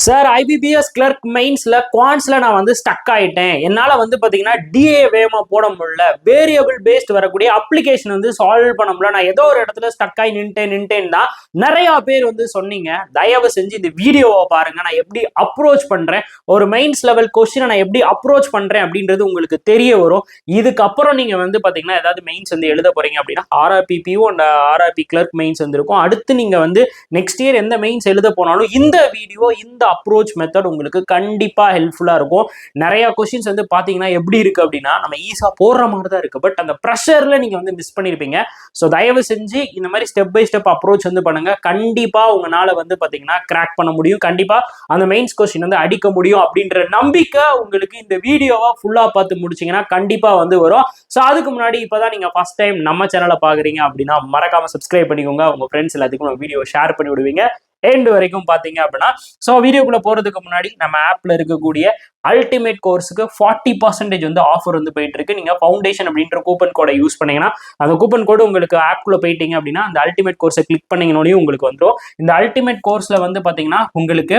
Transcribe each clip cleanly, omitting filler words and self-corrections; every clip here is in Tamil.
சார் ஐபிபிஎஸ் கிளர்க் மெயின்ஸ்ல குவான்ஸ்ல நான் வந்து ஸ்டக் ஆயிட்டேன். என்னால வந்து பாத்தீங்கன்னா டிஏ வேகமா போட முடியல, வேரியபிள் பேஸ்ட் வரக்கூடிய அப்ளிகேஷன் வந்து சால்வ் பண்ண முடியல, நான் ஏதோ ஒரு இடத்துல ஸ்டக் ஆகி நின்ட்டேன் தான் நிறைய பேர் வந்து சொன்னீங்க. தயவு செஞ்சு இந்த வீடியோவை பாருங்க, நான் எப்படி அப்ரோச் பண்றேன், ஒரு மெயின்ஸ் லெவல் கொஸ்டினை நான் எப்படி அப்ரோச் பண்றேன் அப்படின்றது உங்களுக்கு தெரிய வரும். இதுக்கப்புறம் நீங்க வந்து பாத்தீங்கன்னா ஏதாவது மெயின்ஸ் வந்து எழுத போறீங்க அப்படின்னா ஆர்ஆர்பிபியும் அண்ட் ஆர்ஆர்பி கிளர்க் மெயின்ஸ் வந்து இருக்கும். அடுத்து நீங்க வந்து நெக்ஸ்ட் இயர் எந்த மெயின்ஸ் எழுத போனாலும் இந்த வீடியோ இந்த அப்ரோச் மெத்தட் உங்களுக்கு கண்டிப்பா ஹெல்ப்ஃபுல்லா இருக்கும். நிறைய கொஸ்டின்ஸ் வந்து பாத்தீங்கன்னா எப்படி இருக்கு அப்படின்னா நம்ம ஈஸியா போடுற மாதிரி தான் இருக்கு, பட் அந்த ப்ரெஷர்ல நீங்க வந்து மிஸ் பண்ணிருப்பீங்க. ஸோ தயவு செஞ்சு இந்த மாதிரி ஸ்டெப் பை ஸ்டெப் அப்ரோச் வந்து பண்ணுங்க. கண்டிப்பா உங்களால வந்து பாத்தீங்கன்னா கிராக் பண்ண முடியும், கண்டிப்பா அந்த மெயின்ஸ் கொஸ்டின் வந்து அடிக்க முடியும் அப்படின்ற நம்பிக்கை உங்களுக்கு இந்த வீடியோவை ஃபுல்லா பார்த்து முடிச்சீங்கன்னா கண்டிப்பா வந்து வரும். ஸோ அதுக்கு முன்னாடி இப்பதான் நீங்க ஃபர்ஸ்ட் டைம் நம்ம சேனலை பாக்குறீங்க அப்படின்னா மறக்காம சப்ஸ்கிரைப் பண்ணிக்கோங்க. உங்க ஃப்ரெண்ட்ஸ் எல்லாத்துக்கும் வீடியோ ஷேர் பண்ணி விடுவீங்க எண்ட் வரைக்கும் பாத்தீங்க அப்படின்னா. ஸோ வீடியோக்குள்ள போறதுக்கு முன்னாடி நம்ம ஆப்ல இருக்கக்கூடிய அல்டிமேட் கோர்ஸுக்கு 40% வந்து ஆஃபர் வந்து போயிட்டு இருக்கு. நீங்க ஃபவுண்டேஷன் அப்படின்ற கூப்பன் கோடை யூஸ் பண்ணீங்கன்னா அந்த கூப்பன் கோடு உங்களுக்கு ஆப்குள்ள போயிட்டீங்க அப்படின்னா அந்த அல்டிமேட் கோர்ஸை கிளிக் பண்ணீங்கன்னே உங்களுக்கு வந்துடும். இந்த அல்டிமேட் கோர்ஸ்ல வந்து பாத்தீங்கன்னா உங்களுக்கு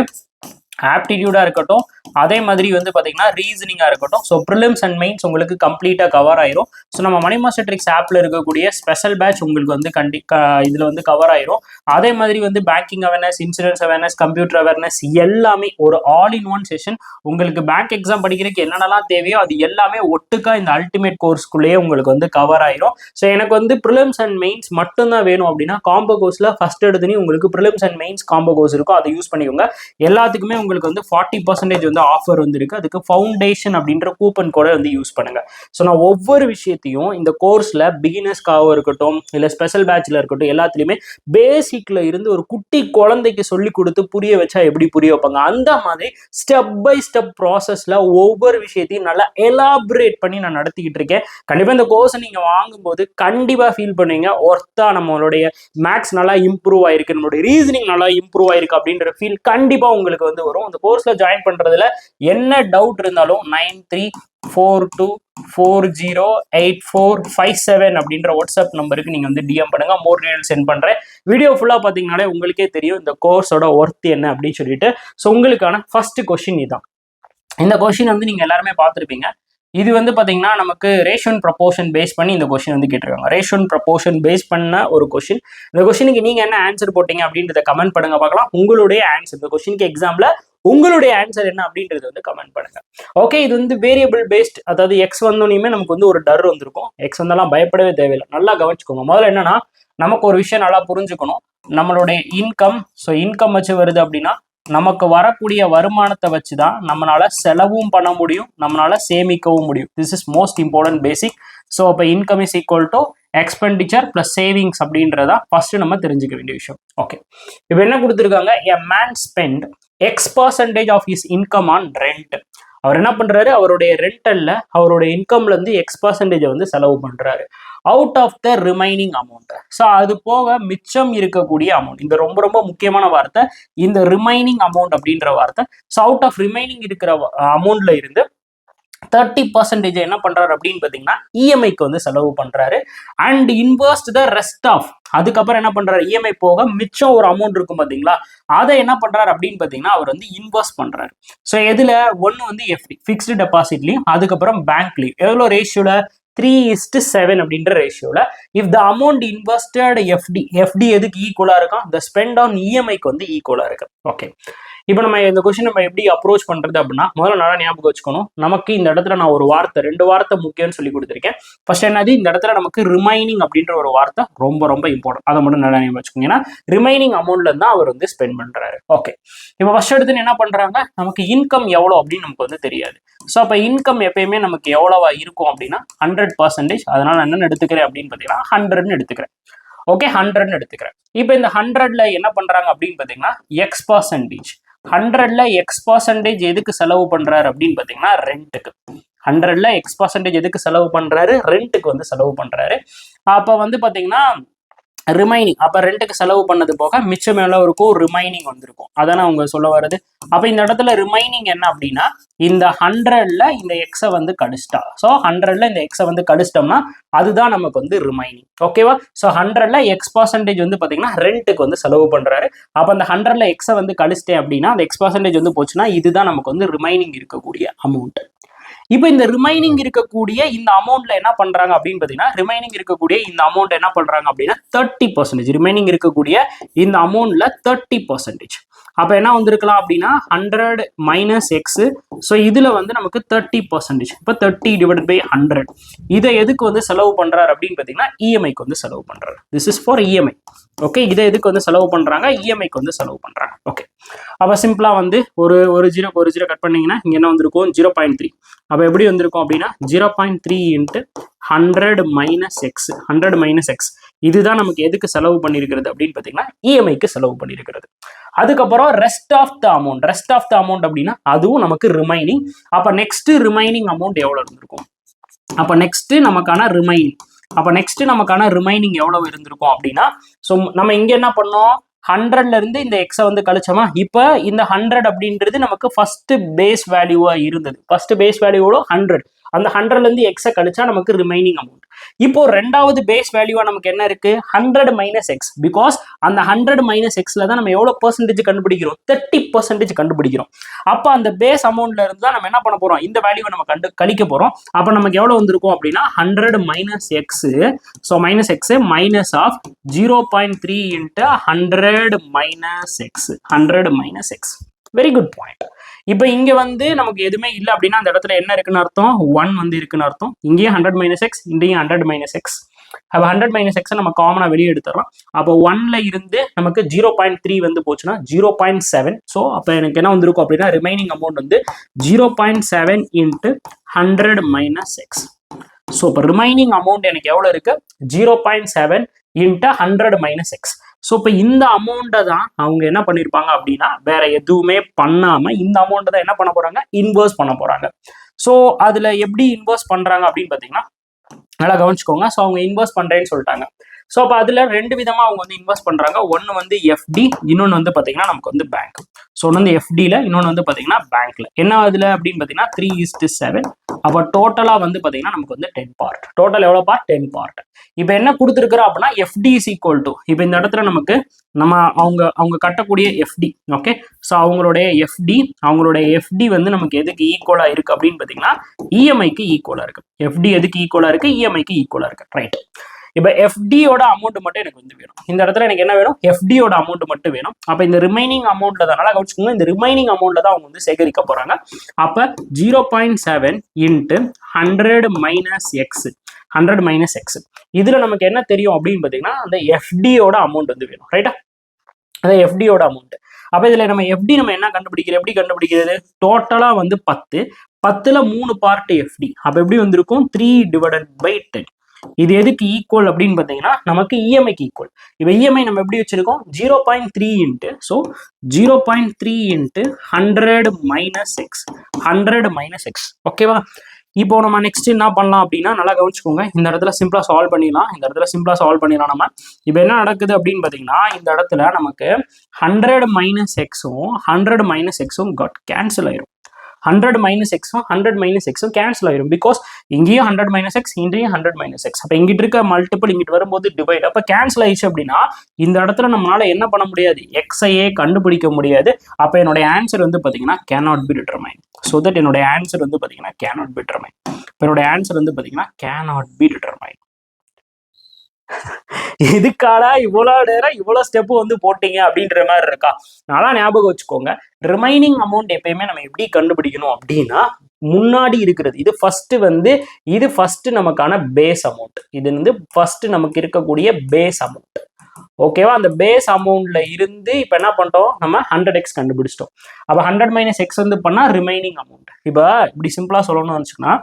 ஆப்டிடியூடா இருக்கட்டும், அதே மாதிரி வந்து பாத்தீங்கன்னா ரீசனிங்கா இருக்கட்டும், ஸோ ப்ரிலிம்ஸ் அண்ட் மெயின்ஸ் உங்களுக்கு கம்ப்ளீட்டா கவர் ஆயிரும். ஸோ நம்ம மணி மாஸ்டர் ட்ரிக்ஸ் ஆப்ல இருக்கக்கூடிய ஸ்பெஷல் பேட்ச் உங்களுக்கு வந்து இதுல வந்து கவர் ஆயிரும். அதே மாதிரி வந்து banking awareness, insurance awareness, computer awareness எல்லாமே ஒரு ஆல் இன் ஒன் செஷன். உங்களுக்கு பேங்க் எக்ஸாம் படிக்கிறதுக்கு என்னென்னலாம் தேவையோ அது எல்லாமே ஒட்டுக்கா இந்த அல்டிமேட் கோர்ஸ்க்குள்ளேயே உங்களுக்கு வந்து கவர் ஆயிரும். ஸோ எனக்கு வந்து ப்ரிலிம்ஸ் அண்ட் மெயின்ஸ் மட்டும்தான் வேணும் அப்படின்னா காம்போ கோர்ஸ்ல ஃபர்ஸ்ட் எடுத்துனே உங்களுக்கு prelims and mains combo course இருக்கும், அதை யூஸ் பண்ணிக்கோங்க. எல்லாத்துக்குமே உங்களுக்கு வந்து 40% வந்து ஆஃபர் வந்து இருக்கு. அதுக்கு ஃபவுண்டேஷன் அப்படின்ற கூப்பன் கோடை வந்து யூஸ் பண்ணுங்க. ஸோ நான் ஒவ்வொரு விஷயத்தையும் இந்த கோர்ஸ்ல பிகினர்ஸ்க்காக இருக்கட்டும் இல்ல ஸ்பெஷல் பேட்ச்ல இருக்கட்டும் எல்லாத்துலயுமே பேசிக்ல இருந்து ஒரு குட்டி குழந்தைக்கு சொல்லி கொடுத்து புரிய வச்சா எப்படி புரிய வைப்பாங்க அந்த மாதிரி ஸ்டெப் பை ஸ்டெப் ப்ராசஸ்ல ஒவ்வொரு விஷயத்தையும் நல்லா எலாபரேட் பண்ணி நான் நடத்திக்கிட்டு இருக்கேன். கண்டிப்பா இந்த கோர்ஸை நீங்க வாங்கும்போது கண்டிப்பா ஃபீல் பண்ணுவீங்க, ஒர்த்தா நம்மளுடைய மேக்ஸ் நல்லா இம்ப்ரூவ் ஆயிருக்கு, நம்மளுடைய ரீசனிங் நல்லா இம்ப்ரூவ் ஆயிருக்கு அப்படின்ற ஃபீல் கண்டிப்பா உங்களுக்கு வந்து வரும். அந்த கோர்ஸ்ல ஜாயின் பண்றதுல என்ன டவுட் இருந்தாலும் 9342408457 அப்படின்ற வாட்ஸ்அப் நம்பருக்கு நீங்க வந்து டிஎம் பண்ணுங்க, மோர் டீடைல்ஸ் சென்ட் பண்றேன். வீடியோ ஃபுல்லா பாத்தீங்கன்னாலே உங்களுக்கே தெரியும் இந்த கோர்ஸோட ஒர்த் என்ன அப்படின்னு சொல்லிட்டு. ஸோ உங்களுக்கான ஃபர்ஸ்ட் கொஸ்டின் இதுதான். இந்த கொஸ்டின் வந்து நீங்க எல்லாருமே பார்த்துருப்பீங்க. இது வந்து பாத்தீங்கன்னா நமக்கு ரேஷன் ப்ரப்போர்ஷன் பேஸ் பண்ணி இந்த கொஸ்டின் வந்து கேட்டிருக்காங்க. ரேஷன் ப்ரப்போர்ஷன் பேஸ் பண்ண ஒரு கொஸ்டின். இந்த கொஸ்டினுக்கு நீங்க என்ன ஆன்சர் போட்டீங்க அப்படின்றத கமெண்ட் பண்ணுங்க பார்க்கலாம். உங்களுடைய ஆன்சர் இந்த கொஸ்டினுக்கு எக்ஸாம்ல உங்களுடைய ஆன்சர் என்ன அப்படின்றது வந்து கமெண்ட் பண்ணுங்க. ஓகே, இது வந்து வேரியபிள் பேஸ்ட், அதாவது எக்ஸ் வந்தோனையுமே நமக்கு வந்து ஒரு டர் வந்திருக்கும். எக்ஸ் வந்தாலும் பயப்படவே தேவையில்லை, நல்லா கவனிச்சுக்கோங்க. முதல்ல என்னன்னா நமக்கு ஒரு விஷயம் நல்லா புரிஞ்சுக்கணும். நம்மளுடைய இன்கம், ஸோ இன்கம் வச்சு வருது அப்படின்னா நமக்கு வரக்கூடிய வருமானத்தை வச்சு தான் நம்மளால செலவும் பண்ண முடியும், நம்மளால சேமிக்கவும் முடியும். This is most important basic. So அப்போ income is equal to expenditure plus savings அப்படின்றதா ஃபர்ஸ்ட் நம்ம தெரிஞ்சுக்க வேண்டிய விஷயம். ஓகே, இப்போ என்ன கொடுத்துருக்காங்க, a man spend X% of his income on rent. அவர் என்ன பண்றாரு, அவருடைய ரெண்டல்ல அவருடைய இன்கம்ல இருந்து X% வந்து செலவு பண்றாரு. Out of the remaining amount, so அது போக மிச்சம் இருக்கக்கூடிய அமௌண்ட். இந்த ரொம்ப ரொம்ப முக்கியமான வார்த்தை, இந்த ரிமைனிங் அமௌண்ட் அப்படின்ற வார்த்தை. ஸோ அவுட் ஆஃப் ரிமைனிங் இருக்கிற அமௌண்ட்ல இருந்து 30% என்ன பண்றாரு அப்படின்னு பாத்தீங்கன்னா இஎம்ஐக்கு வந்து செலவு பண்றாரு. And invest the rest of, அதுக்கப்புறம் என்ன பண்றாரு, இஎம்ஐ போக மிச்சம் ஒரு அமௌண்ட் இருக்கும் பாத்தீங்களா, அதை என்ன பண்றாரு அப்படின்னு பாத்தீங்கன்னா அவர் வந்து இன்வெஸ்ட் பண்றாரு. ஸோ எதுல, ஒன்னு வந்து எஃப்டி ஃபிக்ஸ்டு டெபாசிட்லயும், அதுக்கப்புறம் பேங்க்லயும். எவ்வளோ ரேஷியோல, 3:7 அப்படின்ற ரேஷியோல. If the amount invested FD எதுக்கு ஈக்குவலா இருக்கும், த ஸ்பெண்ட் ஆன் இஎம்ஐக்கு வந்து ஈக்குவலா இருக்கு. ஓகே, இப்போ நம்ம இந்த கொஸ்டின் நம்ம எப்படி அப்ரோச் பண்றது அப்படின்னா முதல்ல நல்லா ஞாபகம் வச்சுக்கணும். நமக்கு இந்த இடத்துல நான் ஒரு வார்த்தை, 2 வார்த்தை முக்கியம்னு சொல்லி கொடுத்துருக்கேன். ஃபர்ஸ்ட் என்னது, இந்த இடத்துல நமக்கு ரிமைனிங் அப்படின்ற ஒரு வார்த்தை ரொம்ப ரொம்ப இம்பார்ட்டன்ட், அதை மட்டும் நல்லா ஞாபகம் வச்சுக்கோங்க. ஏன்னா ரிமைனிங் அமௌண்ட்ல இருந்தா அவர் வந்து ஸ்பெண்ட் பண்றாரு. ஓகே, இப்போ ஃபர்ஸ்ட் எடுத்து என்ன பண்றாங்க, நமக்கு இன்கம் எவ்வளோ அப்படின்னு நமக்கு வந்து தெரியாது. ஸோ அப்போ இன்கம் எப்பயுமே நமக்கு எவ்வளவா இருக்கும் அப்படின்னா 100%. அதனால நான் என்ன எடுத்துக்கிறேன் அப்படின்னு பார்த்தீங்கன்னா 100ன்னு எடுத்துக்கிறேன். ஓகே, 100ன்னு எடுத்துக்கிறேன். இப்போ இந்த 100ல என்ன பண்றாங்க அப்படின்னு பார்த்தீங்கன்னா X%. 100ல X% எதுக்கு செலவு பண்றாரு அப்படின்னு பாத்தீங்கன்னா ரெண்ட்டுக்கு. 100ல X% எதுக்கு செலவு பண்றாரு, ரெண்ட்டுக்கு வந்து செலவு பண்றாரு. அப்ப வந்து பாத்தீங்கன்னா ரிமைனிங் அப்போ ரெண்டுக்கு செலவு பண்ணது போக மிச்சம் மேலே இருக்கும் ரிமைனிங் வந்திருக்கும். அதானே அவங்க சொல்ல வருது. அப்போ இந்த இடத்துல ரிமைனிங் என்ன அப்படின்னா இந்த 100ல இந்த எக்ஸை வந்து கழிச்சிட்டா. ஸோ 100ல இந்த எக்ஸை வந்து கழிச்சிட்டோம்னா அதுதான் நமக்கு வந்து ரிமைனிங். ஓகேவா? ஸோ 100ல X% வந்து பார்த்தீங்கன்னா ரெண்ட்டுக்கு வந்து செலவு பண்ணுறாரு. அப்போ அந்த 100ல எக்ஸை வந்து கழிச்சிட்டேன் அப்படின்னா அந்த X% வந்து போச்சுன்னா இதுதான் நமக்கு வந்து ரிமைனிங் இருக்கக்கூடிய அமௌண்ட். இப்போ இந்த ரிமைனிங் இருக்கக்கூடிய இந்த அமௌண்ட்ல என்ன பண்றாங்க அப்படின்னு பாத்தீங்கன்னா ரிமைனிங் இருக்கக்கூடிய இந்த அமௌண்ட் என்ன பண்றாங்க அப்படின்னா 30%. ரிமைனிங் இருக்கக்கூடிய இந்த அமௌண்ட்ல 30%. அப்ப என்ன வந்திருக்கலாம் அப்படின்னா 100 மைனஸ் எக்ஸ். ஸோ இதுல வந்து நமக்கு 30%. இப்போ 30/100 இதை எதுக்கு வந்து செலவு பண்றாரு அப்படின்னு பாத்தீங்கன்னா இஎம்ஐக்கு வந்து செலவு பண்றாரு. This is for EMI. Okay, இதை எதுக்கு வந்து செலவு பண்றாங்க? இஎம்ஐக்கு வந்து செலவு பண்றாங்க. ஓகே, அப்ப சிம்பிளா வந்து ஒரு ஜீரோ கட் பண்ணீங்கன்னா இங்க என்ன வந்திருக்கும் 0.3. அப்ப எப்படி வந்திருக்கும் அப்படின்னா 0.3 into 100 minus x. 100 minus X இதுதான் நமக்கு எதுக்கு செலவு பண்ணியிருக்கிறது அப்படின்னு பார்த்தீங்கன்னா இஎம்ஐக்கு செலவு பண்ணியிருக்கிறது. அதுக்கப்புறம் ரெஸ்ட் ஆஃப் த அமௌண்ட் அப்படின்னா அதுவும் நமக்கு ரிமைனிங். அப்ப நெக்ஸ்ட் ரிமைனிங் அமௌண்ட் எவ்வளவு இருந்திருக்கும்? அப்ப நெக்ஸ்ட் நமக்கான ரிமைனிங் எவ்வளவு இருந்திருக்கும் அப்படின்னா ஸோ நம்ம இங்க என்ன பண்ணோம் 100ல இருந்து இந்த எக்ஸை வந்து கழிச்சோமா. இப்போ இந்த 100 அப்படின்றது நமக்கு ஃபர்ஸ்ட் பேஸ் வேல்யூவா இருந்தது. ஃபர்ஸ்ட் பேஸ் வேல்யூவோட 100. அந்த 100ல இருந்து எக்ஸை கழிச்சா நமக்கு ரிமைனிங் அமௌண்ட். இப்போ ரெண்டாவது பேஸ் வேல்யூவா நமக்கு என்ன இருக்கு 100 மைனஸ் எக்ஸ். பிகாஸ் அந்த 100 மைனஸ் எக்ஸ்ல தான் நம்ம எவ்வளவு பெர்சன்டேஜ் கண்டுபிடிக்கிறோம் 30% கண்டுபிடிக்கிறோம். அப்போ அந்த பேஸ் அமௌண்ட்ல இருந்து தான் நம்ம என்ன பண்ண போறோம் இந்த வேல்யூவை நம்ம கழிக்க போறோம். அப்போ நமக்கு எவ்வளவு வந்திருக்கும் அப்படின்னா 100 minus x. So minus x minus of 0.3 into 100 minus x. 100 minus x. Very good point. இப்போ இங்க வந்து நமக்கு எதுவுமே இல்லை அப்படின்னா அந்த இடத்துல என்ன இருக்குன்னு அர்த்தம் 1 வந்து இருக்குன்னு அர்த்தம். இங்கேயும் 100 மைனஸ் எக்ஸ், இங்கேயும் 100 மைனஸ் எக்ஸ். அப்போ 100 மைனஸ் எக்ஸை நம்ம காமனா வெளியே எடுத்துடலாம். அப்போ 1ல இருந்து நமக்கு 0.3 வந்து போச்சுன்னா 0.7. ஸோ அப்போ எனக்கு என்ன வந்திருக்கும் அப்படின்னா ரிமைனிங் அமௌண்ட் வந்து 0.7 இன்ட்டு 100 மைனஸ் எக்ஸ். ஸோ இப்போ ரிமைனிங் அமௌண்ட் எனக்கு எவ்வளோ இருக்கு 0.7 இன்ட்டு 100 மைனஸ் எக்ஸ். ஸோ இப்போ இந்த அமௌண்ட்டை தான் அவங்க என்ன பண்ணியிருப்பாங்க அப்படின்னா வேற எதுவுமே பண்ணாம இந்த அமௌண்ட்டை தான் என்ன பண்ண போறாங்க இன்வெஸ்ட் பண்ண போறாங்க. ஸோ அதுல எப்படி இன்வெஸ்ட் பண்றாங்க அப்படின்னு பார்த்தீங்கன்னா நல்லா கவனிச்சுக்கோங்க. ஸோ அவங்க இன்வெஸ்ட் பண்றேன்னு சொல்லிட்டாங்க. ஸோ அப்போ அதில் ரெண்டு விதமாக அவங்க வந்து இன்வெஸ்ட் பண்ணுறாங்க. ஒன்று வந்து எஃப்டி, இன்னொன்று வந்து பார்த்தீங்கன்னா நமக்கு வந்து பேங்க். ஸோ ஒன்று வந்து எஃப்டியில், இன்னொன்று வந்து பார்த்தீங்கன்னா பேங்க்ல. என்ன அதில் அப்படின்னு பார்த்தீங்கன்னா 3:7. அப்போ டோட்டலாக வந்து பார்த்தீங்கன்னா நமக்கு வந்து 10 பார்ட். டோட்டல் எவ்வளோ பார்ட் 10 பார்ட். இப்போ என்ன கொடுத்துருக்குறோம் அப்படின்னா எஃப்டி இஸ் ஈக்குவல் டு இப்போ இந்த இடத்துல நமக்கு அவங்க கட்டக்கூடிய எஃப்டி. ஓகே, ஸோ அவங்களுடைய எஃப்டி வந்து நமக்கு எதுக்கு ஈக்குவலா இருக்கு அப்படின்னு பார்த்தீங்கன்னா இஎம்ஐக்கு ஈக்குவலா இருக்கு. எஃப்டி எதுக்கு ஈக்குவலா இருக்கு இஎம்ஐக்கு ஈக்குவலா இருக்கு. ரைட். இப்போ எஃப்டியோட அமௌண்ட் மட்டும் எனக்கு வந்து வேணும். இந்த இடத்துல எனக்கு என்ன வேணும் எஃப்டியோட அமௌண்ட் மட்டும் வேணும். அப்போ இந்த ரிமைனிங் அமௌண்ட்ல தான் நல்லா கவனிச்சுக்கோங்க. இந்த ரிமைனிங் அமௌண்ட்ல தான் அவங்க வந்து சேகரிக்க போறாங்க. அப்போ 0.7 into 100 minus x. 100 minus X இதுல நமக்கு என்ன தெரியும் அப்படின்னு பார்த்தீங்கன்னா அந்த எஃப்டியோட அமௌண்ட் வந்து வேணும். ரைட்டா? அதான் எஃப்டியோட அமௌண்ட். அப்போ இதுல நம்ம எஃப்டி நம்ம என்ன எப்படி கண்டுபிடிக்கிறது டோட்டலா வந்து 10ல 3 பார்ட் எஃப்டி. அப்போ எப்படி வந்திருக்கும் 3/10. இது எதுக்கு ஈக்குவல் அப்படின்னு பார்த்தீங்கன்னா நமக்கு இஎம்ஐக்கு ஈக்குவல். இப்போ இஎம்ஐ நம்ம எப்படி வச்சிருக்கோம் 0.3 into so 0.3 into 100 minus x. 100 minus X. ஓகேவா? இப்போ நம்ம நெக்ஸ்ட் என்ன பண்ணலாம் அப்படின்னா நல்லா கவனிச்சுக்கோங்க. இந்த இடத்துல சிம்பிளா சால்வ் பண்ணிடலாம். நம்ம இப்போ என்ன நடக்குது அப்படின்னு பார்த்தீங்கன்னா இந்த இடத்துல நமக்கு 100 மைனஸ் எக்ஸும் கேன்சல் ஆயிரும். 100 மைனஸ் எக்ஸும் கேன்சல் ஆயிரும். பிகாஸ் இங்கேயும் 100 மைனஸ் எக்ஸ், இங்கேயும் 100 மைனஸ் எக்ஸ். அப்போ இங்கிட்டு இருக்க மல்டிபிள் இங்கிட்டு வரும்போது டிவைட். அப்போ கேன்சல் ஆயிடுச்சு அப்படின்னா இந்த இடத்துல நம்மளால என்ன பண்ண முடியாது எக்ஸையே கண்டுபிடிக்க முடியாது. அப்போ என்னுடைய ஆன்சர் வந்து பார்த்தீங்கன்னா cannot be determine. So that என்னுடைய ஆன்சர் வந்து பார்த்தீங்கன்னா கேனாட் பி டிட்டர்மைன். இப்போ என்னுடைய ஆன்சர் வந்து பார்த்தீங்கன்னா கேனாட் பி டிட்டர்மைன். இதுக்கான இவ்வளோ நேரம் இவ்வளோ ஸ்டெப் வந்து போட்டீங்க அப்படின்ற மாதிரி இருக்கா? நல்லா ஞாபகம் வச்சுக்கோங்க. ரிமைனிங் அமௌண்ட் எப்பயுமே நம்ம எப்படி கண்டுபிடிக்கணும் அப்படின்னா முன்னாடி இருக்கிறது இது ஃபர்ஸ்ட் நமக்கான பேஸ் அமௌண்ட். இது வந்து ஃபர்ஸ்ட் நமக்கு இருக்கக்கூடிய பேஸ் அமௌண்ட். ஓகேவா? அந்த பேஸ் அமௌண்ட்ல இருந்து இப்போ என்ன பண்ணிட்டோம் நம்ம 100x கண்டுபிடிச்சிட்டோம். அப்போ 100 மைனஸ் எக்ஸ் வந்து பண்ணா ரிமைனிங் அமௌண்ட். இப்போ இப்படி சிம்பிளா சொல்லணும்னு வச்சுக்கோன்னா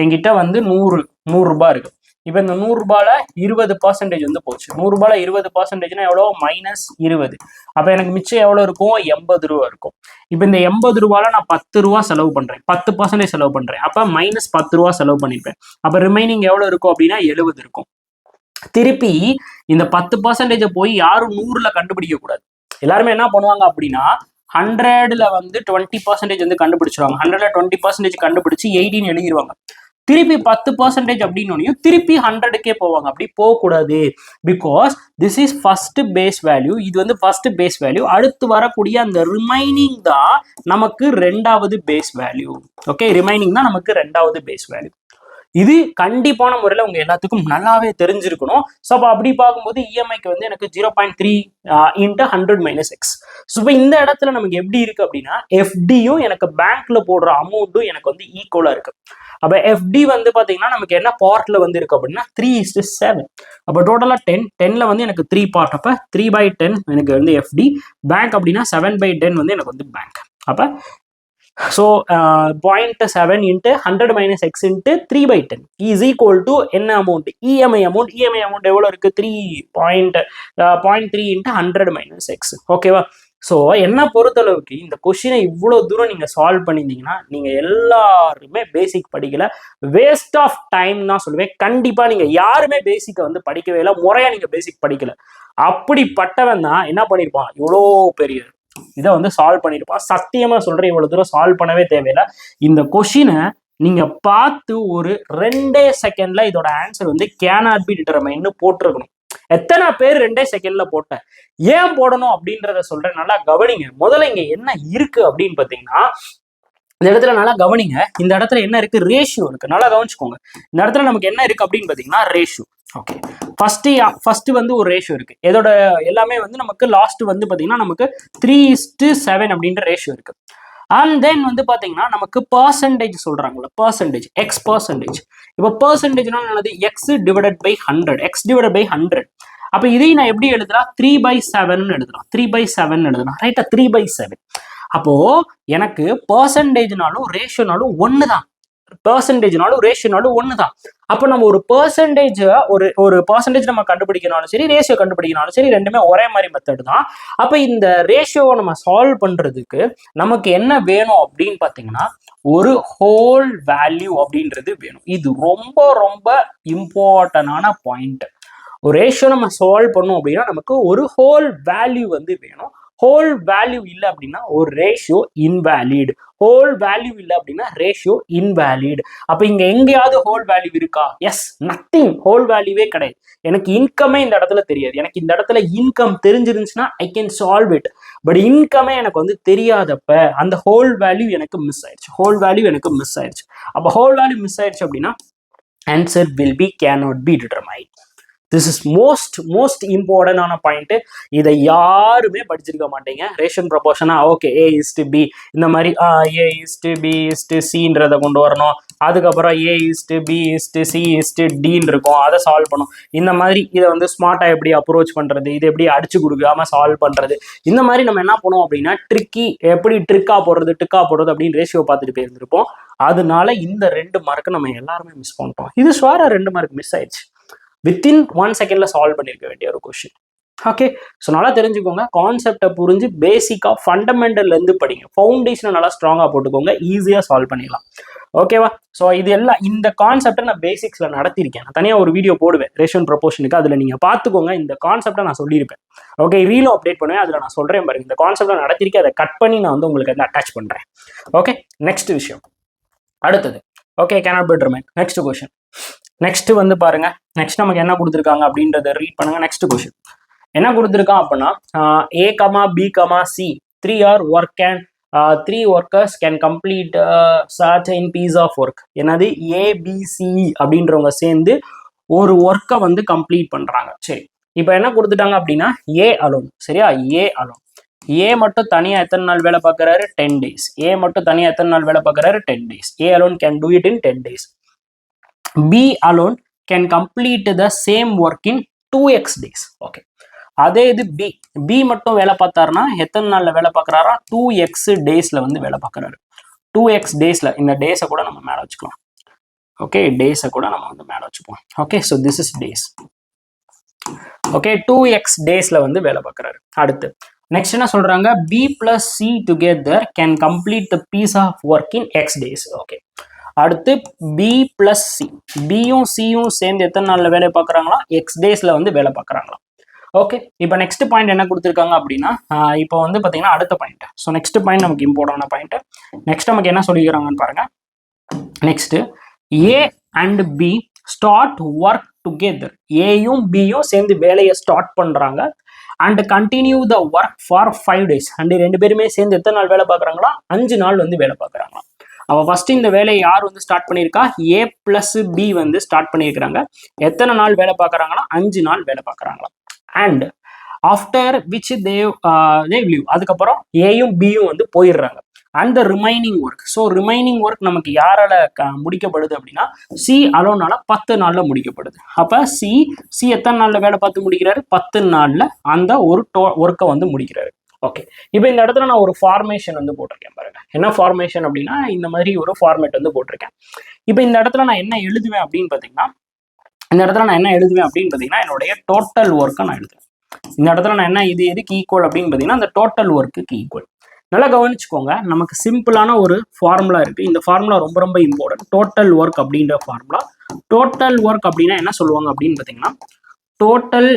என்கிட்ட வந்து 100 ரூபாய் இருக்கு. இப்போ இந்த 100 ரூபாயில 20% வந்து போச்சு. 100 ரூபாயில 20%னா எவ்வளோ -20. அப்போ எனக்கு மிச்சம் எவ்வளோ இருக்கும் 80 ரூபா இருக்கும். இப்போ இந்த 80 ரூபாயில நான் 10 ரூபா செலவு பண்றேன், 10% செலவு பண்றேன். அப்போ -10 ரூபா செலவு பண்ணிருப்பேன். அப்போ ரிமைனிங் எவ்வளோ இருக்கும் அப்படின்னா 70 இருக்கும். திருப்பி இந்த 10% போய் யாரும் 100ல கண்டுபிடிக்க கூடாது. எல்லாருமே என்ன பண்ணுவாங்க அப்படின்னா 100ல வந்து 20% வந்து கண்டுபிடிச்சிருவாங்க. 100ல 20% கண்டுபிடிச்சு 18 எழுதிடுவாங்க. திருப்பி 10% அப்படின்னு திருப்பி 100க்கே போவாங்க. அப்படி போகக்கூடாது. Because this is first base value. இது வந்து ஃபர்ஸ்ட் பேஸ் வேல்யூ. அடுத்து வரக்கூடிய அந்த ரிமைனிங் தான் நமக்கு ரெண்டாவது பேஸ் வேல்யூ. ஓகே, ரிமைனிங் தான் நமக்கு ரெண்டாவது பேஸ் வேல்யூ. இது கண்டிப்பான முறையில் உங்க எல்லாத்துக்கும் நல்லாவே தெரிஞ்சிருக்கணும். ஸோ அப்போ அப்படி பார்க்கும்போது இஎம்ஐக்கு வந்து எனக்கு 0.3 × 100 - x. ஸோ இப்போ இந்த இடத்துல நமக்கு எப்படி இருக்கு அப்படின்னா எஃப்டியும் எனக்கு பேங்க்ல போடுற அமௌண்ட்டும் எனக்கு வந்து ஈக்குவலா இருக்கு. அப்போ எஃப்டி வந்து பாத்தீங்கன்னா நமக்கு என்ன பார்ட்ல வந்து இருக்கு அப்படின்னா 3:7. அப்போ டோட்டலா 10ல வந்து எனக்கு 3 பார்ட். அப்போ 3/10 எனக்கு வந்து எஃப்டி. பேங்க் அப்படின்னா 7/10 வந்து எனக்கு வந்து பேங்க். அப்போ so 0.7 × 100 - x × 3/10 is equal to என்ன amount? EMI amount. EMI amount எவ்வளவு இருக்கு? 3.3 × 100 - x. ஓகேவா? ஸோ என்ன பொறுத்தளவுக்கு இந்த கொஸ்டினை இவ்வளவு தூரம் நீங்க சால்வ் பண்ணியிருந்தீங்கன்னா நீங்க எல்லாருமே பேசிக் படிக்கல, வேஸ்ட் ஆஃப் டைம் தான் சொல்லுவேன். கண்டிப்பா நீங்க யாருமே பேசிக்கை வந்து படிக்கவே இல்லை, முறையா நீங்க பேசிக் படிக்கல. அப்படிப்பட்டவன் தான் என்ன பண்ணிருப்பான், இவ்வளோ பெரிய இதை வந்து சால்வ் பண்ணிருப்பான். சத்தியமா சொல்றேன், இவ்வளவு தூரம் சால்வ் பண்ணவே தேவையில்லை. இந்த கொஸ்டினை நீங்க பார்த்து ஒரு 2 செகண்ட்ல இதோட ஆன்சர் வந்து cannot be determined போட்டிருக்கணும். எத்தனை பேர் 2 செகண்ட்ல போட்ட? ஏன் போடணும் அப்படின்றத சொல்றேன், நல்லா கவனிங்க. முதல்ல இங்க என்ன இருக்கு அப்படின்னு பாத்தீங்கன்னா இந்த இடத்துல நல்லா கவனிங்க. இந்த இடத்துல என்ன இருக்கு? ரேஷியோ இருக்கு. நல்லா கவனிச்சுக்கோங்க. இந்த இடத்துல நமக்கு என்ன இருக்கு அப்படின்னு பாத்தீங்கன்னா ரேஷியோ. ஓகே, ஃபர்ஸ்ட் வந்து ஒரு ரேஷியோ இருக்கு. இதோட எல்லாமே வந்து நமக்கு லாஸ்ட் வந்து பாத்தீங்கன்னா நமக்கு 3:7 அப்படின்ற ரேஷியோ இருக்கு. அண்ட் தென் வந்து பாத்தீங்கன்னா நமக்கு பர்சன்டேஜ் சொல்றாங்கல்ல, பர்சன்டேஜ், எக்ஸ் பர்சன்டேஜ். இப்போ பர்சன்டேஜ்னா என்னது? X divided by 100, x divided by 100. அப்ப இதையும் நான் எப்படி எழுதுறேன்? 3/7 எழுதுறேன். 3/7 எழுதுறேன். ரைட்டா? 3/7. அப்போ எனக்கு பர்சன்டேஜ்னாலும் ரேஷியோனாலும் ஒண்ணுதான். பர்சன்டேஜ்னாலும் ரேஷியோனாலும் ஒண்ணுதான். அப்போ நம்ம ஒரு பர்சன்டேஜ் ஒரு பர்சன்டேஜ் நம்ம கண்டுபிடிக்கனாலும் சரி, ரேஷியோ கண்டுபிடிக்கனாலும் சரி, ரெண்டுமே ஒரே மாதிரி மெத்தட் தான். அப்போ இந்த ரேஷியோவை நம்ம சால்வ் பண்றதுக்கு நமக்கு என்ன வேணும் அப்படின்னு பாத்தீங்கன்னா ஒரு ஹோல் வேல்யூ அப்படின்றது வேணும். இது ரொம்ப ரொம்ப இம்பார்ட்டன்டான பாயிண்ட். ஒரு ரேஷியோ நம்ம சால்வ் பண்ணோம் அப்படின்னா நமக்கு ஒரு ஹோல் வேல்யூ வந்து வேணும். ஹோல் வேல்யூ இல்லை அப்படின்னா ஒரு ரேஷியோ இன்வேலிட். ஹோல் வேல்யூ இல்லை அப்படின்னா ரேஷியோ இன்வேலிட். அப்ப இங்க எங்கேயாவது ஹோல் வேல்யூ இருக்கா? Yes, nothing. ஹோல் வேல்யூவே கிடையாது. எனக்கு இன்கமே இந்த இடத்துல தெரியாது. எனக்கு இந்த இடத்துல இன்கம் தெரிஞ்சிருந்துச்சுன்னா I can solve it. But இன்கமே எனக்கு வந்து தெரியாதப்ப அந்த ஹோல் வேல்யூ எனக்கு மிஸ் ஆயிடுச்சு. ஹோல் வேல்யூ எனக்கு மிஸ் ஆயிடுச்சு. அப்ப ஹோல் வேல்யூ மிஸ் ஆயிடுச்சு அப்படின்னா answer will be cannot be determined. This is most இம்பார்ட்டன்டான பாயிண்ட். இதை யாருமே படிச்சிருக்க மாட்டீங்க. ரேஷன் ப்ரொபோர்ஷனா ஓகே, A:B இந்த மாதிரி A:B:C கொண்டு வரணும். அதுக்கப்புறம் A:B:C:Dன்னு இருக்கும், அதை சால்வ் பண்ணும். இந்த மாதிரி இதை வந்து ஸ்மார்ட்டா எப்படி அப்ரோச் பண்றது, இது எப்படி அடிச்சு கொடுக்காம சால்வ் பண்றது, இந்த மாதிரி நம்ம என்ன பண்ணுவோம் அப்படின்னா எப்படி ட்ரிக்கா போடுறது அப்படின்னு ரேஷியோ பார்த்துட்டு போயிருந்திருப்போம். அதனால இந்த 2 மார்க்கு நம்ம எல்லாருமே மிஸ் பண்ணிட்டோம். இது ஸ்வாரா 2 மார்க் மிஸ் ஆயிடுச்சு. வித்தின் 1 செகண்ட்ல சால்வ் பண்ணிருக்க வேண்டிய ஒரு கொஸ்டின். ஓகே, ஸோ நல்லா தெரிஞ்சுக்கோங்க. கான்செப்டை புரிஞ்சு பேசிக்கா ஃபண்டமெண்டல்ல இருந்து படிங்க. ஃபவுண்டேஷனை நல்லா ஸ்ட்ராங்கா போட்டுக்கோங்க, ஈஸியா சால்வ் பண்ணிடலாம். ஓகேவா? ஸோ இது எல்லாம் இந்த கான்செப்டை நான் பேசிக்ஸ்ல நடத்திருக்கேன். நான் தனியாக ஒரு வீடியோ போடுவேன் ரேஷன் ப்ரொபோர்ஷனுக்கு, அதில் நீங்க பார்த்துக்கோங்க. இந்த கான்செப்டை நான் சொல்லியிருப்பேன். ஓகே, ரீலும் அப்டேட் பண்ணுவேன், அதில் நான் சொல்றேன் பாருங்க. இந்த கான்செப்டை நடத்திருக்கேன், அதை கட் பண்ணி நான் வந்து உங்களுக்கு வந்து அட்டாச் பண்றேன். ஓகே, நெக்ஸ்ட் விஷயம் அடுத்தது. Okay, cannot be determined. Next question. Next வந்து பாருங்க, நெக்ஸ்ட் நமக்கு என்ன கொடுத்துருக்காங்க அப்படின்றத ரீட் பண்ணுங்க. நெக்ஸ்ட் கொஸ்டின் என்ன கொடுத்துருக்கான் அப்படின்னா A,B,C 3 workers can complete certain piece of work. என்னது? ABC அப்படின்றவங்க சேர்ந்து ஒரு ஒர்க்கை வந்து கம்ப்ளீட் பண்றாங்க. சரி, இப்போ என்ன கொடுத்துட்டாங்க அப்படின்னா A alone. சரியா? A alone. A மட்டும் தனியா எத்தனை நாள் வேலை பார்க்கறாரு? 10 days. A மட்டும் தனியா எத்தனை நாள் வேலை பார்க்கறாரு? 10 days. A alone can do it in 10 days. B alone can complete the same work in 2x days. Okay, அதே இது B மட்டும் வேலை பார்த்தாருன்னா எத்தனை நாள்ல வேலை பார்க்கறாரா? 2x டேஸ்ல வந்து வேலை பார்க்கறாரு. 2x டேஸ்ல, இந்த டேஸை கூட நம்ம மேல வச்சுக்கலாம். ஓகே, டேஸை கூட நம்ம வந்து மேல வச்சுப்போம். Okay, so this is days. Okay, 2x டேஸ்ல வந்து வேலை பார்க்கறாரு. அடுத்து நெக்ஸ்ட் என்ன சொல்றாங்க? B plus C together can complete the piece of work in x days. Okay, அடுத்து பி பிளஸ் சி, பியும் சியும் சேர்ந்து எத்தனை நாள்ல வேலை பார்க்குறாங்களா, எக்ஸ் டேஸ்ல வந்து வேலை பார்க்குறாங்களா. ஓகே, இப்போ நெக்ஸ்ட் பாயிண்ட் என்ன கொடுத்துருக்காங்க அப்படின்னா, இப்போ வந்து பார்த்தீங்கன்னா அடுத்த பாயிண்ட். ஸோ நெக்ஸ்ட் பாயிண்ட் நமக்கு இம்பார்ட்டன்டான பாயிண்ட். நெக்ஸ்ட் நமக்கு என்ன சொல்லிக்கிறாங்கன்னு பாருங்க. Next A and B start work together, ஏயும் பியும் சேர்ந்து வேலையை ஸ்டார்ட் பண்றாங்க. And continue the work for 5 days. And ரெண்டு பேருமே சேர்ந்து எத்தனை நாள் வேலை பார்க்குறாங்களா, 5 நாள் வந்து வேலை பார்க்குறாங்களா. அவ ஃபர்ஸ்ட் இந்த வேலையை யார் வந்து ஸ்டார்ட் பண்ணியிருக்கா, ஏ பிளஸ் பி வந்து ஸ்டார்ட் பண்ணியிருக்கிறாங்க. எத்தனை நாள் வேலை பார்க்குறாங்களா, 5 நாள் வேலை பார்க்குறாங்களா. And after which they leave, அதுக்கப்புறம் ஏயும் பியும் வந்து போயிடுறாங்க. And the remaining work, so remaining work நமக்கு யாரால முடிக்கப்படுது அப்படின்னா சி அலோனால 10 நாள்ல முடிக்கப்படுது. அப்ப சி எத்தனை நாள்ல வேலை பார்த்து முடிக்கிறாரு, 10 நாள்ல அந்த ஒரு ஒர்க்கை வந்து முடிக்கிறாரு. ஓகே, இப்போ இந்த இடத்துல நான் ஒரு ஃபார்மேஷன் வந்து போட்டிருக்கேன் பாருங்க. என்ன ஃபார்மேஷன் அப்படின்னா இந்த மாதிரி ஒரு ஃபார்மேட் வந்து போட்டிருக்கேன். இப்போ இந்த இடத்துல நான் என்ன எழுதுவேன் அப்படின்னு பார்த்தீங்கன்னா, என்னுடைய டோட்டல் ஒர்க்கை நான் எழுதுவேன். இந்த இடத்துல நான் என்ன இது எதுக்கு ஈக்குவல் அப்படின்னு பார்த்தீங்கன்னா அந்த டோட்டல் ஒர்க்குக்கு ஈக்குவல். நல்லா கவனிச்சுக்கோங்க, நமக்கு சிம்பிளான ஒரு ஃபார்முலா இருக்கு. இந்த ஃபார்முலா ரொம்ப ரொம்ப இம்பார்ட்டன்ட். டோட்டல் ஒர்க் அப்படின்ற ஃபார்முலா. டோட்டல் ஒர்க் அப்படின்னா என்ன சொல்லுவாங்க அப்படின்னு பார்த்தீங்கன்னா, total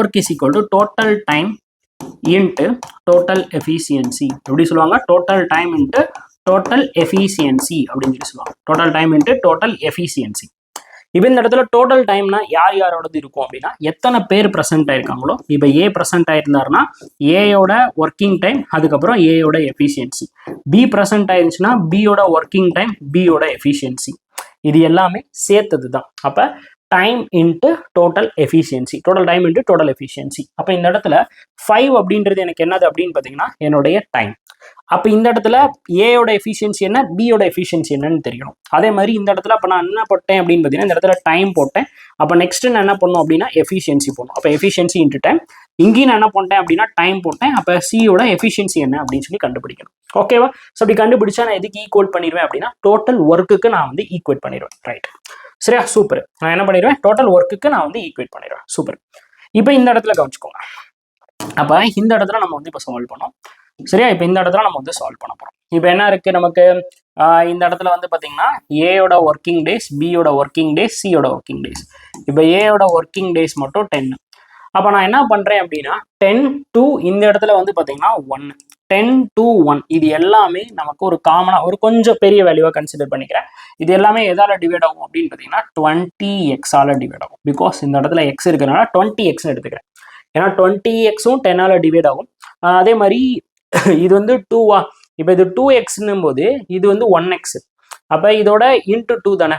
work is equal to total time into total efficiency. எப்படி சொல்லுவாங்க, total time into total efficiency அப்படின்னு சொல்லி சொல்லுவாங்க. Total time into total efficiency. இப்போ இந்த இடத்துல டோட்டல் டைம்னா யாரோடது இருக்கும் அப்படின்னா எத்தனை பேர் ப்ரெசென்ட் ஆயிருக்காங்களோ. இப்போ ஏ ப்ரெசென்ட் ஆயிருந்தாருன்னா ஏயோட ஒர்க்கிங் டைம், அதுக்கப்புறம் ஏயோட எஃபிஷியன்சி. பி ப்ரெசென்ட் ஆயிருந்துச்சுன்னா பியோட ஒர்க்கிங் டைம், பியோட எஃபிஷியன்சி. இது எல்லாமே சேர்த்தது தான். அப்போ time into total efficiency, total time into total efficiency. அப்போ இந்த இடத்துல 5 அப்படின்றது எனக்கு என்னது அப்படின்னு பார்த்தீங்கன்னா என்னுடைய டைம். அப்போ இந்த இடத்துல ஏயோட எஃபிஷியன்சி என்ன, பியோட எஃபிஷியன்சி என்னன்னு தெரியணும். அதே மாதிரி இந்த இடத்துல அப்போ நான் என்ன போட்டேன் அப்படின்னு பார்த்தீங்கன்னா இந்த இடத்துல டைம் போட்டேன். அப்போ நெக்ஸ்ட் நான் என்ன பண்ணணும் அப்படின்னா எஃபிஷியன்சி போடணும். அப்போ எஃபிஷியன்சி இன்ட்டு டைம். இங்கேயும் நான் என்ன பண்ணிட்டேன் அப்படின்னா டைம் போட்டேன். அப்போ சியோட எஃபிஷியன்சி என்ன அப்படின்னு சொல்லி கண்டுபிடிக்கணும். ஓகேவா? ஸோ அப்படி கண்டுபிடிச்சா நான் எதுக்கு ஈக்குவல் பண்ணிடுவேன் அப்படின்னா டோட்டல் ஒர்க்குக்கு நான் வந்து ஈக்குவேட் பண்ணிடுவேன். ரைட், சரியா? சூப்பர். நான் என்ன பண்ணிடுவேன், டோட்டல் ஒர்க்குக்கு நான் வந்து ஈக்குவேட் பண்ணிடுவேன். சூப்பர். இப்போ இந்த இடத்துல கவனிச்சுக்கோங்க. அப்போ இந்த இடத்துல நம்ம வந்து இப்போ சால்வ் பண்ணோம். சரியா? இப்போ இந்த இடத்துல நம்ம வந்து சால்வ் பண்ண போறோம். இப்போ என்ன இருக்கு நமக்கு, இந்த இடத்துல வந்து பார்த்தீங்கன்னா ஏயோட ஒர்க்கிங் டேஸ், பியோட ஒர்க்கிங் டேஸ், சியோட ஒர்க்கிங் டேஸ். இப்போ ஏயோட ஒர்க்கிங் டேஸ் மட்டும் 10. அப்போ நான் என்ன பண்றேன் அப்படின்னா 10 to இந்த இடத்துல வந்து பார்த்தீங்கன்னா 1, 10 to 1. இது எல்லாமே நமக்கு ஒரு காமனா ஒரு கொஞ்சம் பெரிய வேல்யூவா கன்சிடர் பண்ணிக்கிறேன். இது எல்லாமே எதால டிவைட் ஆகும் அப்படின்னு பார்த்தீங்கன்னா 20x டிவைட் ஆகும். பிகாஸ் இந்த இடத்துல எக்ஸ் இருக்கிறதுனால 20x எடுத்துக்கிறேன். ஏன்னா 20xம் 10 டிவைட் ஆகும். அதே மாதிரி இது வந்து 2வா, இப்போ இது 2xன்னும் போது இது வந்து 1x. அப்போ இதோட இன்ட்டு 2 தானே,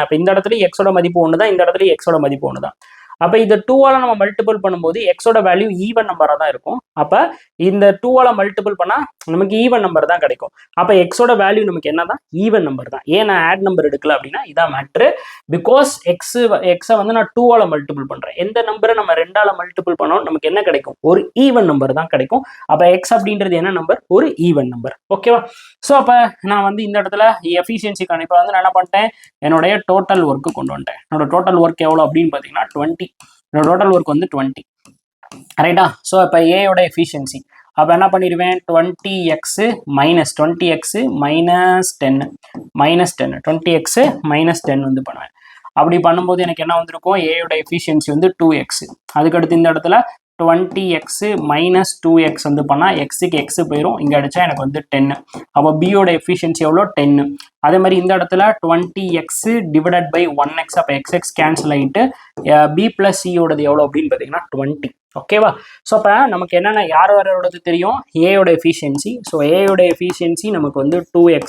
அப்போ இந்த இடத்துல எக்ஸோட மதிப்பு 1 தான், இந்த இடத்துல எக்ஸோட மதிப்பு 1 தான். அப்போ இந்த 2ஆல நம்ம மல்டிபிள் பண்ணும்போது எக்ஸோட வேல்யூ ஈவன் நம்பராக தான் இருக்கும். அப்போ இந்த 2ஆல மல்டிபிள் பண்ணால் நமக்கு ஈவன் நம்பர் தான் கிடைக்கும். அப்போ எக்ஸோட வேல்யூ நமக்கு என்ன தான், ஈவன் நம்பர் தான். ஏன் நான் ஆட் நம்பர் எடுக்கல அப்படின்னா இதான் மேட்ரு. பிகாஸ் எக்ஸை வந்து நான் 2ஆல மல்டிபிள் பண்ணுறேன். எந்த நம்பரை நம்ம 2ஆல மல்டிபிள் பண்ணோம் நமக்கு என்ன கிடைக்கும், ஒரு ஈவன் நம்பர் தான் கிடைக்கும். அப்போ எக்ஸ் அப்படின்றது என்ன நம்பர், ஒரு ஈவன் நம்பர். ஓகேவா? ஸோ அப்போ நான் வந்து இந்த இடத்துல எஃபிஷியன்சிக்கான இப்போ வந்து நான் என்ன பண்ணிட்டேன், என்னுடைய டோட்டல் ஒர்க்கு கொண்டு வந்துட்டேன். என்னோட டோட்டல் ஒர்க் எவ்வளோ அப்படின்னு பார்த்தீங்கன்னா 20. என்னோட டோட்டல் ஒர்க் வந்து 20. ரைட்டா? ஸோ இப்போ ஏயோட எஃபிஷியன்சி அப்போ என்ன பண்ணிடுவேன், 20x minus 20x minus 10 20x minus 10 வந்து பண்ணுவேன். அப்படி பண்ணும்போது எனக்கு என்ன வந்திருக்கும், ஏயோட எஃபிஷியன்சி வந்து 2x. அதுக்கடுத்து இந்த இடத்துல 20x மைனஸ் 2x வந்து பண்ணால் எக்ஸுக்கு எக்ஸ் போயிடும், இங்கே அடித்தா எனக்கு வந்து 10. அப்போ பியோட எஃபிஷியன்சி எவ்வளோ, 10. அதே மாதிரி இந்த இடத்துல 20x டிவைடட் பை 1x. அப்போ எக்ஸ்எக்ஸ் கேன்சல் ஆகிட்டு பி பிளஸ் சியோடது எவ்வளோ அப்படின்னு பார்த்தீங்கன்னா 20. ஓகேவா? ஸோ அப்போ நமக்கு என்னென்ன யாரோடது தெரியும், ஏயோட எஃபிஷியன்சி. ஸோ ஏயோட எஃபிஷியன்சி நமக்கு வந்து 2x.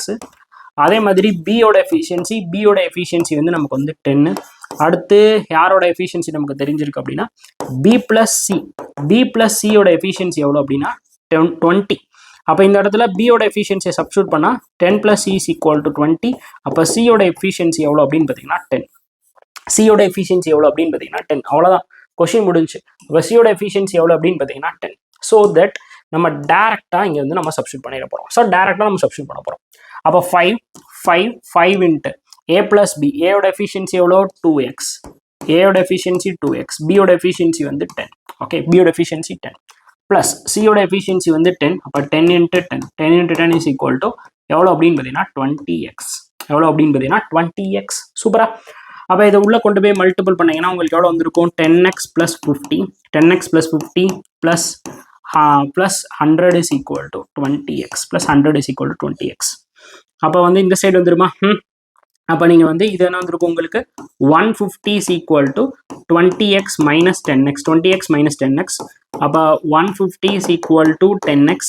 அதே மாதிரி பியோட எஃபிஷியன்சி வந்து நமக்கு வந்து 10. அடுத்து யாரோட எஃபிஷியன்சி நமக்கு தெரிஞ்சிருக்கு அப்படின்னா பி பிளஸ் சியோட எஃபிஷியன்சி எவ்வளோ அப்படின்னா 20. அப்போ இந்த இடத்துல பியோட எஃபிஷியன்சியை சப்ஸ்டியூட் பண்ணால் 10 + c = 20. அப்போ சியோட எஃபிஷியன்சி எவ்வளோ அப்படின்னு பார்த்தீங்கன்னா 10. சியோட எஃபிஷியன்சி எவ்வளோ அப்படின்னு பார்த்தீங்கன்னா 10. அவ்வளோதான், கொஸ்டின் முடிஞ்சு. அப்போ சியோட எஃபிஷியன்சி எவ்வளோ அப்படின்னு பார்த்தீங்கன்னா 10. ஸோ தட் நம்ம டேரெக்டாக இங்கே வந்து நம்ம சப்ஸ்டியூட் பண்ணிட போகிறோம். ஸோ டேரெக்டாக நம்ம சப்ஸ்டியூட் பண்ண போகிறோம். அப்போ 5 இன்ட்டு a plus b. ஏயோட எஃபிஷியன்சி எவ்வளோ, 2x. ஏயோட எஃபிஷியன்சி 2x. பியோட எஃபிஷியன்சி வந்து 10. ஓகே, பியோட எஃபிஷியன்சி 10 ப்ளஸ் சியோட எஃபிஷியன்சி வந்து 10. அப்போ 10 × 10 இஸ் ஈக்குவல் டு எவ்வளோ அப்படின்னு பார்த்தீங்கன்னா 20x. எவ்வளோ அப்படின்னு பார்த்தீங்கன்னா 20x. சூப்பரா. அப்போ இதை உள்ள கொண்டு போய் மல்டிபிள் பண்ணீங்கன்னா உங்களுக்கு எவ்வளோ வந்திருக்கும் 10x + 50. 10x + 50 + 100 is equal to 20x + 100 is equal to 20x. அப்போ வந்து இந்த சைடு வந்துருமா? அப்போ நீங்கள் வந்து இது என்ன வந்திருக்கும் உங்களுக்கு 150 is equal to 20x - 10x. 20x - 10x. அப்போ 150 is equal to 10x.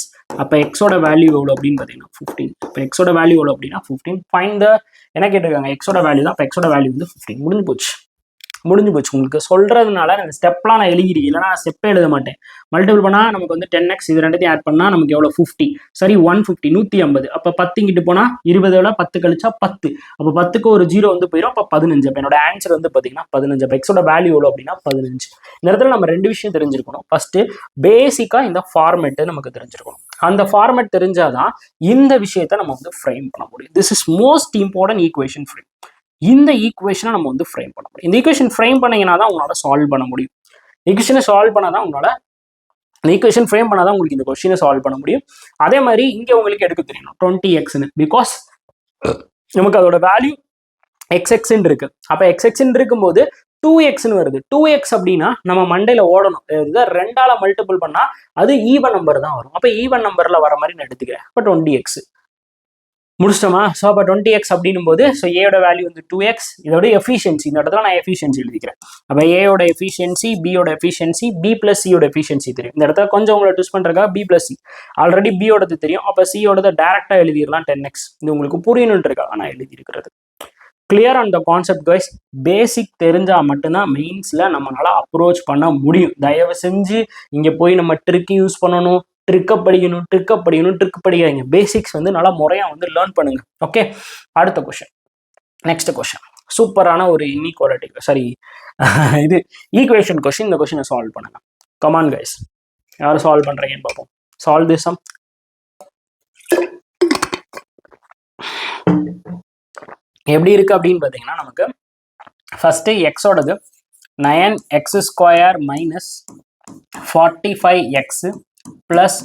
அப்போ எக்ஸோட வேல்யூ எவ்வளோ அப்படின்னு பார்த்தீங்கன்னா 15. இப்போ எக்ஸோட வேல்யூ எவ்வளோ அப்படின்னா 15. ஃபைண்ட் த என்ன கேட்டிருக்காங்க? எக்ஸோட வேல்யூ தான். இப்போ எக்ஸோட வேல்யூ வந்து 15. முடிஞ்சு போச்சு. உங்களுக்கு சொல்றதுனால அந்த ஸ்டெப்லாம் நான் எழுதிருக்கேன், இல்லைனா ஸ்டெப்பே எழுத மாட்டேன். மல்டிபிள் பண்ணால் நமக்கு வந்து 10x, இது ரெண்டுத்தையும் ஆட் பண்ணால் நமக்கு எவ்வளோ 50. சரி 150 150. அப்போ 10 இங்கிட்டு போனால் 20 10 கழிச்சா 10. அப்போ 10க்கு ஒரு 0 வந்து போயிடும். அப்போ 15. அப்போ என்னோட ஆன்சர் வந்து பார்த்தீங்கன்னா 15. அப்போ எக்ஸோட வேல்யூ எவ்வளோ அப்படின்னா 15. இந்த இடத்துல நம்ம 2 விஷயம் தெரிஞ்சிருக்கணும். ஃபர்ஸ்ட் பேசிக்காக இந்த ஃபார்மேட்டு நமக்கு தெரிஞ்சிருக்கணும். அந்த ஃபார்மேட் தெரிஞ்சாதான் இந்த விஷயத்தை நம்ம வந்து ஃப்ரேம் பண்ண முடியும். This is most important equation frame. இந்த ஈக்குவேஷனை நம்ம வந்து ஃப்ரேம் பண்ண முடியும். இந்த ஈக்குவேஷன் ஃப்ரேம் பண்ணீங்கன்னா தான் உங்களால் சால்வ் பண்ண முடியும். ஈக்குவேஷனை சால்வ் பண்ணால் தான் உங்களால் இந்த ஈக்குவேஷன் ஃப்ரேம் பண்ணால் தான் உங்களுக்கு இந்த கொஸ்டினை சால்வ் பண்ண முடியும். அதே மாதிரி இங்கே உங்களுக்கு எடுக்க தெரியணும் 20xன்னு. பிகாஸ் நமக்கு அதோட வேல்யூ xxன்னு இருக்கு. அப்போ xxன்னு இருக்கும்போது 2xன்னு வருது. 2x அப்படின்னா நம்ம மண்டையில் ஓடணும். இதை 2ஆல் மல்டிபிள் பண்ணால் அது ஈவன் நம்பர் தான் வரும். அப்போ ஈவன் நம்பரில் வர மாதிரி நான் எடுத்துக்கிறேன். அப்போ 20x முடிச்சிட்டோமா? ஸோ அப்போ 20x அப்படின்னும் போது ஸோ ஏயோட வேல்யூ வந்து 2x. இதோட எஃபிஷியன்சி இந்த இடத்துல நான் எஃபிஷியன்சி எழுதிக்கிறேன். அப்போ ஏயோட எஃபிஷியன்சி, பியோட எஃபிஷியன்சி, B + C யோட எஃபிஷியன்சி தெரியும். இந்த இடத்துல கொஞ்சம் உங்களை ட்விஸ்ட் பண்ணுறதுக்காக B + C. ஆல்ரெடி பியோடது தெரியும். அப்போ சியோடது டேரெக்டாக எழுதிடலாம் 10x. இது உங்களுக்கு புரியணுன்றதுக்காக நான் எழுதியிருக்கிறது. Clear on the concept guys. Basic தெரிஞ்சால் மட்டும்தான் மெயின்ஸில் நம்மளால அப்ரோச் பண்ண முடியும். தயவு செஞ்சு இங்கே போய் நம்ம ட்ரிக் யூஸ் பண்ணணும், ட்ரிக் படிக்காதீங்க. பேசிக்ஸ் வந்து நல்லா முறையாக வந்து லேர்ன் பண்ணுங்க. ஓகே, அடுத்த கொஸ்டின். நெக்ஸ்ட் கொஸ்டின் சூப்பரான ஒரு இன்இக்வாலிட்டி, சாரி இது ஈக்குவேஷன் கொஸ்டின். இந்த கொஸ்டினை சால்வ் பண்ணுங்க. கமான் கைஸ், யாரும் சால்வ் பண்றீங்கன்னு பார்ப்போம். Solve this sum. எப்படி இருக்கு அப்படின்னு பார்த்தீங்கன்னா நமக்கு ஃபர்ஸ்ட் எக்ஸோடது 9x² - 45x +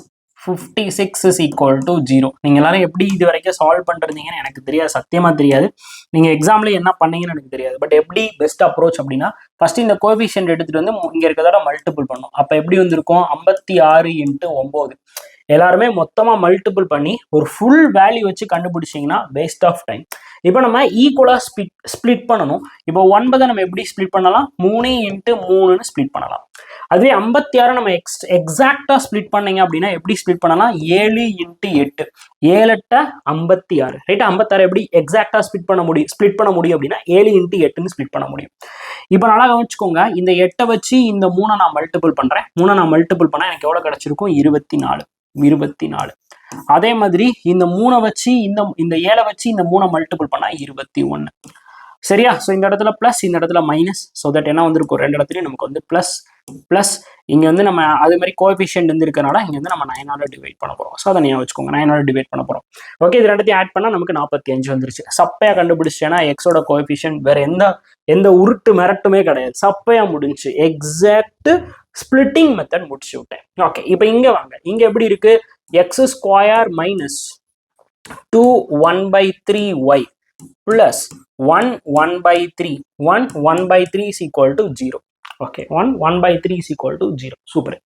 56 is equal to 0. நீங்கள் எல்லாரும் எப்படி இது வரைக்கும் சால்வ் பண்ணுறீங்கன்னு எனக்கு தெரியாது, சத்தியமாக தெரியாது. நீங்கள் எக்ஸாமில் என்ன பண்ணீங்கன்னு எனக்கு தெரியாது. பட் எப்படி பெஸ்ட் அப்ரோச் அப்படின்னா ஃபர்ஸ்ட் இந்த கோஎஃபிஷியன்ட் எடுத்துகிட்டு வந்து இங்கே இருக்கிறதோட மல்டிபிள் பண்ணும். அப்போ எப்படி வந்திருக்கும் 56 × 9. எல்லாருமே மொத்தமாக மல்டிபிள் பண்ணி ஒரு ஃபுல் வேல்யூ வச்சு கண்டுபிடிச்சிங்கன்னா வேஸ்ட் ஆஃப் டைம். இப்போ நம்ம ஈக்குவலாக ஸ்ப்ளிட் பண்ணணும். இப்போ 9 நம்ம எப்படி ஸ்ப்ளிட் பண்ணலாம்? 3 × 3ன்னு ஸ்ப்ளிட் பண்ணலாம். அதுவே 56 நம்ம எக்ஸாக்டா ஸ்ப்ளிட் பண்ணீங்க அப்படின்னா எப்படி ஸ்ப்ளிட் பண்ணலாம்? 7 × 8. 7 × 56. ரைட்டா? 56 எப்படி எக்ஸாக்டா ஸ்ப்ளிட் பண்ண முடியும் அப்படின்னா 7 × 8ன்னு ஸ்ப்ளிட் பண்ண முடியும். இப்போ நல்லா கவனிச்சுக்கோங்க. இந்த 8 வச்சு இந்த 3 நான் மல்டிபிள் பண்றேன். 3 நான் மல்டிபிள் பண்ணா எனக்கு எவ்வளவு கிடைச்சிருக்கும்? 24. அதே மாதிரி இந்த 3 வச்சு இந்த 7 வச்சு இந்த 3 மல்டிபிள் பண்ணா 21. சரியா? ஸோ இந்த இடத்துல பிளஸ், இந்த இடத்துல மைனஸ். ஸோ தட் என்ன வந்திருக்கும்? ரெண்டு இடத்துலையும் நமக்கு வந்து பிளஸ் இங்கே வந்து நம்ம அது மாதிரி கோஎஃபிஷியன்ட் வந்து இருக்கிறனால இங்கே வந்து நம்ம 9ஆல் டிவைட் பண்ண போகிறோம். ஸோ அதை நீங்கள் வச்சுக்கோங்க, 9ஆல் டிவைட் பண்ண போகிறோம். ஓகே, இது ரெண்டுத்தையும் ஆட் பண்ணால் நமக்கு 45 வந்துருச்சு. சப்பையாக கண்டுபிடிச்சேன்னா எக்ஸோட கோஎஃபிஷியன்ட் வேற எந்த உருட்டு மிரட்டுமே கிடையாது. சப்பையாக முடிஞ்சு எக்ஸாக்ட் ஸ்பிளிட்டிங் மெத்தட் முடிச்சு விட்டேன். ஓகே, இப்போ இங்கே வாங்க. இங்கே எப்படி இருக்கு? x² - 2 1/3y plus 1 1/3. 1 is equal to 0. Okay, 1 is equal to 0. Super.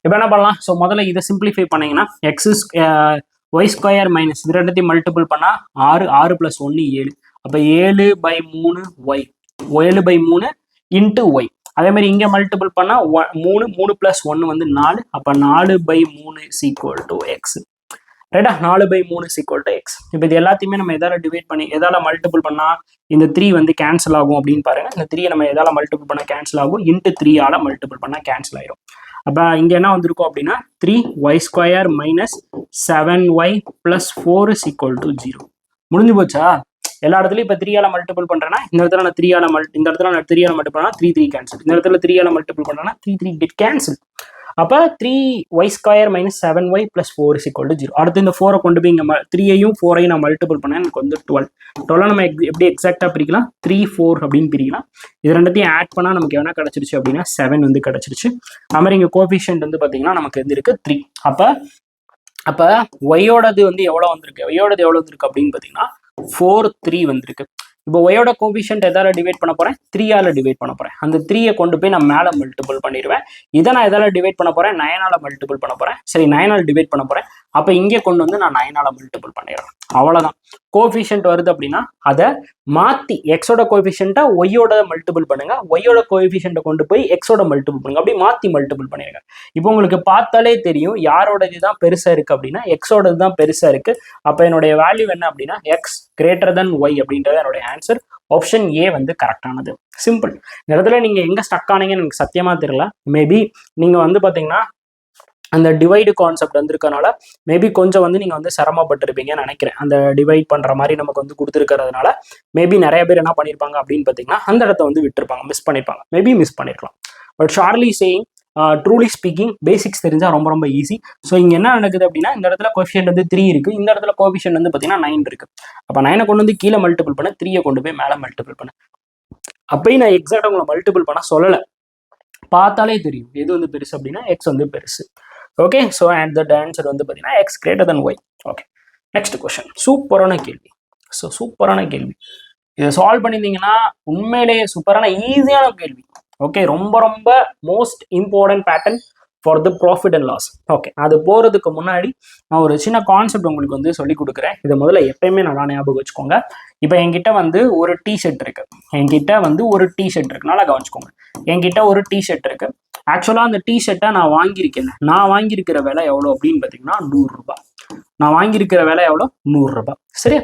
இப்போ என்ன பண்ணலாம்? ஸோ முதல்ல இதை சிம்பிளிஃபை பண்ணீங்கன்னா y² - இது ரெண்டுத்தையும் மல்டிபிள் பண்ணா 6 + 1 7. அப்போ 7/3y. 7/3 × y. அதே மாதிரி இங்கே மல்டிபிள் பண்ணா 3 + 1 வந்து 4. அப்போ 4/3 is equal to x. ரைட்டா? 4/3 is equal to x. இப்போ இது எல்லாத்தையுமே நம்ம எதால டிவைட் பண்ணி எதால மல்டிபிள் பண்ணா இந்த 3 வந்து கேன்சல் ஆகும் அப்படின்னு பாருங்க. இந்த 3 நம்ம எதால மல்டிபிள் பண்ணா கேன்சல் ஆகும்? × 3ஆல மல்டிபிள் பண்ணா கேன்சல் ஆயிடும். அப்போ இங்க என்ன வந்திருக்கும் அப்படின்னா 3y² - 7y + 4 is equal to 0. முடிஞ்சு போச்சா? எல்லா இடத்துலையும் இப்போ 3ஆல மல்டிபிள் பண்றேன்னா இந்த இடத்துல நான் 3ஆல மல்டிபிள் பண்ணா 3 கேன்சல். இந்த இடத்துல 3ஆல மல்டிபிள் பண்ணா 3 கெட் கேன்சல். அப்போ 3y² - 7y + 4 is equal to 0. அடுத்து இந்த 4 கொண்டு போய் இங்கே 3ஐயும் 4ஐயும் நான் மல்டிபிள் பண்ணேன். எனக்கு வந்து 12 நம்ம எப்படி எக்ஸாக்டாக பிரிக்கலாம்? 3 4 அப்படின்னு பிரிக்கலாம். இது ரெண்டுத்தையும் ஆட் பண்ணால் நமக்கு என்ன கிடச்சிருச்சு அப்படின்னா 7 வந்து கிடச்சிருச்சு. அது மாதிரி இங்கே கோஎஃபிஷியன்ட் வந்து பார்த்தீங்கன்னா நமக்கு வந்து இருக்கு 3. அப்போ அப்போ ஒய்யோடது வந்து எவ்வளோ வந்திருக்கு, ஒய்யோடது எவ்வளோ வந்திருக்கு அப்படின்னு பார்த்தீங்கன்னா 4 3 வந்திருக்கு. இப்போ ஒயோட கோபிஷன்ட் எதால டிவைட் பண்ண போறேன், 3ஆல டிவைட் பண்ண போறேன். அந்த 3யை கொண்டு போய் நான் மேலே மல்டிபிள் பண்ணிடுவேன். இதை நான் எதால டிவைட் பண்ண போறேன், 9ஆல மல்டிபிள் பண்ண போறேன். சரி, 9ஆல் டிவைட் பண்ண போறேன். அப்போ இங்கே கொண்டு வந்து நான் 9ஆல மல்டிபிள் பண்ணிடுறேன். அவ்வளோதான். கோபிஷன்ட் வருது அப்படின்னா அதை மாற்றி எக்ஸோட கோபிஷன்ட்டை ஒய்யோட மல்டிபிள் பண்ணுங்க, ஒய்யோட கோபிஷன்ட்டை கொண்டு போய் எக்ஸோட மல்டிபிள் பண்ணுங்க, அப்படி மாற்றி மல்டிபிள் பண்ணிடுங்க. இப்போ உங்களுக்கு பார்த்தாலே தெரியும் யாரோடது தான் பெருசாக இருக்கு அப்படின்னா எக்ஸோடது தான் பெருசாக இருக்கு. அப்போ என்னுடைய வேல்யூ என்ன அப்படின்னா எக்ஸ் கிரேட்டர் தென் ஒய் அப்படின்றது என்னுடைய ஆன்சர். ஆப்ஷன் ஏ வந்து கரெக்டானது. சிம்பிள். இந்த இடத்துல நீங்க எங்க ஸ்டக் ஆனீங்கன்னு எனக்கு சத்தியமா தெரியல. மேபி நீங்க வந்து பாத்தீங்கன்னா அந்த டிவைடு கான்செப்ட் வந்திருக்கனால மேபி கொஞ்சம் வந்து நீங்க வந்து சிரமப்பட்டிருப்பீங்கன்னு நினைக்கிறேன். அந்த டிவைட் பண்ற மாதிரி நமக்கு வந்து கொடுத்துருக்கிறதுனால மேபி நிறைய பேர் என்ன பண்ணியிருப்பாங்க அப்படின்னு பார்த்தீங்கன்னா அந்த இடத்த வந்து விட்டுருப்பாங்க, மிஸ் பண்ணியிருப்பாங்க, மேபி மிஸ் பண்ணிருக்கலாம். But shortly saying, truly speaking, basics தெரிஞ்சா ரொம்ப ரொம்ப ஈஸி. ஸோ இங்க என்ன நடக்குது அப்படின்னா இந்த இடத்துல கோஎஃபிஷியன்ட் வந்து 3 இருக்கு, இந்த இடத்துல கோஎஃபிஷியன்ட் வந்து பார்த்தீங்கன்னா 9 இருக்கு. அப்போ 9 கொண்டு வந்து கீழே மல்டிபிள் பண்ண, 3 கொண்டு போய் மேலே மல்டிபிள் பண்ண. அப்பயும் நான் எக்ஸாக்டாக உங்களை மல்டிபிள் பண்ண சொல்லலை, பார்த்தாலே தெரியும் எது வந்து பெருசு அப்படின்னா எக்ஸ் வந்து பெருசு. Okay, so and that answer வந்து பார்த்தீங்கன்னா x greater then y. Okay, next question. சூப்பரான கேள்வி. ஸோ சூப்பரான கேள்வி. இதை சால்வ் பண்ணியிருந்தீங்கன்னா உண்மையிலேயே சூப்பரான ஈஸியான கேள்வி. ஓகே, ரொம்ப ரொம்ப most important pattern for the profit and loss. Okay, அது போகிறதுக்கு முன்னாடி நான் ஒரு சின்ன கான்செப்ட் உங்களுக்கு வந்து சொல்லி கொடுக்குறேன். இதை முதல்ல எப்பயுமே நல்லா ஞாபகம் வச்சுக்கோங்க. இப்போ என்கிட்ட வந்து ஒரு டிஷர்ட் இருக்கு, நல்லா கவனிச்சுக்கோங்க. என்கிட்ட ஒரு டிஷர்ட் இருக்கு. ஆக்சுவலாக அந்த டிஷர்ட்டை நான் வாங்கியிருக்கிற விலை எவ்வளோ அப்படின்னு பார்த்தீங்கன்னா 100 ரூபாய். நான் வாங்கியிருக்கிற விலை எவ்வளோ, 100 ரூபாய். சரி,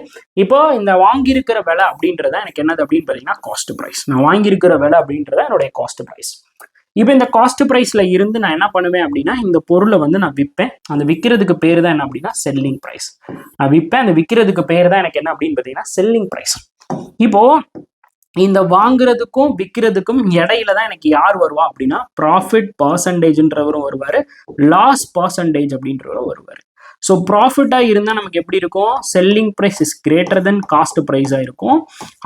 இப்போ இந்த வாங்கியிருக்கிற விலை அப்படின்றத எனக்கு என்னது அப்படின்னு பார்த்தீங்கன்னா காஸ்ட் ப்ரைஸ். நான் வாங்கியிருக்கிற விலை அப்படின்றத என்னுடைய காஸ்ட் ப்ரைஸ். இப்போ இந்த காஸ்ட் ப்ரைஸ்ல இருந்து நான் என்ன பண்ணுவேன் அப்படின்னா இந்த பொருளை வந்து நான் விற்பேன். அந்த விற்கிறதுக்கு பேர் தான் என்ன அப்படின்னா செல்லிங் ப்ரைஸ். நான் விற்பேன், அந்த விற்கிறதுக்கு பேர் தான் எனக்கு என்ன அப்படின்னு பார்த்தீங்கன்னா செல்லிங் ப்ரைஸ். இப்போ இந்த வாங்குறதுக்கும் விற்கிறதுக்கும் இடையில தான் எனக்கு யார் வருவா அப்படின்னா ப்ராஃபிட் பர்சன்டேஜ்ன்றவரும் வருவார், லாஸ் பர்சன்டேஜ் அப்படின்றவரும் வருவார். ஸோ ப்ராஃபிட்டாக இருந்தால் நமக்கு எப்படி இருக்கும், selling price is greater than cost ப்ரைஸாக இருக்கும்.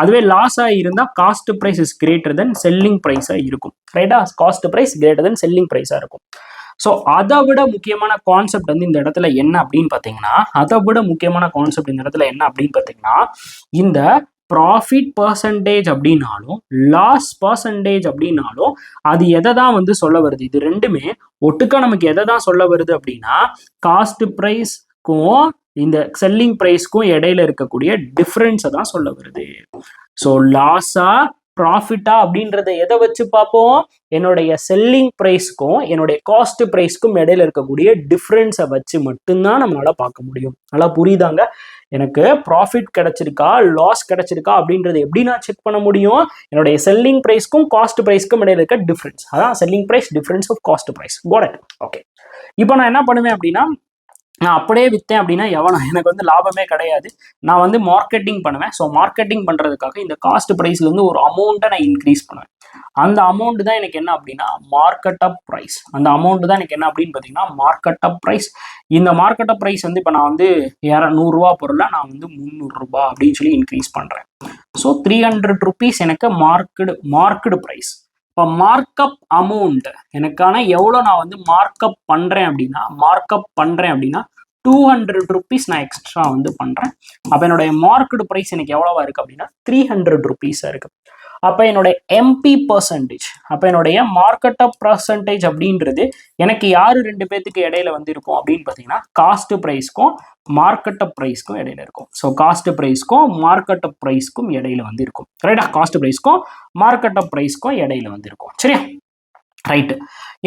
அதுவே லாஸாக இருந்தால் cost price is greater than selling ப்ரைஸாக இருக்கும். ரைட்டா, cost price greater than selling ப்ரைஸாக இருக்கும். ஸோ அதை விட முக்கியமான கான்செப்ட் வந்து இந்த இடத்துல என்ன அப்படின்னு பார்த்தீங்கன்னா இந்த ப்ராஃபிட் பர்சன்டேஜ் அப்படின்னாலும் லாஸ் பர்சன்டேஜ் அப்படின்னாலும் அது எதை தான் வந்து சொல்ல வருது, இது ரெண்டுமே ஒட்டுக்கா நமக்கு எதை தான் சொல்ல வருது அப்படின்னா காஸ்ட் ப்ரைஸ்க்கும் இந்த செல்லிங் ப்ரைஸ்க்கும் இடையில இருக்கக்கூடிய டிஃப்ரென்ஸை தான் சொல்ல வருது. ஸோ லாஸா ப்ராஃபிட்டா அப்படின்றத எதை வச்சு பார்ப்போம், என்னுடைய செல்லிங் ப்ரைஸ்க்கும் என்னுடைய காஸ்ட் ப்ரைஸ்க்கும் இடையில இருக்கக்கூடிய டிஃப்ரென்ஸை வச்சு மட்டும்தான் நம்மளால பார்க்க முடியும். நல்லா புரியுதாங்க? எனக்கு ப்ராஃபிட் கிடைச்சிருக்கா லாஸ் கிடைச்சிருக்கா அப்படின்றது எப்படி நான் செக் பண்ண முடியும், என்னுடைய செல்லிங் ப்ரைஸ்க்கும் காஸ்ட் ப்ரைஸ்க்கும் இடையில இருக்க டிஃப்ரென்ஸ், அதான் selling price difference of cost price. Got it? Okay, இப்போ நான் என்ன பண்ணுவேன் அப்படின்னா நான் அப்படியே விற்றேன் அப்படின்னா எனக்கு வந்து லாபமே கிடையாது. நான் வந்து மார்க்கெட்டிங் பண்ணுவேன். ஸோ மார்க்கெட்டிங் பண்ணுறதுக்காக இந்த காஸ்ட் ப்ரைஸ்லேருந்து ஒரு அமௌண்ட்டை நான் இன்க்ரீஸ் பண்ணுவேன். அந்த அமௌண்ட் தான் எனக்கு என்ன அப்படின்னா மார்க்கெட் அப் ப்ரைஸ். அந்த அமௌண்ட் தான் எனக்கு என்ன அப்படின்னு பார்த்தீங்கன்னா மார்க்கெட் அப் ப்ரைஸ். இந்த மார்க்கெட் அப் ப்ரைஸ் வந்து இப்போ நான் வந்து 100 பொருளை நான் வந்து 300 ரூபாய் அப்படின்னு சொல்லி இன்க்ரீஸ் பண்ணுறேன். ஸோ 300 rupees எனக்கு மார்க்கெடு ப்ரைஸ். இப்போ மார்க்அப் அமௌண்ட் எனக்கான எவ்வளோ நான் வந்து மார்க்அப் பண்ணுறேன் அப்படின்னா 200 rupees நான் எக்ஸ்ட்ரா வந்து பண்ணுறேன். அப்போ என்னுடைய மார்க்கெட் ப்ரைஸ் எனக்கு எவ்வளோவா இருக்குது அப்படின்னா 300 rupees இருக்குது. அப்போ என்னுடைய எம்பி பர்சன்டேஜ், அப்போ என்னுடைய மார்க்கெட் அப் பர்சன்டேஜ் அப்படின்றது எனக்கு யார் 2 பேத்துக்கு இடையில வந்து இருக்கும் அப்படின்னு பார்த்தீங்கன்னா காஸ்ட் ப்ரைஸ்க்கும் மார்க்கெட் அப் ப்ரைஸ்க்கும் இடையில இருக்கும். ஸோ காஸ்ட் ப்ரைஸ்க்கும் மார்க்கெட் அப் ப்ரைஸ்க்கும் இடையில வந்து இருக்கும். ரைட்டா, காஸ்ட் ப்ரைஸ்க்கும் மார்க்கெட் அப் ப்ரைஸ்க்கும் இடையில வந்து இருக்கும். சரியா, ரைட்டு.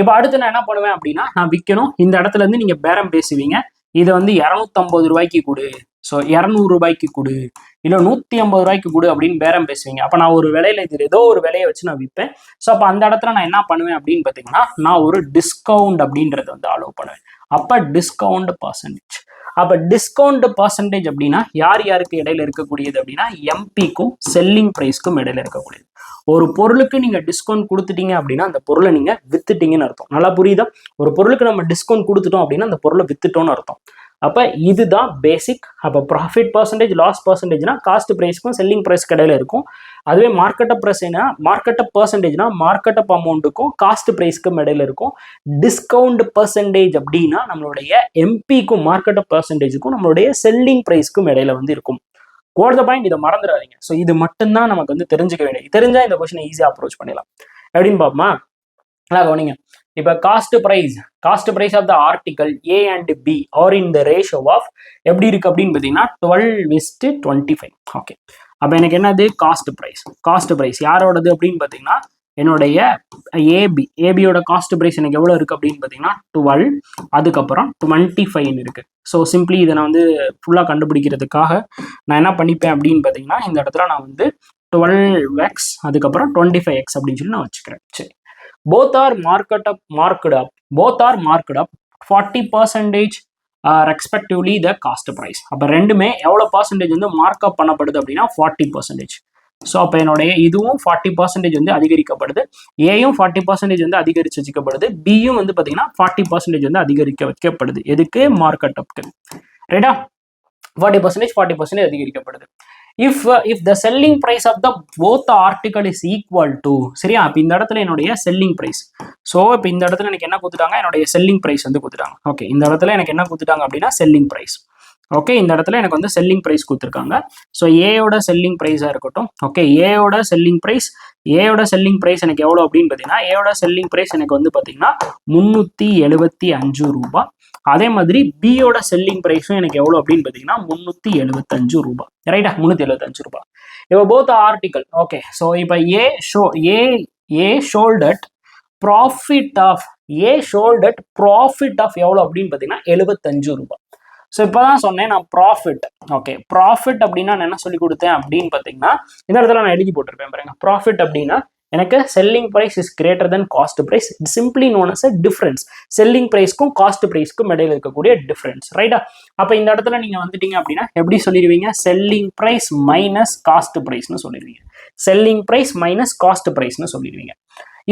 இப்போ அடுத்து நான் என்ன பண்ணுவேன் அப்படின்னா நான் விற்கணும். இந்த இடத்துல இருந்து நீங்க பேரம் பேசுவீங்க. இதை வந்து 250 ரூபாய்க்கு கொடு, ஸோ 200 ரூபாய்க்கு கொடு, இல்லை 150 ரூபாய்க்கு கொடு அப்படின்னு பேரம் பேசுவீங்க. அப்போ நான் ஒரு விலையில இது ஏதோ ஒரு விலையை வச்சு நான் விற்பேன். ஸோ அப்போ அந்த இடத்துல நான் என்ன பண்ணுவேன் அப்படின்னு பார்த்தீங்கன்னா நான் ஒரு டிஸ்கவுண்ட் அப்படின்றத வந்து அலோவ் பண்ணுவேன். அப்போ டிஸ்கவுண்ட் பர்சன்டேஜ். அப்போ டிஸ்கவுண்ட் பர்சன்டேஜ் அப்படின்னா யார் யாருக்கு இடையில இருக்கக்கூடியது அப்படின்னா எம்பிக்கும் செல்லிங் ப்ரைஸ்க்கும் இடையில இருக்கக்கூடியது. ஒரு பொருளுக்கு நீங்க டிஸ்கவுண்ட் கொடுத்துட்டீங்க அப்படின்னா அந்த பொருளை நீங்க வித்துட்டீங்கன்னு அர்த்தம். நல்லா புரியுதா? ஒரு பொருளுக்கு நம்ம டிஸ்கவுண்ட் கொடுத்துட்டோம் அப்படின்னா அந்த பொருளை வித்துட்டோம்னு அர்த்தம். அப்போ இதுதான் பேசிக். அப்போ ப்ராஃபிட் பர்சன்டேஜ் லாஸ் பர்சன்டேஜ்னா காஸ்ட் ப்ரைஸ்க்கும் செல்லிங் ப்ரைஸ் இடையில இருக்கும். அதுவே மார்க்கெட்டப் ப்ரைஸ்னா மார்க்கெட்டப் பர்சன்டேஜ்னா மார்க்கெட்டப் அமௌண்ட்டுக்கும் காஸ்ட் ப்ரைஸ்க்கும் இடையில இருக்கும். டிஸ்கவுண்ட் பர்சன்டேஜ் அப்படின்னா நம்மளுடைய எம்பிக்கும் மார்க்கெட்டப் பர்சன்டேஜுக்கும் நம்மளுடைய செல்லிங் ப்ரைஸ்க்கும் இடையில வந்து இருக்கும். கோட் த பாயிண்ட், இதை மறந்துடாதீங்க. ஸோ இது மட்டும்தான் நமக்கு வந்து தெரிஞ்சுக்க வேண்டியது. தெரிஞ்சா இந்த கொஸ்டினை ஈஸியாக அப்ரோச் பண்ணிடலாம். எப்படின்னு பார்ப்போமா? நல்லா கவனிங்க. இப்போ cost price of the article A and B are in the ratio of எப்படி இருக்கு அப்படின்னு பார்த்தீங்கன்னா 12:25. ஓகே, அப்போ எனக்கு என்னது காஸ்ட் ப்ரைஸ் யாரோடது அப்படின்னு பார்த்தீங்கன்னா என்னுடைய ஏபியோட காஸ்ட் ப்ரைஸ் எனக்கு எவ்வளோ இருக்குது அப்படின்னு பார்த்தீங்கன்னா 12, அதுக்கப்புறம் 25 இருக்குது. ஸோ சிம்பிளி இதை நான் வந்து ஃபுல்லாக கண்டுபிடிக்கிறதுக்காக நான் என்ன பண்ணிப்பேன் அப்படின்னு பார்த்தீங்கன்னா இந்த இடத்துல நான் வந்து 12x அதுக்கப்புறம் 25x அப்படின்னு சொல்லி நான் வச்சுக்கிறேன். சரி, both are marked up 40% respectively the cost price. அப்போ ரெண்டுமே எவ்வளோ பர்சன்டேஜ் வந்து மார்க் அப் பண்ணப்படுது அப்படின்னா 40%. ஸோ அப்போ என்னுடைய இதுவும் 40% வந்து அதிகரிக்கப்படுது, ஏயும் 40% வந்து அதிகரிச்சு வச்சுக்கப்படுது, பியும் வந்து பார்த்தீங்கன்னா 40% வந்து அதிகரிக்க வைக்கப்படுது. எதுக்கு? மார்க்கெட் அப்க்கு. ரைட்டா? 40% அதிகரிக்கப்படுது. If the selling price of the both article is equal to, சரியா? இப்போ இந்த இடத்துல என்னுடைய செல்லிங் பிரைஸ், ஸோ இப்போ இந்த இடத்துல எனக்கு என்ன கொடுத்துட்டாங்க? என்னுடைய செல்லிங் பிரைஸ் வந்து கொடுத்துட்டாங்க. ஓகே, இந்த இடத்துல எனக்கு என்ன கொடுத்துட்டாங்க அப்படின்னா செல்லிங் பிரைஸ். ஓகே, இந்த இடத்துல எனக்கு வந்து செல்லிங் பிரைஸ் கொடுத்துருக்காங்க. ஸோ ஏயோட செல்லிங் ப்ரைஸாக இருக்கட்டும். ஓகே, ஏயோட செல்லிங் ப்ரைஸ் எனக்கு எவ்வளோ அப்படின்னு பார்த்தீங்கன்னா ஏயோட செல்லிங் ப்ரைஸ் எனக்கு வந்து பார்த்தீங்கன்னா 375 ரூபாய். அதே மாதிரி பியோட செல்லிங் ப்ரைஸும் எனக்கு எவ்வளோ அப்படின்னு பார்த்தீங்கன்னா 375 ரூபாய். ரைட்டா? 375 ரூபாய். இப்போ போத் ஆர்டிகல். ஓகே, ஸோ இப்போ ஏ ஷோல்ட் அட் ப்ராஃபிட் ஆஃப் எவ்வளோ அப்படின்னு பார்த்தீங்கன்னா 75 ரூபாய். ஸோ இப்போ தான் சொன்னேன் நான் ப்ராஃபிட். ஓகே, ப்ராஃபிட் அப்படின்னா நான் என்ன சொல்லி கொடுத்தேன் அப்படின்னு பார்த்தீங்கன்னா இந்த இடத்துல நான் எழுதி போட்டிருப்பேன் பாருங்க. ப்ராஃபிட் அப்படின்னா எனக்கு selling price is greater than cost price, simply known as a difference. Selling ப்ரைஸ்க்கும் காஸ்ட் ப்ரைஸ்க்கும் இடையில இருக்கக்கூடிய டிஃபரன்ஸ். ரைட்டா? அப்போ இந்த இடத்துல நீங்கள் வந்துட்டீங்க அப்படின்னா எப்படி சொல்லிடுவீங்க? செல்லிங் ப்ரைஸ் மைனஸ் காஸ்ட் ப்ரைஸ்னு சொல்லிடுவீங்க. செல்லிங் ப்ரைஸ் மைனஸ் காஸ்ட் ப்ரைஸ்னு சொல்லிடுவீங்க.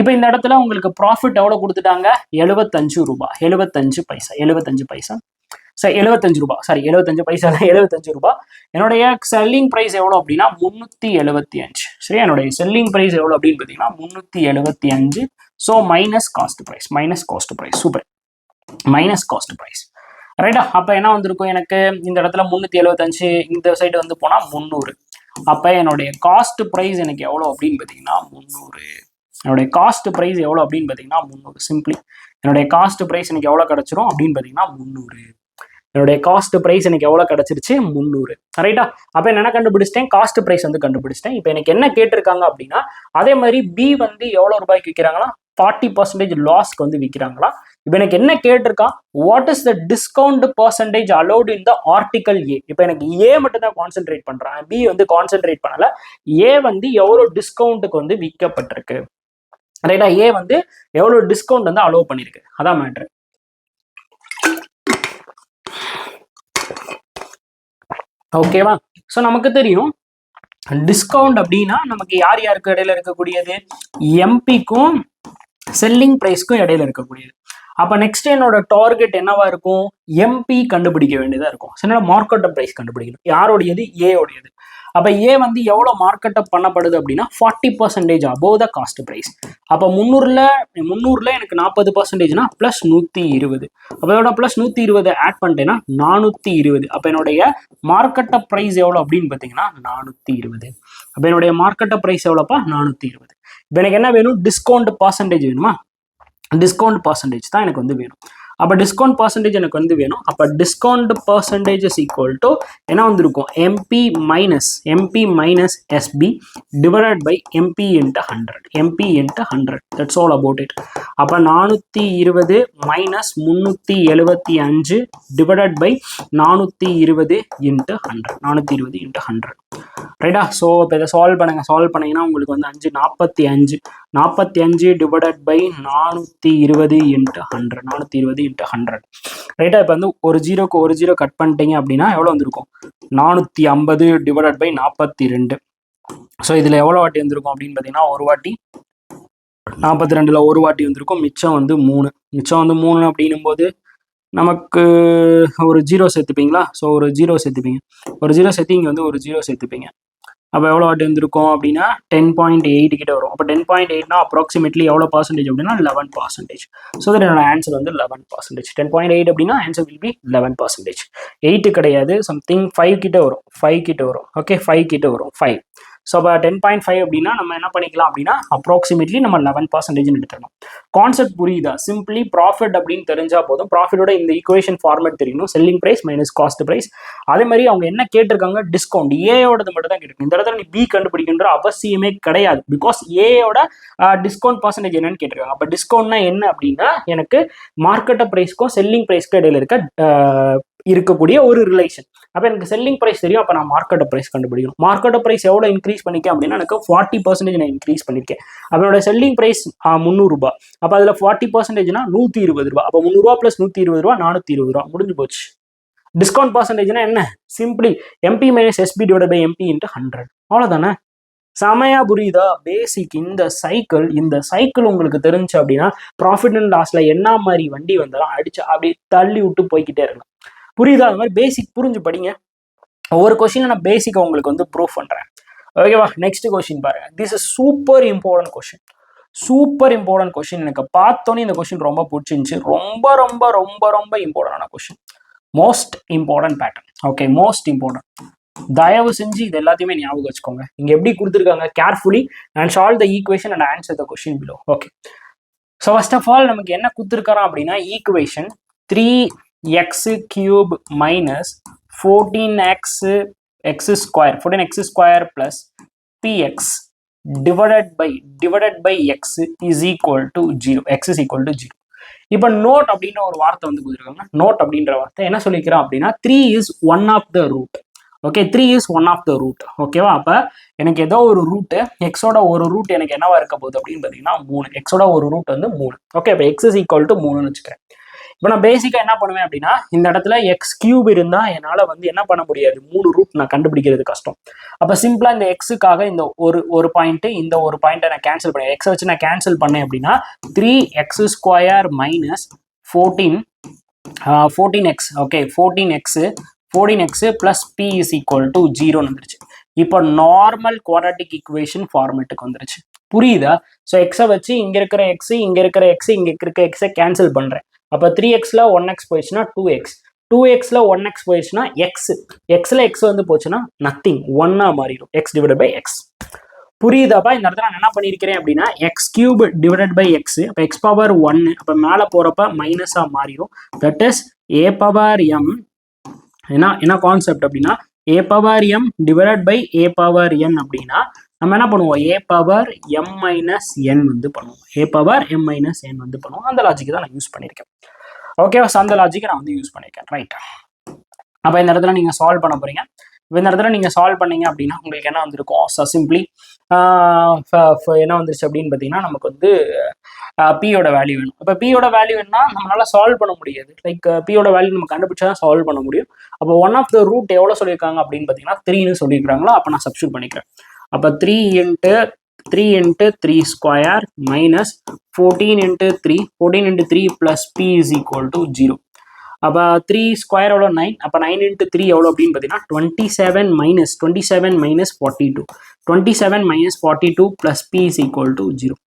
இப்போ இந்த இடத்துல உங்களுக்கு ப்ராஃபிட் எவ்வளோ கொடுத்துட்டாங்க? 75 ரூபாய், 75 பைசா. சரி, 75 ரூபாய், சாரி 75 பைசா, 75 ரூபாய். என்னுடைய செல்லிங் ப்ரைஸ் எவ்வளோ அப்படின்னா 375. சரி, என்னுடைய செல்லிங் ப்ரைஸ் எவ்வளோ அப்படின்னு பார்த்தீங்கன்னா 375. So minus cost price. சூப்பர், மைனஸ் காஸ்ட் ப்ரைஸ். ரைட்டா? அப்போ என்ன வந்திருக்கும் எனக்கு இந்த இடத்துல 375, இந்த சைடு வந்து போனால் 300. அப்போ என்னுடைய காஸ்ட் ப்ரைஸ் எனக்கு எவ்வளோ அப்படின்னு பார்த்தீங்கன்னா 300. என்னுடைய காஸ்ட் ப்ரைஸ் எவ்வளோ அப்படின்னு பார்த்தீங்கன்னா 300. சிம்பிளி என்னுடைய காஸ்ட் ப்ரைஸ் எனக்கு எவ்வளோ கிடச்சிரும் அப்படின்னு பார்த்தீங்கன்னா 300. என்னுடைய காஸ்ட் ப்ரைஸ் எனக்கு எவ்வளோ கிடச்சிருச்சு? 300. ரைட்டா? அப்போ என்ன கண்டுபிடிச்சிட்டேன்? காஸ்ட் ப்ரைஸ் வந்து கண்டுபிடிச்சிட்டேன். இப்போ எனக்கு என்ன கேட்டிருக்காங்க அப்படின்னா அதே மாதிரி பி வந்து எவ்வளோ ரூபாய்க்கு விற்கிறாங்களா? 40% லாஸ்க்கு வந்து விற்கிறாங்களா? இப்போ எனக்கு என்ன கேட்டிருக்கான்? What is the discount percentage allowed in the article A. இப்போ எனக்கு ஏ மட்டும் தான் கான்சென்ட்ரேட் பண்றேன், பி வந்து கான்சென்ட்ரேட் பண்ணல. ஏ வந்து எவ்வளோ டிஸ்கவுண்ட்டுக்கு வந்து விற்கப்பட்டிருக்கு. ரைட்டா? ஏ வந்து எவ்வளோ டிஸ்கவுண்ட் வந்து அலோவ் பண்ணியிருக்கு, அதான் மேட்ரு. ஓகேவா? ஸோ நமக்கு தெரியும் டிஸ்கவுண்ட் அப்படின்னா நமக்கு யார் யாருக்கு இடையில இருக்கக்கூடியது? எம்பிக்கும் செல்லிங் ப்ரைஸ்க்கும் இடையில இருக்கக்கூடியது. அப்போ நெக்ஸ்ட் என்னோட டார்கெட் என்னவா இருக்கும்? எம்பி கண்டுபிடிக்க வேண்டியதாக இருக்கும். ஸோ என்னோட மார்க்கெட் ப்ரைஸ் கண்டுபிடிக்கணும். யாரோடையது? ஏயோடையது. அப்போ ஏ வந்து எவ்வளோ மார்க்கெட் அப் பண்ணப்படுது அப்படின்னா 40% அபோவ் த காஸ்ட் ப்ரைஸ். அப்போ 300ல் எனக்கு 40%னா ப்ளஸ் 120. அப்போ எவ்வளோ ப்ளஸ் 120 ஆட் பண்ணிட்டேன்னா 420. அப்போ என்னுடைய மார்க்கெட் அப் ப்ரைஸ் எவ்வளோ அப்படின்னு பார்த்தீங்கன்னா 420. அப்போ என்னுடைய மார்க்கெட் அப் ப்ரைஸ் எவ்வளோப்பா? 420. இப்போ எனக்கு என்ன வேணும்? டிஸ்கவுண்ட் பர்சன்டேஜ் வேணுமா? டிஸ்கவுண்ட் பர்சன்டேஜ் தான் எனக்கு வந்து வேணும். அப்போ டிஸ்கவுண்ட் பர்சன்டேஜ் எனக்கு வந்து வேணும். அப்போ discount percentage is equal to என்ன வந்திருக்கும்? MP minus SP divided by MP into 100. That's all about it. அப்போ 420 மைனஸ் 375 டிவைடட் பை 420 இன்ட்டு 100. ரைட்டா? ஸோ இப்போ இதை சால்வ் பண்ணீங்கன்னா உங்களுக்கு வந்து 45 டிவைடட் பை 420 இன்ட்டு 100. ரைட்டா? இப்போ வந்து ஒரு ஜீரோ கட் பண்ணிட்டீங்க அப்படின்னா எவ்வளோ வந்திருக்கும்? 450 டிவைடட் பை 42. ஸோ இதில் எவ்வளோ வாட்டி வந்திருக்கும் அப்படின்னு பார்த்தீங்கன்னா ஒரு வாட்டி 42ல் ஒரு வாட்டி வந்திருக்கும். மிச்சம் வந்து 3 அப்படின்னும் போது நமக்கு ஒரு 0 சேர்த்துப்பீங்களா? ஸோ ஒரு 0 சேர்த்துப்பீங்க. ஒரு 0 சேர்த்து இங்கே வந்து ஒரு 0 சேர்த்துப்பீங்க. அப்போ எவ்வளோ வாட்டி வந்திருக்கும் அப்படின்னா 10.8 கிட்ட வரும். அப்போ 10.8னா அப்ராக்சிமேட்லி எவ்வளோ பர்சன்டேஜ் அப்படின்னா 11%. ஸோ தட் என்னோட ஆன்சர் வந்து 11%. 10.8 அப்படின்னா ஆன்சர் வில் பி 11%. 8 கிடையாது, சம்திங் 5 கிட்ட வரும். 5 கிட்ட வரும். ஓகே, 5 கிட்ட வரும். 5. ஸோ அப்போ 10.5 அப்படின்னா நம்ம என்ன பண்ணிக்கலாம் அப்படின்னா அப்ராக்சிமேட்லி நம்ம 11% எடுத்துடணும். கான்செப்ட் புரியுதா? சிம்பிளி ப்ராஃபிட் அப்படின்னு தெரிஞ்சா போதும். ப்ராஃபிட்டோட இந்த ஈக்குவேஷன் ஃபார்மேட் தெரியணும். Selling price minus cost price. அதே மாதிரி அவங்க என்ன கேட்டிருக்காங்க, டிஸ்கவுண்ட். ஏயோடது மட்டும் தான் கேட்டிருக்காங்க. இந்த இடத்துல நீ பி கண்டுபிடிக்கின்ற அவசியமே கிடையாது. பிகாஸ் ஏயோட டிஸ்கவுண்ட் பர்சன்டேஜ் என்னன்னு கேட்டிருக்காங்க. அப்போ டிஸ்கவுண்ட்னா என்ன அப்படின்னா எனக்கு மார்க்கெட் பிரைஸ்க்கும் செல்லிங் பிரைஸ்க்கும் இடையில இருக்கக்கூடிய ஒரு ரிலேஷன். அப்போ எனக்கு செல்லிங் பிரைஸ் தெரியும், அப்போ நான் மார்க்கெட் பிரைஸ் கண்டுபிடிக்கணும். மார்க்கெட் பிரைஸ் எவ்வளோ இன்க்ரீஸ் பண்ணிக்கேன் அப்படின்னா எனக்கு 40% நான் இன்க்ரீஸ் பண்ணியிருக்கேன். அதனோட செல்லிங் பிரைஸ் 300 ரூபாய். அப்போ அதில் 40%னா 120 ரூபாய். அப்போ 300 ரூபா ப்ளஸ் 120 ரூபா 420 ரூபா முடிஞ்சு போச்சு. டிஸ்கவுண்ட் பர்சன்டேஜ்னா என்ன? Simply MP minus SP divide by MP into 100. அவ்வளோதானே? செமையா புரியுதா? பேசிக் இந்த சைக்கிள் உங்களுக்கு தெரிஞ்சு அப்படின்னா ப்ராஃபிட் அண்ட் லாஸ்ல என்ன மாதிரி வண்டி வந்தாலும் அடிச்சு அப்படியே தள்ளி விட்டு போய்கிட்டே இருக்கலாம். புரியுதா? அது மாதிரி பேசிக் புரிஞ்சு படிங்க. ஒவ்வொரு கொஸ்டின் நான் பேசிக்கா உங்களுக்கு வந்து ப்ரூவ் பண்றேன். ஓகேவா? நெக்ஸ்ட் கொஸ்டின் பாருங்க. This is super important question. Super important question. எனக்கு பார்த்தோன்னே இந்த கொஸ்டின் ரொம்ப பிடிச்சிருந்துச்சு. ரொம்ப ரொம்ப ரொம்ப ரொம்ப இம்பார்ட்டன்டான question. Most important pattern. Okay, most important. தயவு செஞ்சு இது எல்லாத்தையுமே ஞாபகம் வச்சுக்கோங்க. இங்க எப்படி கொடுத்துருக்காங்க, carefully and solve the equation and answer the question below. Okay, so first of all நமக்கு என்ன கொடுத்துருக்காரா அப்படின்னா equation 3x cube minus 14x square plus px divided by x is equal to 0. x is equal to 0. இப்போ நோட் அப்படின்ற ஒரு வார்த்தை வந்து கொடுத்துருக்காங்க. நோட் அப்படின்ற வார்த்தை என்ன சொல்லிக்கிறோம் அப்படின்னா 3 is one of the root. Okay, 3 is one of the root. ஓகேவா? அப்போ எனக்கு ஏதோ ஒரு ரூட்டு, எக்ஸோட ஒரு ரூட் எனக்கு என்னவா இருக்க போகுது அப்படின்னு பார்த்தீங்கன்னா 3. எக்ஸோட ஒரு ரூட் வந்து 3. ஓகே, இப்போ எக்ஸ் இஸ் ஈக்குவல் டு 3ன்னு வச்சுக்கிறேன். இப்போ நான் பேசிக்காக என்ன பண்ணுவேன் அப்படின்னா இந்த இடத்துல எக்ஸ் கியூப் இருந்தால் என்னால் வந்து என்ன பண்ண முடியாது, 3 ரூட் நான் கண்டுபிடிக்கிறது கஷ்டம். அப்போ சிம்பிளாக இந்த எக்ஸுக்காக இந்த ஒரு பாயிண்ட்டு இந்த ஒரு பாயிண்ட்டை நான் கேன்சல் பண்ணேன். எக்ஸை வச்சு நான் கேன்சல் பண்ணேன் அப்படின்னா 3x square minus 14x. Okay, 14x plus p is equal to 0 வந்துருச்சு. இப்போ நார்மல் குவாட்ராட்டிக் ஈக்குவேஷன் ஃபார்மேட்டுக்கு வந்துருச்சு. புரியுதா? ஸோ எக்ஸை வச்சு இங்க இருக்கிற எக்ஸ் இங்க இருக்கிற எக்ஸை கேன்சல் பண்றேன். அப்போ 3xல 1x போயிடுச்சுன்னா 2xல 1x போயிடுச்சுன்னா எக்ஸ்ல எக்ஸ் வந்து போச்சுன்னா நத்திங், 1ஆ மாறிடும். x divided by x. புரியுதாப்பா? இந்த இடத்துல நான் என்ன பண்ணியிருக்கிறேன் அப்படின்னா x cube divided by x. அப்போ எக்ஸ் பவர் 1, அப்போ மேலே போறப்ப மைனஸா மாறிடும். That is a power m. என்ன கான்செப்ட் அப்படின்னா a power m divided by a power n அப்படின்னா நம்ம என்ன பண்ணுவோம், a power m minus n வந்து பண்ணுவோம். a power m minus n வந்து பண்ணுவோம். அந்த லாஜிக் தான் நான் யூஸ் பண்ணியிருக்கேன். ஓகேவா? அந்த லாஜிக்கை நான் வந்து யூஸ் பண்ணியிருக்கேன். ரைட். அப்போ இந்த இடத்துல நீங்க சால்வ் பண்ண போறீங்க. இந்த இடத்துல நீங்க சால்வ் பண்ணீங்க அப்படின்னா உங்களுக்கு என்ன வந்திருக்கும், சிம்பிளி என்ன வந்துருச்சு அப்படின்னு பார்த்தீங்கன்னா நமக்கு வந்து பியோட வேல்யூ வேணும். இப்போ பியோட வேல்யூ வேணும்னா நம்மளால சால்வ் பண்ண முடியாது. லைக் பியோட வேல்யூ நம்ம கண்டுபிடிச்சா தான் சால்வ் பண்ண முடியும். அப்போ ஒன் ஆஃப் த ரூட் எவ்வளோ சொல்லியிருக்காங்க அப்படின்னு பார்த்தீங்கன்னா 3ன்னு சொல்லியிருக்காங்களோ, அப்போ நான் சப்ஸ்டியூட் பண்ணிக்கிறேன். அப்போ 3 into 3 square minus 14 into 3 plus p is equal to 0. அப்போ 3 ஸ்கொயர் எவ்வளோ 9. அப்போ 9 into 3 எவ்வளோ அப்படின்னு பார்த்தீங்கன்னா 27 minus 42. 27 minus 42 plus p is equal to 0.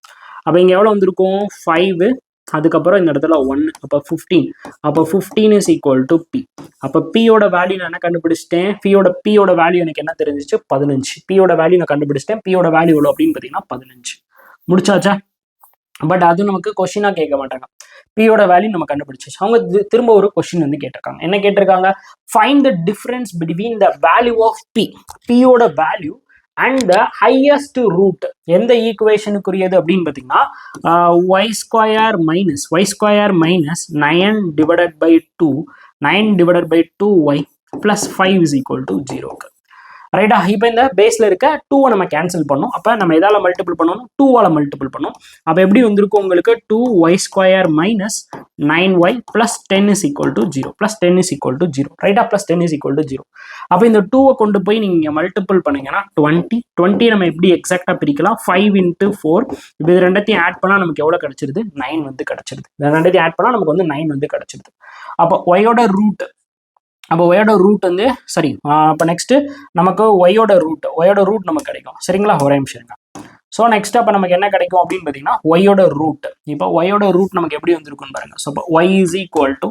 அப்போ இங்கே எவ்வளோ வந்திருக்கும் 5, அதுக்கப்புறம் இந்த இடத்துல 1, அப்போ 15. அப்போ 15 is equal to p. அப்போ பியோட வேல்யூ நான் என்ன கண்டுபிடிச்சிட்டேன், பியோட வேல்யூ எனக்கு என்ன தெரிஞ்சிச்சு 15. பியோட வேல்யூ நான் கண்டுபிடிச்சிட்டேன். பியோட வேல்யூ எவ்வளோ அப்படின்னு பார்த்தீங்கன்னா 15. முடிச்சாச்சா? பட் அது நமக்கு கொஸ்டினா கேட்க மாட்டாங்க. பியோட வேல்யூ நம்ம கண்டுபிடிச்சிச்சு. அவங்க திரும்ப ஒரு கொஸ்டின் வந்து கேட்டிருக்காங்க. என்ன கேட்டிருக்காங்க, find the difference between the value of b, பியோட value and the highest root எந்த ஈக்குவேஷனுக்குரியது அப்படின்னு பார்த்தீங்கன்னா y square minus 9 divided by 2y plus 5 is equal to 0. ரைட்டா? இப்போ இந்த பேஸில் இருக்க 2 நம்ம கேன்சல் பண்ணோம். அப்போ நம்ம எதால் மல்டிபிள் பண்ணணும்? 2ஆல் மல்டிபிள் பண்ணோம். அப்போ எப்படி வந்திருக்கும் உங்களுக்கு? 2y² minus 9y plus 10 is equal to 0 plus 10 is equal to 0 ரைட்டா? Plus 10 is equal to 0. அப்போ இந்த 2வை கொண்டு போய் நீங்கள் மல்டிபிள் பண்ணீங்கன்னா 20 நம்ம எப்படி எக்ஸாக்டாக பிரிக்கலாம்? 5 இன்ட்டு 4. இப்போ இது ரெண்டத்தையும் ஆட் பண்ணால் நமக்கு எவ்வளோ கிடச்சிருது? 9 வந்து கிடச்சிருது. இந்த ரெண்டத்தையும் ஆட் பண்ணால் நமக்கு வந்து 9 வந்து கிடச்சிருது. அப்போ ஒயோட ரூட், அப்போ ஒயோட ரூட் வந்து சரி. அப்போ நெக்ஸ்ட் நமக்கு ஒயோட ரூட் நமக்கு கிடைக்கும். சரிங்களா? ஒரே நிமிஷம் இருங்க. ஸோ நெக்ஸ்ட் அப்போ நமக்கு என்ன கிடைக்கும் அப்படின்னு பார்த்தீங்கன்னா ஒயோட ரூட். இப்போ ஒயோட ரூட் நமக்கு எப்படி வந்திருக்குன்னு பாருங்க. ஸோ இப்போ ஒய் இஸ் ஈக்குவல் டு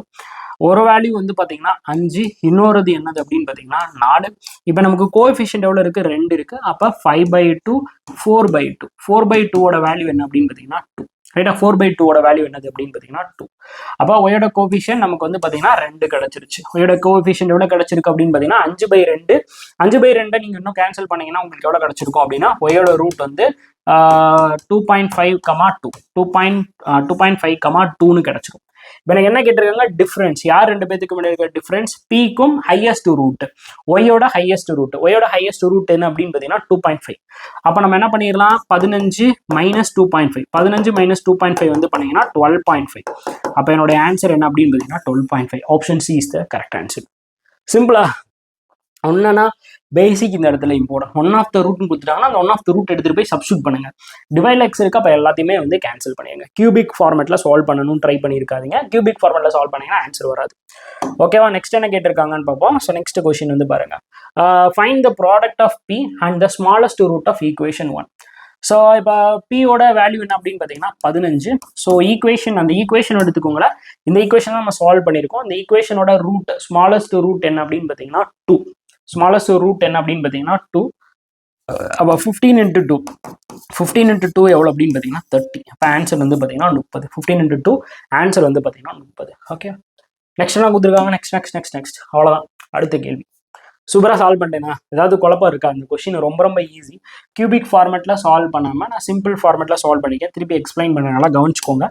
ஒரு வேல்யூ வந்து பார்த்தீங்கன்னா 5, இன்னொருது என்னது அப்படின்னு பார்த்தீங்கன்னா 4. இப்போ நமக்கு கோஎஃபிஷியன்ட் எவ்வளோ இருக்குது? 2 இருக்குது. அப்போ 5/2 4/2. 4/2ஓட வேல்யூ என்ன அப்படின்னு பார்த்தீங்கன்னா 2 ரைட்டா? 4/2ஓட வேல்யூ என்னது அப்படின்னு பார்த்தீங்கன்னா 2. அப்போ ஒயோட கோஎஃபிஷியன்ட் நமக்கு வந்து பார்த்தீங்கன்னா 2 கிடச்சிருச்சு. ஒயோட கோஎஃபிஷியன்ட் எவ்வளோ கிடச்சிருக்கு அப்படின்னு பார்த்தீங்கன்னா 5/2. 5/2 நீங்கள் இன்னும் கேன்சல் பண்ணீங்கன்னா உங்களுக்கு எவ்வளோ கிடச்சிருக்கும் அப்படின்னா ஒயோட ரூட் வந்து 2.5, 2.5, 2ன்னு கிடச்சிரும். இப்போ எனக்கு என்ன கேட்டிருக்காங்க? டிஃபரன்ஸ். யார் ரெண்டு பேத்துக்கு முன்னாடி இருக்க டிஃபரன்ஸ்? பிக்கும் ஹையஸ்ட் ரூட், ஒயோட ஹையஸ்ட் ரூட். ஒயோட ஹையஸ்ட் ரூட் என்ன அப்படின்னு பார்த்தீங்கன்னா 2.5. அப்போ நம்ம என்ன பண்ணிடலாம்? 15 மைனஸ் 2.5. 15 மைனஸ் 2.5 வந்து பண்ணீங்கன்னா 12.5. அப்போ என்னோட ஆன்சர் என்ன அப்படின்னு பார்த்தீங்கன்னா 12.5. Option C is the correct answer. சிம்பிளா? ஒன்றுனா பேசிக் இந்த இடத்துல இம்பார்ட்டன்ட். ஒன் ஆஃப் த ரூட்னு கொடுத்துட்டாங்கன்னா அந்த ஒன் ஆஃப் த ரூட் எடுத்துகிட்டு போய் சப்ஸ்டியூட் பண்ணுங்க. டிவைட் எக்ஸ் இருக்கு, அப்போ எல்லாத்தையுமே வந்து கேன்சல் பண்ணிடுங்க. கியூபிக் ஃபார்மேட்டில் சால்வ் பண்ணணும்னு ட்ரை பண்ணியிருக்காதீங்க. கியூபிக் ஃபார்மேட்டில் சால்வ் பண்ணிங்கன்னா ஆன்சர் வராது. ஓகேவா? நெக்ஸ்ட் என்ன கேட்டிருக்காங்கன்னு பார்ப்போம். ஸோ நெக்ஸ்ட் கொஸ்டின் வந்து பாருங்க. Find the product of B and the smallest root of equation 1. ஸோ இப்போ பியோட வேல்யூ என்ன அப்படின்னு பார்த்தீங்கன்னா 15. ஸோ அந்த ஈக்குவேஷன் எடுத்துக்கோங்களேன். இந்த ஈக்குவேஷன் நம்ம சால்வ் பண்ணியிருக்கோம். இந்த ஈக்குவேஷனோட ரூட், ஸ்மாலஸ்ட் ரூட் என்ன அப்படின்னு பார்த்தீங்கன்னா 2. ஸ்மாலஸ்ட் ரூட் என்ன அப்படின்னு பார்த்தீங்கன்னா 2. அப்போ 15 இன்ட்டு 2. 15 இன்ட்டு 2 எவ்வளோ அப்படின்னு பார்த்தீங்கன்னா 30. அப்போ ஆன்சர் வந்து பார்த்தீங்கன்னா 30. 15 இன்ட்டு 2 ஆன்சர் வந்து பார்த்தீங்கன்னா 30. ஓகே, நெக்ஸ்ட் என்ன கொடுத்துருக்காங்க? நெக்ஸ்ட் அவ்வளோதான். அடுத்த கேள்வி. சூப்பராக சால்வ் பண்ணிட்டேனா? ஏதாவது குழப்பம் இருக்கா? அந்த கொஸ்டின் ரொம்ப ரொம்ப ஈஸி. கியூபிக் ஃபார்மேட்டில் சால்வ் பண்ணாமல் நான் சிம்பிள் ஃபார்மேட்டில் சால்வ் பண்ணிக்கேன். திருப்பி எக்ஸ்பிளைன் பண்ணனால கவனிச்சுக்கோங்க.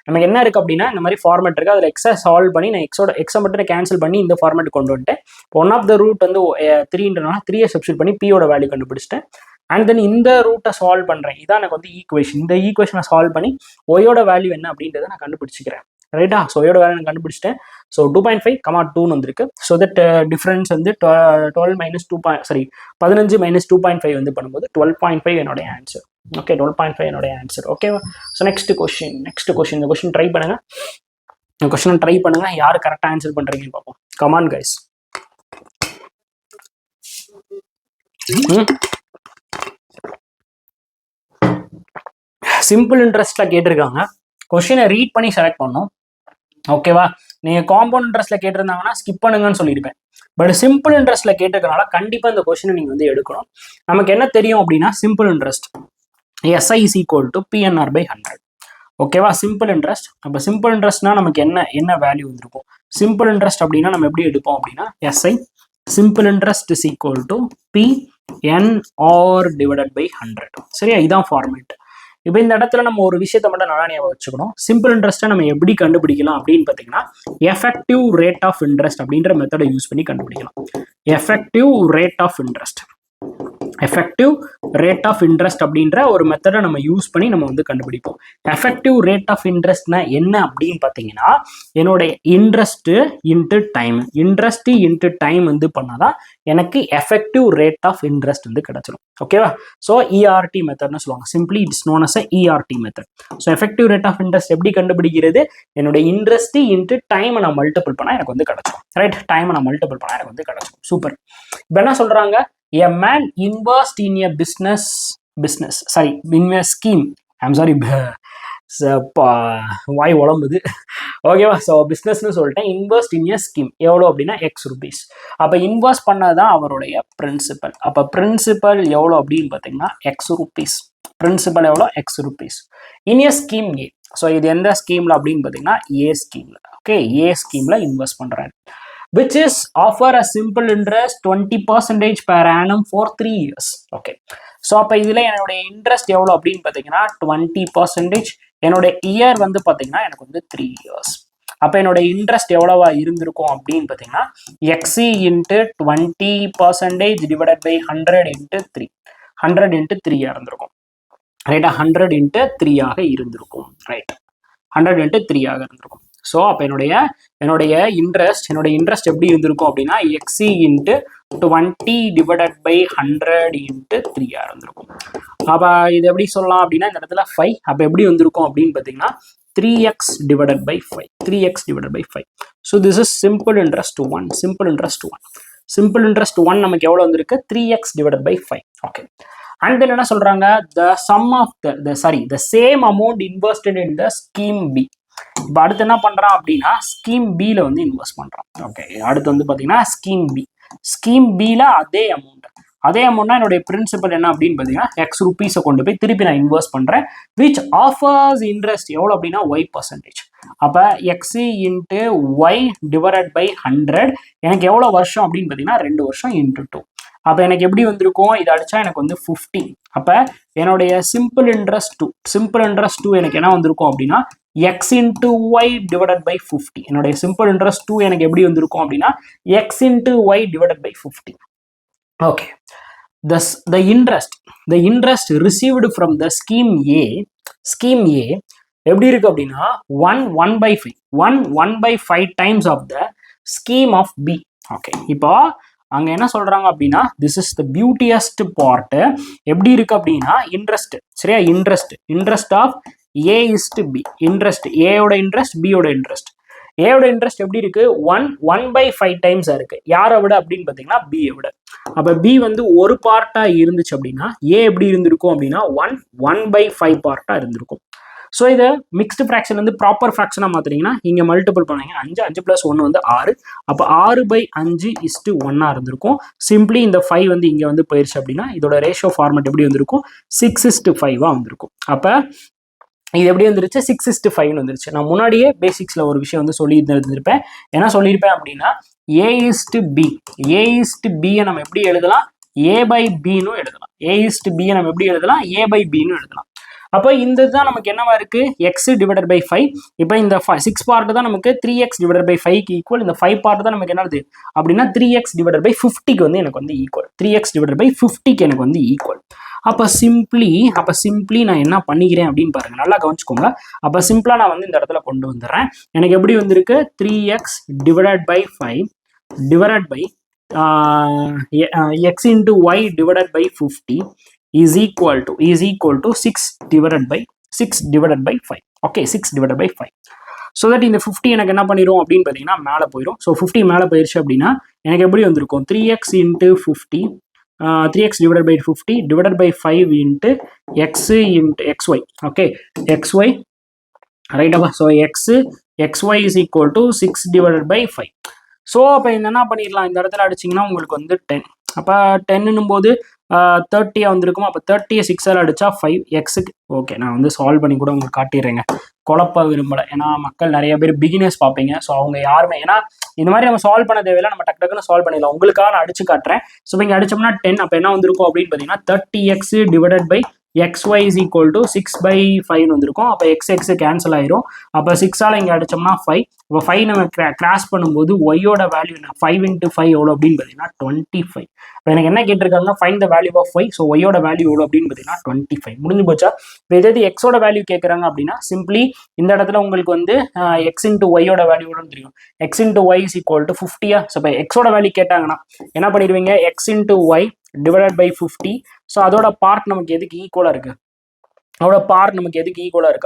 நமக்கு என்ன இருக்குது அப்படின்னா இந்த மாதிரி ஃபார்மேட் இருக்குது. அதில் எக்ஸை சால்வ் பண்ணி நான் எக்ஸை மட்டும் கேன்சல் பண்ணி இந்த ஃபார்மேட் கொண்டு வந்துட்டேன். ஒன் ஆஃப் த ரூட் வந்து 3ன்றனால 3யை சப்ஸ்டியூட் பண்ணி பியோட வேல்யூ கண்டுபிடிச்சிட்டேன். அண்ட் தென் இந்த ரூட்டை சால்வ் பண்ணுறேன். இதான் எனக்கு வந்து ஈக்குவேஷன். இந்த ஈக்குவேஷனை சால்வ் பண்ணி ஒயோட வேல்யூ என்ன அப்படின்றத நான் கண்டுபிடிச்சிக்கிறேன். ரைட்டா? ஸோ ஒயோட வேல்யூ நான் கண்டுபிடிச்சிட்டேன். ஸோ 2.5, 2ன்னு வந்திருக்கு. ஸோ தட் டிஃப்ரென்ஸ் வந்து 12 மைனஸ் 15 மைனஸ் 2.5 வந்து பண்ணும்போது 12.5 என்னோட ஆன்சர். ஓகே, 12.5 என்னோட ஆன்சர். ஓகேவா? So next question. இந்த கொஸ்டின் ட்ரை பண்ணுங்க. இந்த கொஸ்டின் ட்ரை பண்ணுங்க. யார் கரெக்டாக ஆன்சர் பண்றீங்கன்னு பார்ப்போம். Come on guys. சிம்பிள் இன்ட்ரெஸ்ட்ல கேட்டிருக்காங்க. கொஸ்டினை ரீட் பண்ணி செலக்ட் பண்ணணும். ஓகேவா? நீங்கள் காம்பவுண்ட் இன்ட்ரெஸ்ட்டில் கேட்டிருந்தாங்கன்னா ஸ்கிப் பண்ணுங்கன்னு சொல்லியிருப்பேன். பட் சிம்பிள் இன்ட்ரெஸ்ட்டில் கேட்டிருக்கனால கண்டிப்பாக இந்த கொஸ்டினை நீங்கள் வந்து எடுக்கணும். நமக்கு என்ன தெரியும் அப்படின்னா simple interest SI is equal to PNR/100. ஓகேவா? Simple interest. அப்போ சிம்பிள் இன்ட்ரெஸ்ட்னா நமக்கு என்ன வேல்யூ வந்துருக்கும்? சிம்பிள் இன்ட்ரெஸ்ட் அப்படின்னா நம்ம எப்படி எடுப்போம் அப்படின்னா SI simple interest is equal to PNR/100. சரியா? இதான் ஃபார்மேட். இப்போ இந்த இடத்துல நம்ம ஒரு விஷயத்த மட்டும் நல்லா ஞாபகம் வச்சுக்கணும். சிம்பிள் இன்ட்ரெஸ்ட்டை நம்ம எப்படி கண்டுபிடிக்கலாம் அப்படின்னு பார்த்தீங்கன்னா எஃபெக்டிவ் ரேட் ஆஃப் இன்ட்ரெஸ்ட் அப்படின்ற மெத்தடை யூஸ் பண்ணி கண்டுபிடிக்கலாம். எஃபெக்டிவ் ரேட் ஆஃப் இன்ட்ரெஸ்ட் அப்படின்ற ஒரு மெத்தடை நம்ம யூஸ் பண்ணி நம்ம வந்து கண்டுபிடிப்போம். எஃபெக்டிவ் ரேட் ஆஃப் இன்ட்ரெஸ்ட்னா என்ன அப்படின்னு பார்த்தீங்கன்னா என்னோட இன்ட்ரெஸ்ட் இன்ட்டு டைம் வந்து பண்ணாதான் எனக்கு எஃபெக்டிவ் ரேட் ஆஃப் இன்ட்ரெஸ்ட் வந்து கிடைச்சிடும். ஓகேவா? ஸோ ERT மெத்தட்னு சொல்லுவாங்க. Simply it's known as ERT method. So effective rate of interest எப்படி கண்டுபிடிக்கிறது? என்னோட இன்ட்ரெஸ்ட் இன்ட்டு டைமை நான் மல்டிபிள் பண்ணால் எனக்கு வந்து கிடைச்சிடும். ரைட்? டைமை நான் மல்டிபிள் பண்ணால் எனக்கு வந்து கிடைச்சிடும். சூப்பர். இப்போ என்ன சொல்றாங்க? A man invests in a scheme. I'm sorry, வாய் உழம்புது. ஓகேவா? ஸோ பிஸ்னஸ்னு சொல்லிட்டேன். இன்வெஸ்ட் இன் எ ஸ்கீம் எவ்வளோ அப்படின்னா X rupees. அப்போ இன்வெஸ்ட் பண்ணதான் அவருடைய பிரின்சிபல். அப்போ பிரின்சிபல் எவ்வளோ அப்படின்னு பார்த்தீங்கன்னா X rupees. பிரின்சிபல் எவ்வளோ? X rupees. இன் எ ஸ்கீம் ஏ. ஸோ இது எந்த ஸ்கீமில் அப்படின்னு பார்த்தீங்கன்னா ஏ ஸ்கீமில். ஓகே, ஏ ஸ்கீமில் இன்வெஸ்ட் பண்ணுறாரு. which is offer a simple interest 20% per annum for 3 years. Okay, so அப்போ இதில் என்னுடைய இன்ட்ரெஸ்ட் எவ்வளோ அப்படின்னு பார்த்தீங்கன்னா 20%. என்னோட இயர் வந்து பார்த்தீங்கன்னா எனக்கு வந்து 3 years. அப்போ என்னோட இன்ட்ரெஸ்ட் எவ்வளவா இருந்திருக்கும் அப்படின்னு பார்த்தீங்கன்னா x into 20% divided by 100 into 3 100 into 3 இருந்திருக்கும் ரைட்டா 100 இன்ட்டு 3 ஆக இருந்திருக்கும் ரைட் 100 இன்ட்டு 3 ஆக இருந்திருக்கும் ஸோ அப்போ என்னுடைய இன்ட்ரெஸ்ட் எப்படி இருந்திருக்கும் அப்படின்னா x into 20 divided by 100 into 3 இருந்திருக்கும். அப்போ இது எப்படி சொல்லலாம் அப்படின்னா இந்த இடத்துல 5 அப்போ எப்படி வந்திருக்கும் அப்படின்னு பார்த்தீங்கன்னா 3x divided by 5 3x divided by 5. So this is simple interest 1 simple interest 1 நமக்கு எவ்வளவு வந்திருக்கு 3x divided by 5. Okay. And then என்ன சொல்றாங்க the sum of the same amount invested in the scheme B. இப்போ அடுத்து என்ன பண்றான் அப்படின்னா ஸ்கீம் பில வந்து இன்வெஸ்ட் பண்றான். ஓகே அடுத்து வந்து பாத்தீங்கன்னா ஸ்கீம் பில அதே அமௌண்ட்னா என்னுடைய பிரின்சிபல் என்ன அப்படின்னு பார்த்தீங்கன்னா எக்ஸ் ருபீஸை கொண்டு போய் திருப்பி நான் இன்வெஸ்ட் பண்ணுறேன் விச் ஆஃபர்ஸ் இன்ட்ரெஸ்ட் எவ்வளோ அப்படின்னா y%. அப்போ x into y divided by 100 எனக்கு எவ்வளோ வருஷம் அப்படின்னு பார்த்தீங்கன்னா 2 வருஷம் இன்ட்டு 2. அப்போ எனக்கு எப்படி வந்திருக்கும் இதை அடிச்சா எனக்கு வந்து 15. அப்போ என்னுடைய சிம்பிள் இன்ட்ரெஸ்ட் 2 எனக்கு என்ன வந்திருக்கும் அப்படின்னா x into y divided by 50. என்னுடைய சிம்பிள் இன்ட்ரெஸ்ட் 2 எனக்கு எப்படி வந்திருக்கும் அப்படின்னா x into y divided by 50. Okay, the interest received from the scheme A எப்படி இருக்கு அப்படின்னா 1/5 times of the scheme of B. Okay, இப்போ அங்க என்ன சொல்றாங்க அப்படின்னா this is the beautiest part. எப்படி இருக்கு அப்படின்னா இன்ட்ரெஸ்ட் சரியா interest of A is to B. Interest A ஓட இன்ட்ரெஸ்ட் B ஓட இன்ட்ரெஸ்ட் ஏவோட இன்ட்ரெஸ்ட் எப்படி இருக்கு 1/5 டைம்ஸா இருக்கு யாரை விட அப்படின்னு பாத்தீங்கன்னா B விட. அப்ப B வந்து ஒரு பார்ட்டா இருந்துச்சு அப்படின்னா A எப்படி இருந்திருக்கும் அப்படின்னா 1/5 பார்ட்டா இருந்திருக்கும். ஸோ இதை மிக்ஸ்டு ஃப்ராக்ஷன் வந்து ப்ராப்பர் ஃப்ராக்ஷனா மாத்தினீங்கன்னா இங்க மல்டிபிள் பண்ணீங்க 5 + 1 வந்து 6. அப்போ 6/5:1 இருந்திருக்கும். சிம்பிளி இந்த 5 வந்து இங்க வந்து போயிருச்சு அப்படின்னா இதோட ரேஷியோ ஃபார்மேட் எப்படி வந்திருக்கும் 6:5 வந்திருக்கும். அப்ப இது எப்படி வந்துருச்சு 6:5 வந்துருச்சு. நான் முன்னாடியே பேசிக்ஸ்ல ஒரு விஷயம் வந்து சொல்லி இருந்திருப்பேன். என்ன சொல்லியிருப்பேன் அப்படின்னா A:B நம்ம எப்படி எழுதலாம் A/Bன்னு எழுதலாம். A:B நம்ம எப்படி எழுதலாம் A/Bன்னு எழுதலாம். அப்போ இந்த தான் நமக்கு என்னவா இருக்கு x டிவைடட் பை 5. இப்போ இந்த 6 பார்ட் தான் நமக்கு 3x டிவைடட் பை 5க்கு ஈக்குவல். இந்த 5 பார்ட் தான் நமக்கு என்னது அப்படின்னா 3x டிவைடட் பை 50க்கு வந்து எனக்கு வந்து ஈக்குவல். 3x டிவைடட் பை 50க்கு எனக்கு வந்து ஈக்குவல். அப்போ சிம்பிளி நான் என்ன பண்ணிக்கிறேன் அப்படின்னு பாருங்க நல்லா கவனிச்சுக்கோங்க. அப்போ சிம்பிளா நான் வந்து இந்த இடத்துல கொண்டு வந்துடுறேன். எனக்கு எப்படி வந்திருக்கு 3x divided by 5 divided by x into y divided by 50 is equal to 6 divided by 5. Okay, 6 divided by 5. So that இந்த 50 எனக்கு என்ன பண்ணிரும் அப்படின்னு பார்த்தீங்கன்னா மேலே போயிடும். ஸோ 50 மேலே போயிருச்சு அப்படின்னா எனக்கு எப்படி வந்திருக்கும் 3x into 50 3x divided by 50 divided by 5 into x into xy. Okay, xy right அப்போ so xy is equal to 6 divided by 5. So அப்போ என்ன பண்ணிடலாம் இந்த இடத்துல அடிச்சிங்கன்னா உங்களுக்கு வந்து 10. அப்போ 10ன்னும் போது 30 வந்திருக்கும். அப்போ 30 6ஆல் அடிச்சா 5xக்கு. ஓகே நான் வந்து சால்வ் பண்ணி கூட உங்களுக்கு காட்டிடுறேங்க. குழப்ப விரும்பலை. ஏன்னா மக்கள் நிறைய பேர் பிகினர்ஸ் பார்ப்பீங்க. ஸோ அவங்க யாருமே ஏன்னா இந்த மாதிரி நம்ம சால்வ் பண்ண தேவையில்லை. நம்ம டக்குன்னு சால்வ் பண்ணிடலாம். உங்களுக்காக நான் அடிச்சு காட்டுறேன். ஸோ இங்கே அடிச்சோம்னா 10. அப்போ என்ன வந்திருக்கும் அப்படின்னு பார்த்தீங்கன்னா 30x divided by xy is equal to 6/5 வந்திருக்கும். அப்போ x கேன்சல் ஆயிரும். அப்போ 6ஆல் இங்கே அடிச்சோம்னா 5. இப்போ 5 நம்ம கிராஸ் பண்ணும்போது ஒய்யோட வேல்யூ என்ன 5 into 5 எவ்வளோ அப்படின்னு பார்த்தீங்கன்னா 25. இப்போ எனக்கு என்ன கேட்டிருக்காங்க find the value of y. So ஒய்யோட வேல்யூ எவ்வளோ அப்படின்னு பார்த்தீங்கன்னா 25 முடிஞ்சு போச்சா. இப்போ எதாவது எக்ஸோட வேல்யூ கேட்குறாங்க அப்படின்னா சிம்பிளி இந்த இடத்துல உங்களுக்கு வந்து x into ஒய்யோட வேல்யூ எவ்வளோன்னு தெரியும். x into y is equal to 50. So இப்போ எக்ஸோட வேல்யூ கேட்டாங்கன்னா என்ன பண்ணிடுவீங்க x into y divided by 50. So அதோட பார்ட் நமக்கு எதுக்கு ஈக்குவலாக இருக்கு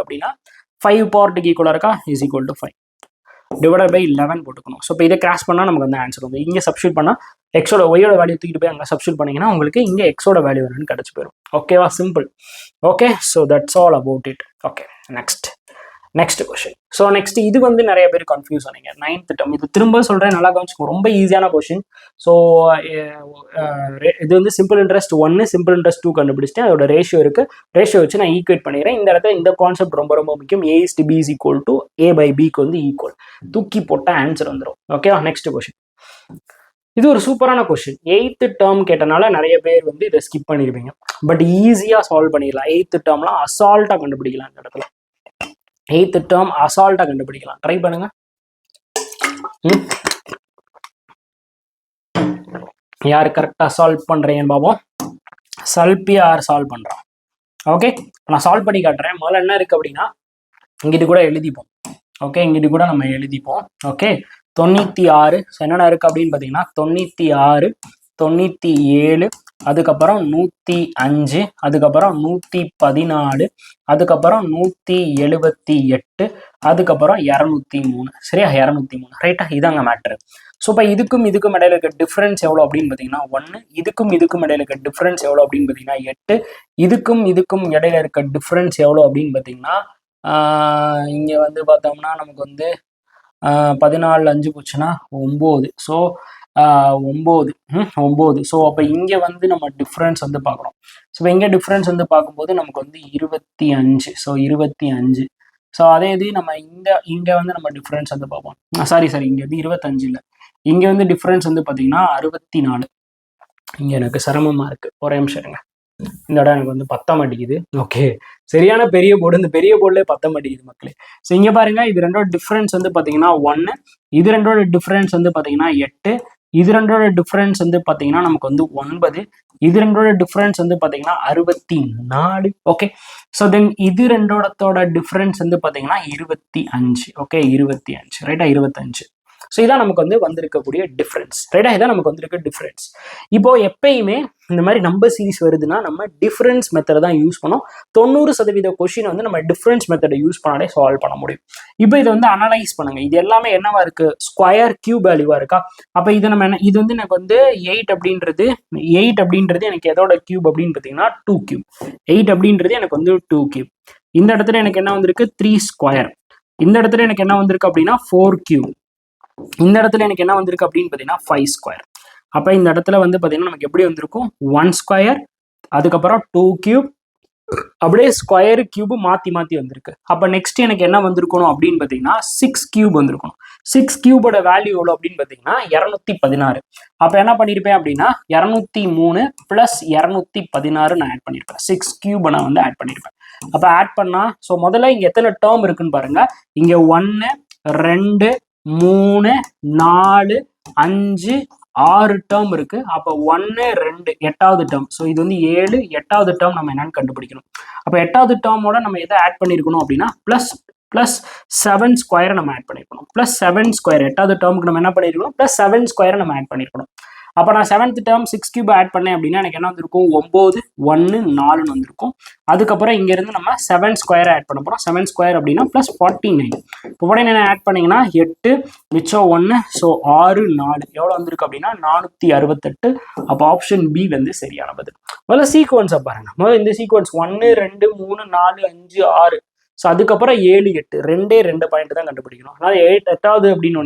அப்படின்னா 5 பார்ட்டுக்கு ஈக்குவலாக இருக்கா is equal to 5 divided by 11 போட்டுக்கணும். ஸோ இப்போ இதை கிராஸ் பண்ணால் நமக்கு வந்து ஆன்சர் வந்து இங்கே சப்ஸ்டியூட் பண்ணால் எக்ஸோட ஒய்யோட வேல்யூ தூக்கிட்டு போய் அங்கே சப்ஸ்டியூட் பண்ணிங்கன்னா உங்களுக்கு இங்கே எக்ஸோட வேல்யூ வேணும்னு கிடச்சி போயிடும். ஓகேவா simple. Okay so that's all about it. Okay next question. So next இது வந்து நிறைய பேர் கன்ஃபியூஸ் ஆனீங்க 9th டேர்ம். இது திரும்ப சொல்கிறேன் நல்லா கவனிச்சுக்கோ. ரொம்ப ஈஸியான கொஸ்டின். ஸோ இது வந்து சிம்பிள் இன்ட்ரெஸ்ட் 1 சிம்பிள் இன்ட்ரெஸ்ட் 2 கண்டுபிடிச்சிட்டேன். அதோட ரேஷியோ வச்சு நான் ஈக்குவேட் பண்ணிடுறேன். இந்த இடத்துல இந்த கான்செப்ட் ரொம்ப முக்கியம். A:B is equal to A/Bக்கு வந்து ஈக்குவல். தூக்கி போட்ட ஆன்சர் வந்துடும். ஓகேவா நெக்ஸ்ட் கொஸ்டின். இது ஒரு சூப்பரான கொஸ்டின். 8th டேர்ம் கேட்டனால நிறைய பேர் வந்து இதை ஸ்கிப் பண்ணிடுவீங்க. பட் ஈஸியாக சால்வ் பண்ணிடலாம். 8th டேர்ம்லாம் அசால்ட்டாக கண்டுபிடிக்கலாம். இந்த இடத்துல 8th டேர்ம் அசால்ட்டாக கண்டுபிடிக்கலாம். ட்ரை பண்ணுங்க. யார் கரெக்டாக சால்வ் பண்ணுறீங்கன்னு பார்ப்போம். சல்பி யார் சால்வ் பண்ணுறான்? ஓகே, நான் சால்வ் பண்ணி காட்டுறேன். முதல்ல என்ன இருக்குது அப்படின்னா, இங்கிட்டு கூட எழுதிப்போம். ஓகே, இங்கிட்டு கூட நம்ம எழுதிப்போம். ஓகே, 96. என்னென்ன இருக்குது அப்படின்னு பார்த்தீங்கன்னா 96, 97, அதுக்கப்புறம் 105, அதுக்கப்புறம் 114, அதுக்கப்புறம் 178, அதுக்கப்புறம் 203. சரியா? 203. ரைட்டா? இதாங்க மேட்ரு. ஸோ இப்போ இதுக்கும் இடையில இருக்க டிஃப்ரென்ஸ் எவ்வளோ அப்படின்னு பார்த்தீங்கன்னா 1, இதுக்கும் இடையில இருக்க டிஃப்ரென்ஸ் எவ்வளோ அப்படின்னு பார்த்தீங்கன்னா 8, இதுக்கும் இடையில இருக்க டிஃப்ரென்ஸ் எவ்வளோ அப்படின்னு பார்த்தீங்கன்னா இங்கே வந்து பார்த்தோம்னா நமக்கு வந்து 14 5 போச்சுன்னா 9. ஸோ 9. ஸோ அப்போ இங்கே வந்து நம்ம டிஃப்ரென்ஸ் வந்து பார்க்குறோம். ஸோ இப்போ இங்கே டிஃப்ரென்ஸ் வந்து பார்க்கும்போது நமக்கு வந்து 25. ஸோ 25. ஸோ அதே இது நம்ம இங்கே வந்து நம்ம டிஃப்ரென்ஸ் வந்து பார்ப்போம். சாரி இங்கே வந்து 25 இல்லை, இங்கே வந்து டிஃப்ரென்ஸ் வந்து பார்த்தீங்கன்னா 64. இங்கே எனக்கு சிரமமாக இருக்குது, ஒரே நிமிஷம் இருங்க. இந்த இடம் எனக்கு வந்து பத்த மாட்டேங்குது. ஓகே, சரியான பெரிய போர்டு, இந்த பெரிய போர்டுலேயே பத்த மாட்டேங்குது மக்களே. ஸோ இங்கே பாருங்க, இது ரெண்டோட டிஃப்ரென்ஸ் வந்து பார்த்தீங்கன்னா 1, இது ரெண்டோட டிஃப்ரென்ஸ் வந்து பார்த்தீங்கன்னா 8, இது ரெண்டோட டிஃப்ரென்ஸ் வந்து பார்த்தீங்கன்னா நமக்கு வந்து 9, இது ரெண்டோட டிஃப்ரென்ஸ் வந்து பார்த்தீங்கன்னா 64. ஓகே, ஸோ தென் இது ரெண்டோடத்தோட டிஃப்ரென்ஸ் வந்து பார்த்தீங்கன்னா 25. ஓகே, 25. ரைட்டா? 25. ஸோ இதான் நமக்கு வந்து வந்திருக்கக்கூடிய டிஃப்ரென்ஸ். ரைட்டா? இதான் நமக்கு வந்திருக்க டிஃப்ரென்ஸ். இப்போ எப்பயுமே இந்த மாதிரி நம்பர் சீரிஸ் வருதுன்னா நம்ம டிஃப்ரென்ஸ் மெத்தடை தான் யூஸ் பண்ணோம். 90% கொஸ்டின் வந்து நம்ம டிஃப்ரென்ஸ் மெத்தடை யூஸ் பண்ணாலே சால்வ் பண்ண முடியும். இப்போ இதை வந்து அனலைஸ் பண்ணுங்க. இது எல்லாமே என்னவா இருக்கு? ஸ்கொயர் கியூப் வேல்யூவா இருக்கா? அப்போ இதை நம்ம என்ன, இது வந்து எனக்கு வந்து 8 அப்படின்றது எனக்கு எதோட கியூப் அப்படின்னு பார்த்தீங்கன்னா 2 கியூப். 8 அப்படின்றது எனக்கு வந்து 2 கியூப். இந்த இடத்துல எனக்கு என்ன வந்திருக்கு? 3 ஸ்கொயர். இந்த இடத்துல எனக்கு என்ன வந்திருக்கு அப்படின்னா 4 கியூப். இந்த இடத்துல எனக்கு என்ன வந்திருக்கு அப்படின்னு பார்த்தீங்கன்னா 5 ஸ்கொயர். அப்போ இந்த இடத்துல வந்து பார்த்தீங்கன்னா நமக்கு எப்படி வந்திருக்கும்? 1 ஸ்கொயர், அதுக்கப்புறம் 2 கியூப், அப்படியே ஸ்கொயர் கியூப் மாற்றி வந்திருக்கு. அப்போ நெக்ஸ்ட் எனக்கு என்ன வந்திருக்கணும் அப்படின்னு பார்த்தீங்கன்னா 6 கியூப் வந்திருக்கணும். 6 கியூபோட வேல்யூ எவ்வளோ அப்படின்னு பார்த்தீங்கன்னா 216. அப்போ என்ன பண்ணியிருப்பேன் அப்படின்னா 203 + 216 நான் ஆட் பண்ணியிருப்பேன். 6 கியூப் நான் வந்து ஆட் பண்ணியிருப்பேன். அப்போ ஆட் பண்ணா, ஸோ முதல்ல இங்கே எத்தனை டேர்ம் இருக்குன்னு பாருங்க. இங்கே 1 2 3 4 5 6 டேர்ம் இருக்கு. அப்போ 1 2 8வது டேர்ம். ஸோ இது வந்து 7, 8வது டேர்ம் நம்ம என்னன்னு கண்டுபிடிக்கணும். அப்போ 8வது டேர்மோட நம்ம எதை ஆட் பண்ணியிருக்கணும் அப்படின்னா ப்ளஸ் 7 ஸ்கொயரை நம்ம ஆட் பண்ணியிருக்கணும். +7 ஸ்கொயர் 8வது டேர்முக்கு நம்ம என்ன பண்ணியிருக்கணும்? +7 ஸ்கொயரை நம்ம ஆட் பண்ணியிருக்கணும். அப்போ நான் 7th டேர்ம் 6 கியூப் ஆட் பண்ணேன் அப்படின்னா எனக்கு என்ன வந்திருக்கும்? 9 1 4 வந்திருக்கும். அதுக்கப்புறம் இங்கேருந்து நம்ம 7 ஸ்கொயரை ஆட் பண்ண போகிறோம். 7 ஸ்கொயர் அப்படின்னா +49. இப்போ 49 ஆட் பண்ணிங்கன்னா 8 மிச்சம் 1. ஸோ 6 4 எவ்வளோ வந்திருக்கு அப்படின்னா 468. அப்போ ஆப்ஷன் பி வந்து சரியான பதில். முதல்ல சீக்வன்ஸை பாருங்க. முதல்ல இந்த சீக்வன்ஸ் 1 2 3 4 5 6. ஸோ அதுக்கப்புறம் 7 8 2 பாயிண்ட் தான் கண்டுபிடிக்கணும். அதனால 8வது அப்படின்னு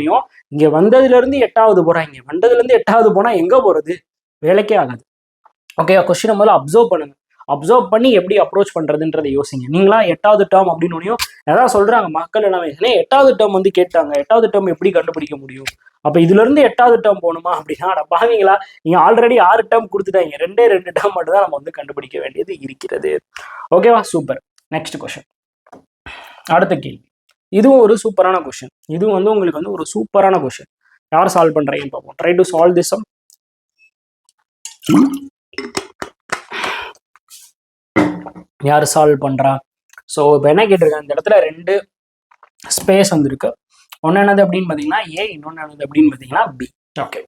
இங்க வந்ததுலேருந்து 8வது போறாங்க. வந்ததுலேருந்து 8வது போனா எங்க போறது? வேலைக்கே ஆகாது. ஓகே, கொஸ்டினை முதல்ல அப்சர்வ் பண்ணுங்க. அப்சர்வ் பண்ணி எப்படி அப்ரோச் பண்றதுன்றதை யோசிங்க. நீங்களா 8வது டேர்ம் அப்படின்னு ஏதாவது சொல்றாங்க மக்கள் எல்லாமே, 8வது டேர்ம் வந்து கேட்டாங்க, 8வது டேர்ம் எப்படி கண்டுபிடிக்க முடியும்? அப்ப இதுல இருந்து 8வது டேர்ம் போகணுமா அப்படின்னா பாவீங்களா? நீங்க ஆல்ரெடி 6 டேர்ம் கொடுத்துட்டாங்க. 2 டேர்ம் மட்டும் தான் நம்ம வந்து கண்டுபிடிக்க வேண்டியது இருக்கிறது. ஓகேவா? சூப்பர். நெக்ஸ்ட் கொஸ்டின், அடுத்த கேள்வி. இதுவும் ஒரு சூப்பரான கொஸ்டின். இதுவும் வந்து உங்களுக்கு வந்து ஒரு சூப்பரான கொஸ்டின். யார் சால்வ் பண்றீங்கன்னு பார்ப்போம். Try to solve this sum. யார் சால்வ் பண்றா? ஸோ இப்போ என்ன கேட்டிருக்காங்க, இந்த இடத்துல 2 ஸ்பேஸ் வந்துருக்கு. ஒன்று என்னது அப்படின்னு பார்த்தீங்கன்னா ஏ, இன்னொன்று என்னது அப்படின்னு பார்த்தீங்கன்னா பி. ஓகே,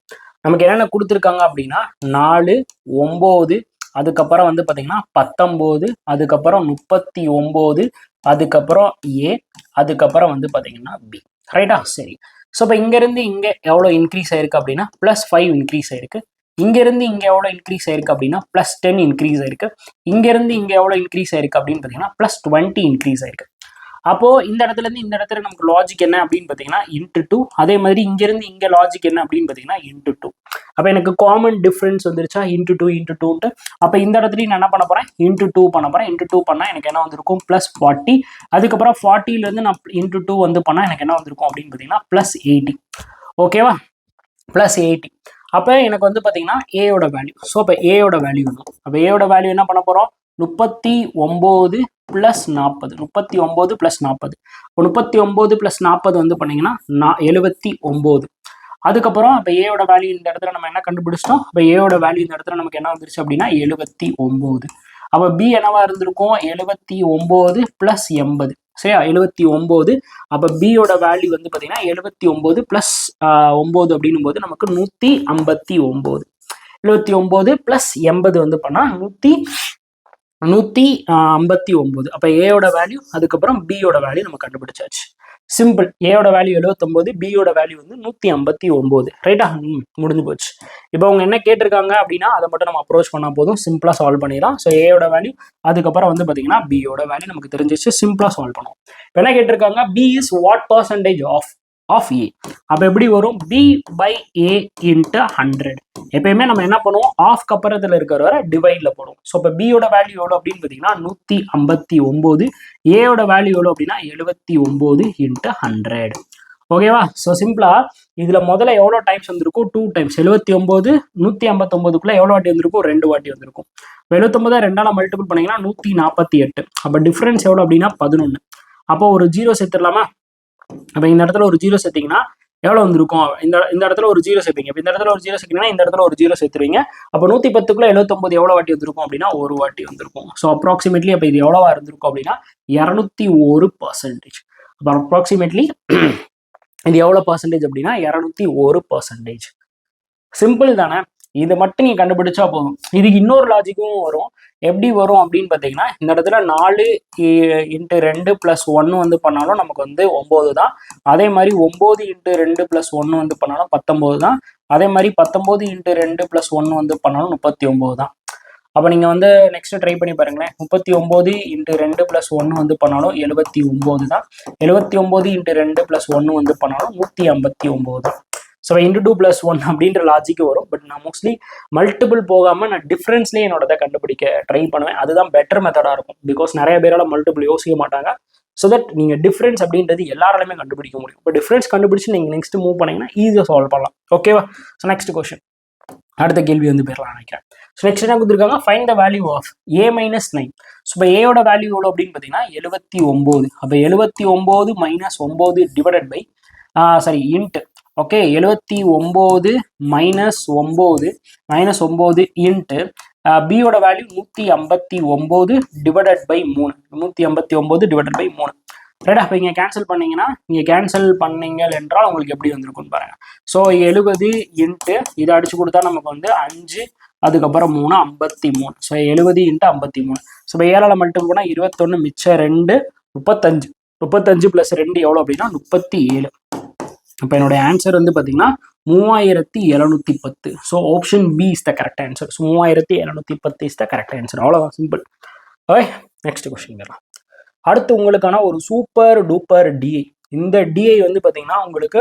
நமக்கு என்னென்ன கொடுத்துருக்காங்க அப்படின்னா 4 9, அதுக்கப்புறம் வந்து பார்த்தீங்கன்னா 19, அதுக்கப்புறம் 39, அதுக்கப்புறம் ஏ, அதுக்கப்புறம் வந்து பார்த்தீங்கன்னா பி. ரைட்டா? சரி. ஸோ இப்போ இங்கேருந்து இங்கே எவ்வளோ இன்க்ரீஸ் ஆயிருக்கு அப்படின்னா +5 இன்க்ரீஸ் ஆயிருக்கு. இங்கேருந்து இங்கே எவ்வளோ இன்க்ரீஸ் ஆயிருக்கு அப்படின்னா +10 இன்க்ரீஸ் ஆயிருக்கு. இங்கேருந்து இங்கே எவ்வளோ இன்க்ரீஸ் ஆயிருக்கு அப்படின்னு பார்த்தீங்கன்னா +20 இன்க்ரீஸ் ஆயிருக்கு. அப்போ இந்த இடத்துல இருந்து இந்த இடத்துல நமக்கு லாஜிக் என்ன அப்படின்னு பார்த்தீங்கன்னா ×2. அதே மாதிரி இங்கிருந்து இங்கே லாஜிக் என்ன அப்படின்னு பார்த்தீங்கன்னா ×2. அப்போ எனக்கு காமன் டிஃப்ரென்ஸ் வந்துருச்சா? ×2. அப்போ இந்த இடத்துலையும் நான் என்ன பண்ண போறேன்? ×2 பண்ண போறேன். ×2 பண்ணா எனக்கு என்ன வந்திருக்கும்? +40. அதுக்கப்புறம் 40லேருந்து நான் ×2 வந்து பண்ணா எனக்கு என்ன வந்திருக்கும் அப்படின்னு பார்த்தீங்கன்னா +80. ஓகேவா? +80. அப்போ எனக்கு வந்து பார்த்தீங்கன்னா ஏயோட வேல்யூ. ஸோ இப்போ ஏயோட வேல்யூ வேணும். அப்போ ஏயோட வேல்யூ என்ன பண்ண போறோம்? 39 ப்ளஸ் 40, 39 + 40. இப்போ 39 + 40 வந்து பண்ணீங்கன்னா 79. அதுக்கப்புறம் இப்போ ஏயோட வேல்யூ இந்த இடத்துல நம்ம என்ன கண்டுபிடிச்சிட்டோம்? இப்போ ஏயோட வேல்யூ இந்த இடத்துல நமக்கு என்ன வந்துருச்சு அப்படின்னா 79. அப்போ பி என்னவா இருந்திருக்கும்? 79 + 80. சரியா? 79. அப்போ பியோட வேல்யூ வந்து பார்த்தீங்கன்னா 79 + 9 அப்படின்னும் போது நமக்கு 159. 79 + 80 வந்து பண்ணா 159. அப்போ ஏயோட வேல்யூ அதுக்கப்புறம் பியோட வேல்யூ நம்ம கண்டுபிடிச்சாச்சு. சிம்பிள். ஏயோட வேல்யூ 79, பியோட வேல்யூ வந்து 159. ரைட்டா? முடிஞ்சு போச்சு. இப்போ அவங்க என்ன கேட்டிருக்காங்க அப்படின்னா அதை மட்டும் நம்ம அப்ரோச் பண்ணால் போதும், சிம்பிளா சால்வ் பண்ணிடலாம். ஸோ ஏயோட வேல்யூ அதுக்கப்புறம் வந்து பார்த்தீங்கன்னா பியோட வேல்யூ நமக்கு தெரிஞ்சிச்சு, சிம்பிளா சால்வ் பண்ணுவோம். இப்போ என்ன கேட்டிருக்காங்க? B is what percentage of a. அப்போ எப்படி வரும்? B by a into 100. எப்பயுமே நம்ம என்ன பண்ணுவோம்? ஆஃப்க்கு அப்புறத்துல இருக்கிற வர டிவைட்ல போடுவோம். ஸோ இப்போ பியோட வேல்யூ எவ்வளோ அப்படின்னு பார்த்தீங்கன்னா 159. ஏயோட வேல்யூ எவ்வளோ அப்படின்னா 79 × 100. ஓகேவா? ஸோ சிம்பிளா இதுல முதல்ல எவ்வளோ டைம்ஸ் வந்திருக்கும்? 2 டைம்ஸ். 79 159க்குள்ள எவ்வளோ வாட்டி வந்திருக்கும்? 2 வாட்டி வந்திருக்கும். 79 2ஆல மல்டிபிள் பண்ணீங்கன்னா 148. அப்போ டிஃபரன்ஸ் எவ்வளோ அப்படின்னா 11. அப்போ ஒரு 0 சேர்த்துடலாமா? அப்போ இந்த இடத்துல ஒரு 0 சேர்த்தீங்கன்னா எவ்வளோ வந்திருக்கும்? இந்த இடத்துல ஒரு 0 சேர்ப்பீங்க. இப்போ இந்த இடத்துல ஒரு 0 சேர்த்தீங்கன்னா இந்த இடத்துல ஒரு 0 சேர்த்துருவீங்க. அப்போ 110க்குள்ள 79 எவ்வளோ வாட்டி வந்திருக்கும் அப்படின்னா ஒரு வாட்டி வந்திருக்கும். ஸோ அப்ராக்சிமேட்லி அப்போ இது எவ்வளோவா இருந்திருக்கும் அப்படின்னா 201%. அப்போ அப்ராக்சிமேட்லி இது எவ்வளோ பர்சன்டேஜ் அப்படின்னா 201%. சிம்பிள் தானே? இதை மட்டும் நீங்க கண்டுபிடிச்சா போதும். இதுக்கு இன்னொரு லாஜிக்கும் வரும். எப்படி வரும் அப்படின்னு பார்த்தீங்கன்னா இந்த இடத்துல 4 × 2 + 1 வந்து பண்ணாலும் நமக்கு வந்து 9 தான். அதே மாதிரி 9 × 2 + 1 வந்து பண்ணாலும் 19 தான். அதே மாதிரி 19 × 2 + 1 வந்து பண்ணாலும் 39 தான். அப்போ நீங்க வந்து நெக்ஸ்ட் ட்ரை பண்ணி பாருங்களேன். 39 × 2 + 1 வந்து பண்ணாலும் 79 தான். 79 × 2 + 1 வந்து பண்ணாலும் 159 தான். ஸோ இன்ட்டு 2 + 1 அப்படின்ற லாஜிக்கு வரும். பட் நான் மோஸ்ட்லி மல்டிபிள் போகாமல் நான் டிஃப்ரென்ஸ்லேயே என்னோட கண்டுபிடிக்க ட்ரை பண்ணுவேன். அதுதான் பெட்டர் மெத்தடாக இருக்கும். பிகாஸ் நிறைய பேரால மல்டிபிள் யோசிக்க மாட்டாங்க. ஸோ தட் நீங்கள் டிஃப்ரென்ஸ் அப்படின்றது எல்லாராலுமே கண்டுபிடிக்க முடியும். இப்போ டிஃப்ரென்ஸ் கண்டுபிடிச்சு நீங்கள் நெக்ஸ்ட் மூவ் பண்ணீங்கன்னா ஈஸியாக சால்வ் பண்ணலாம். ஓகேவா? ஸோ நெக்ஸ்ட் கொஸ்டின், அடுத்த கேள்வி வந்து போயிடலாம் நினைக்கிறேன். ஸோ நெக்ஸ்ட் என்ன கொடுத்துருக்காங்க? Find the value of a - 9. So இப்போ ஏயோட வேல்யூ எவ்வளோ அப்படின்னு பார்த்தீங்கன்னா 79. அப்போ 79 - 9 divided by into. Okay, 79 - 9 into பியோட value 159 divided by 3. 159 divided by 3. ரைட்டா? அப்போ இங்கே கேன்சல் பண்ணீங்கன்னா என்றால் உங்களுக்கு எப்படி வந்திருக்குன்னு பாருங்க. ஸோ 70 இன்ட்டு இதை அடிச்சு கொடுத்தா நமக்கு வந்து 5, அதுக்கப்புறம் 3 53. ஸோ 70 × 53. ஸோ இப்போ 7ஆல் மல்டிபிள் பண்ணால் 21, மிச்சம் 2 35. 35 + 2 எவ்வளோ அப்படின்னா 37. இப்போ என்னோட ஆன்சர் வந்து பார்த்தீங்கன்னா 3710. So option B is the correct answer. So 3710 is the correct answer. அவ்வளோதான், சிம்பிள். ஓகே, நெக்ஸ்ட் கொஸ்டின் வரலாம். அடுத்து உங்களுக்கான ஒரு சூப்பர் டூப்பர் டிஐ. இந்த டிஐ வந்து பார்த்தீங்கன்னா உங்களுக்கு